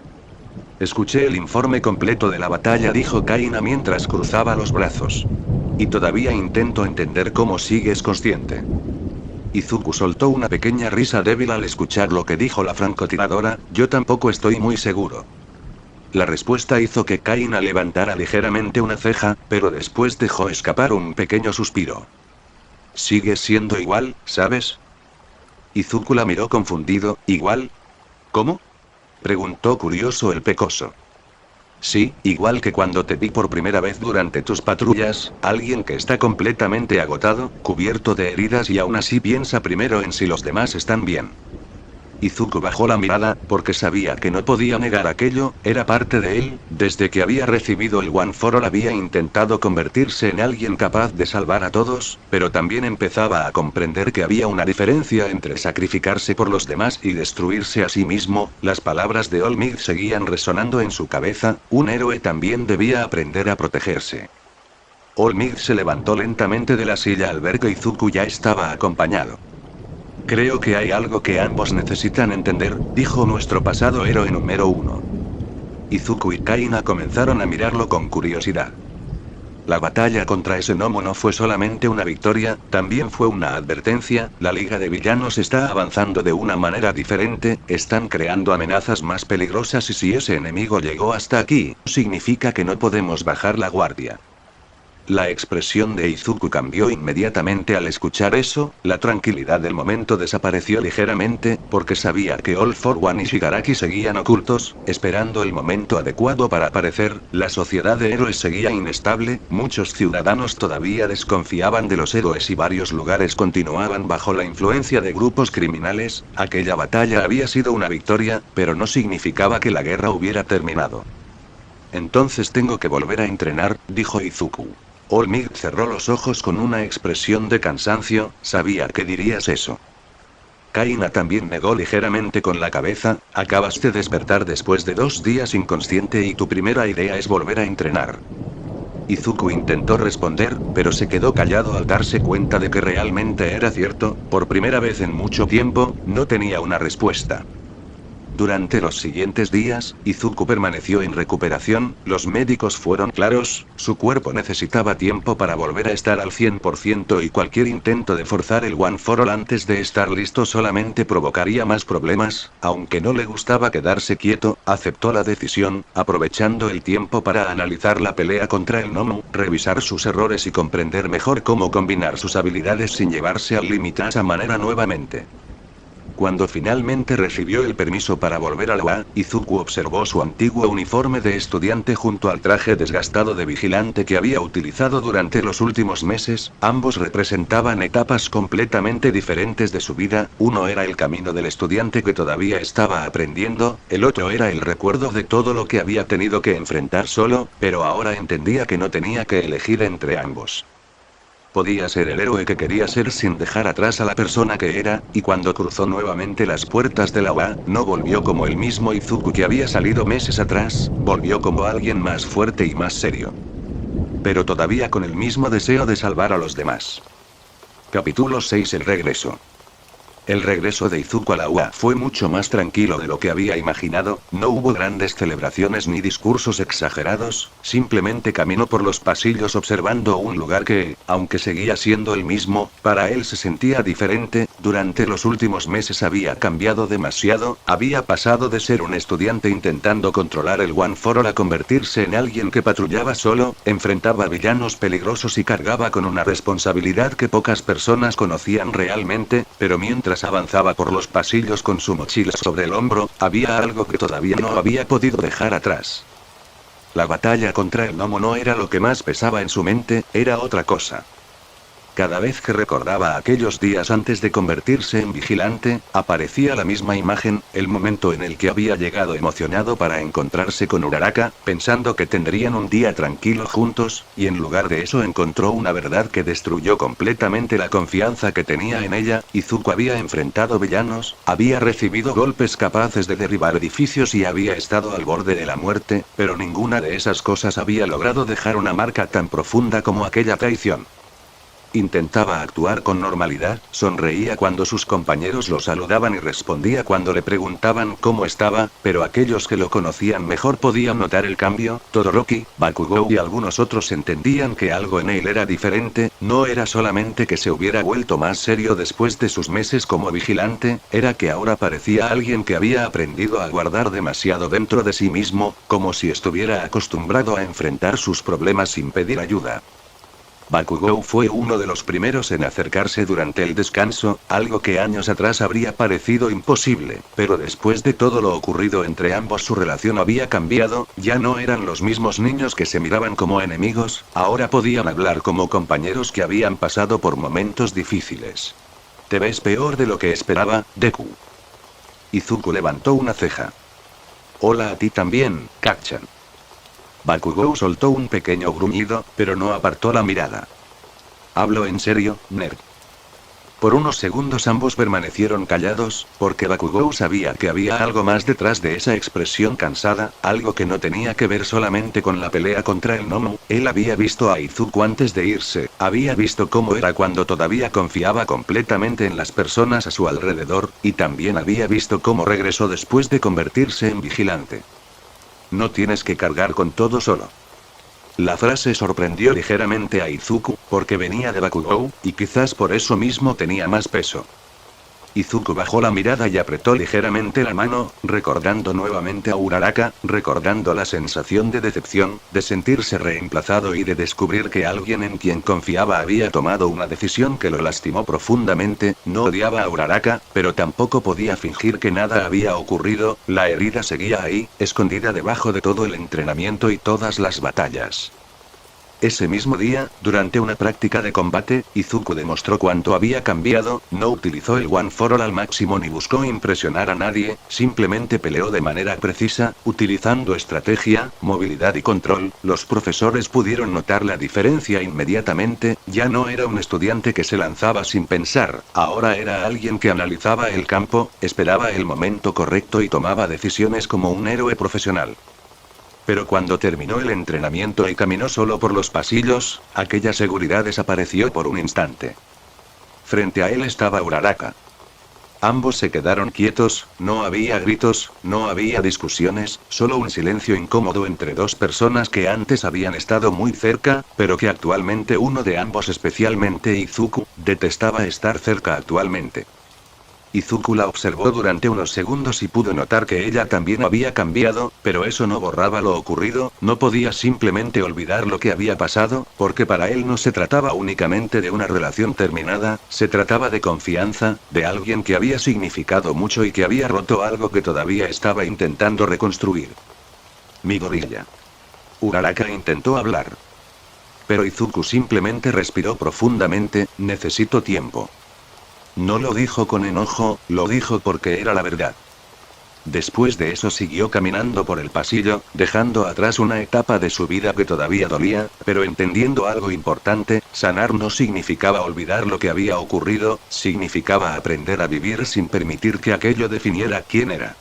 Escuché el informe completo de la batalla, dijo Kaina mientras cruzaba los brazos. Y todavía intento entender cómo sigues consciente. Izuku soltó una pequeña risa débil al escuchar lo que dijo la francotiradora, yo tampoco estoy muy seguro. La respuesta hizo que Kaina levantara ligeramente una ceja, pero después dejó escapar un pequeño suspiro. ¿Sigues siendo igual, sabes? Izuku la miró confundido, ¿igual? ¿Cómo? Preguntó curioso el pecoso. Sí, igual que cuando te vi por primera vez durante tus patrullas, alguien que está completamente agotado, cubierto de heridas y aún así piensa primero en si los demás están bien. Izuku bajó la mirada, porque sabía que no podía negar aquello, era parte de él, desde que había recibido el One for All había intentado convertirse en alguien capaz de salvar a todos, pero también empezaba a comprender que había una diferencia entre sacrificarse por los demás y destruirse a sí mismo. Las palabras de All Might seguían resonando en su cabeza, un héroe también debía aprender a protegerse. All Might se levantó lentamente de la silla al ver que Izuku ya estaba acompañado. Creo que hay algo que ambos necesitan entender, dijo nuestro pasado héroe número 1. Izuku y Kaina comenzaron a mirarlo con curiosidad. La batalla contra ese gnomo no fue solamente una victoria, también fue una advertencia, la liga de villanos está avanzando de una manera diferente, están creando amenazas más peligrosas y si ese enemigo llegó hasta aquí, significa que no podemos bajar la guardia. La expresión de Izuku cambió inmediatamente al escuchar eso, la tranquilidad del momento desapareció ligeramente, porque sabía que All for One y Shigaraki seguían ocultos, esperando el momento adecuado para aparecer, la sociedad de héroes seguía inestable, muchos ciudadanos todavía desconfiaban de los héroes y varios lugares continuaban bajo la influencia de grupos criminales, aquella batalla había sido una victoria, pero no significaba que la guerra hubiera terminado. Entonces tengo que volver a entrenar, dijo Izuku. All Might cerró los ojos con una expresión de cansancio, sabía que dirías eso. Kaina también negó ligeramente con la cabeza, acabas de despertar después de 2 días inconsciente y tu primera idea es volver a entrenar. Izuku intentó responder, pero se quedó callado al darse cuenta de que realmente era cierto, por primera vez en mucho tiempo, no tenía una respuesta. Durante los siguientes días, Izuku permaneció en recuperación, los médicos fueron claros, su cuerpo necesitaba tiempo para volver a estar al 100% y cualquier intento de forzar el One for All antes de estar listo solamente provocaría más problemas, aunque no le gustaba quedarse quieto, aceptó la decisión, aprovechando el tiempo para analizar la pelea contra el Nomu, revisar sus errores y comprender mejor cómo combinar sus habilidades sin llevarse al límite a esa manera nuevamente. Cuando finalmente recibió el permiso para volver a la UA, Izuku observó su antiguo uniforme de estudiante junto al traje desgastado de vigilante que había utilizado durante los últimos meses, ambos representaban etapas completamente diferentes de su vida, uno era el camino del estudiante que todavía estaba aprendiendo, el otro era el recuerdo de todo lo que había tenido que enfrentar solo, pero ahora entendía que no tenía que elegir entre ambos. Podía ser el héroe que quería ser sin dejar atrás a la persona que era, y cuando cruzó nuevamente las puertas de la UA, no volvió como el mismo Izuku que había salido meses atrás, volvió como alguien más fuerte y más serio. Pero todavía con el mismo deseo de salvar a los demás. Capítulo 6: El regreso. El regreso de Izuku a la UA fue mucho más tranquilo de lo que había imaginado, no hubo grandes celebraciones ni discursos exagerados, simplemente caminó por los pasillos observando un lugar que, aunque seguía siendo el mismo, para él se sentía diferente, durante los últimos meses había cambiado demasiado, había pasado de ser un estudiante intentando controlar el One for All a convertirse en alguien que patrullaba solo, enfrentaba villanos peligrosos y cargaba con una responsabilidad que pocas personas conocían realmente, pero mientras avanzaba por los pasillos con su mochila sobre el hombro, había algo que todavía no había podido dejar atrás. La batalla contra el gnomo no era lo que más pesaba en su mente, era otra cosa. Cada vez que recordaba aquellos días antes de convertirse en vigilante, aparecía la misma imagen, el momento en el que había llegado emocionado para encontrarse con Uraraka, pensando que tendrían un día tranquilo juntos, y en lugar de eso encontró una verdad que destruyó completamente la confianza que tenía en ella. Izuku había enfrentado villanos, había recibido golpes capaces de derribar edificios y había estado al borde de la muerte, pero ninguna de esas cosas había logrado dejar una marca tan profunda como aquella traición. Intentaba actuar con normalidad, sonreía cuando sus compañeros lo saludaban y respondía cuando le preguntaban cómo estaba, pero aquellos que lo conocían mejor podían notar el cambio. Todoroki, Bakugou y algunos otros entendían que algo en él era diferente, no era solamente que se hubiera vuelto más serio después de sus meses como vigilante, era que ahora parecía alguien que había aprendido a guardar demasiado dentro de sí mismo, como si estuviera acostumbrado a enfrentar sus problemas sin pedir ayuda. Bakugou fue uno de los primeros en acercarse durante el descanso, algo que años atrás habría parecido imposible, pero después de todo lo ocurrido entre ambos su relación había cambiado, ya no eran los mismos niños que se miraban como enemigos, ahora podían hablar como compañeros que habían pasado por momentos difíciles. Te ves peor de lo que esperaba, Deku. Izuku levantó una ceja. Hola a ti también, Kacchan. Bakugou soltó un pequeño gruñido, pero no apartó la mirada. Hablo en serio, nerd. Por unos segundos ambos permanecieron callados, porque Bakugou sabía que había algo más detrás de esa expresión cansada, algo que no tenía que ver solamente con la pelea contra el gnomo. Él había visto a Izuku antes de irse, había visto cómo era cuando todavía confiaba completamente en las personas a su alrededor, y también había visto cómo regresó después de convertirse en vigilante. No tienes que cargar con todo solo. La frase sorprendió ligeramente a Izuku, porque venía de Bakugou, y quizás por eso mismo tenía más peso. Izuku bajó la mirada y apretó ligeramente la mano, recordando nuevamente a Uraraka, recordando la sensación de decepción, de sentirse reemplazado y de descubrir que alguien en quien confiaba había tomado una decisión que lo lastimó profundamente. No odiaba a Uraraka, pero tampoco podía fingir que nada había ocurrido, la herida seguía ahí, escondida debajo de todo el entrenamiento y todas las batallas. Ese mismo día, durante una práctica de combate, Izuku demostró cuánto había cambiado, no utilizó el One for All al máximo ni buscó impresionar a nadie, simplemente peleó de manera precisa, utilizando estrategia, movilidad y control. Los profesores pudieron notar la diferencia inmediatamente, ya no era un estudiante que se lanzaba sin pensar, ahora era alguien que analizaba el campo, esperaba el momento correcto y tomaba decisiones como un héroe profesional. Pero cuando terminó el entrenamiento y caminó solo por los pasillos, aquella seguridad desapareció por un instante. Frente a él estaba Uraraka. Ambos se quedaron quietos, no había gritos, no había discusiones, solo un silencio incómodo entre dos personas que antes habían estado muy cerca, pero que actualmente uno de ambos, especialmente Izuku, detestaba estar cerca actualmente. Izuku la observó durante unos segundos y pudo notar que ella también había cambiado, pero eso no borraba lo ocurrido, no podía simplemente olvidar lo que había pasado, porque para él no se trataba únicamente de una relación terminada, se trataba de confianza, de alguien que había significado mucho y que había roto algo que todavía estaba intentando reconstruir. Mi gorilla. Uraraka intentó hablar. Pero Izuku simplemente respiró profundamente, necesito tiempo. No lo dijo con enojo, lo dijo porque era la verdad. Después de eso siguió caminando por el pasillo, dejando atrás una etapa de su vida que todavía dolía, pero entendiendo algo importante, sanar no significaba olvidar lo que había ocurrido, significaba aprender a vivir sin permitir que aquello definiera quién era.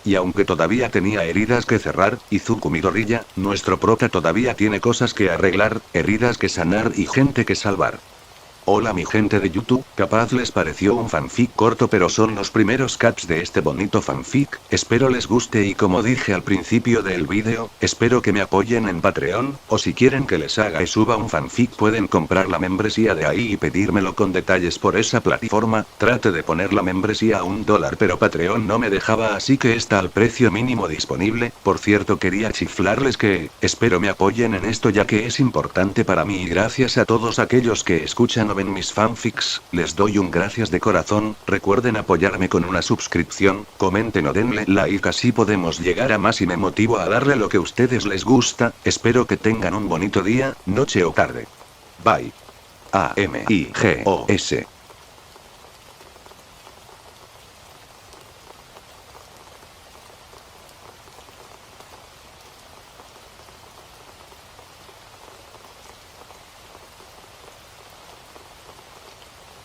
Y aunque todavía tenía heridas que cerrar, Izuku Midoriya, nuestro prota todavía tiene cosas que arreglar, heridas que sanar y gente que salvar. Hola mi gente de YouTube, capaz les pareció un fanfic corto pero son los primeros caps de este bonito fanfic, espero les guste y como dije al principio del vídeo, espero que me apoyen en Patreon, o si quieren que les haga y suba un fanfic pueden comprar la membresía de ahí y pedírmelo con detalles por esa plataforma, trate de poner la membresía a $1 pero Patreon no me dejaba así que está al precio mínimo disponible, por cierto quería chiflarles que, espero me apoyen en esto ya que es importante para mí y gracias a todos aquellos que escuchan ven mis fanfics, les doy un gracias de corazón, recuerden apoyarme con una suscripción, comenten o denle like así podemos llegar a más y me motivo a darle lo que a ustedes les gusta, espero que tengan un bonito día, noche o tarde. Bye. amigos.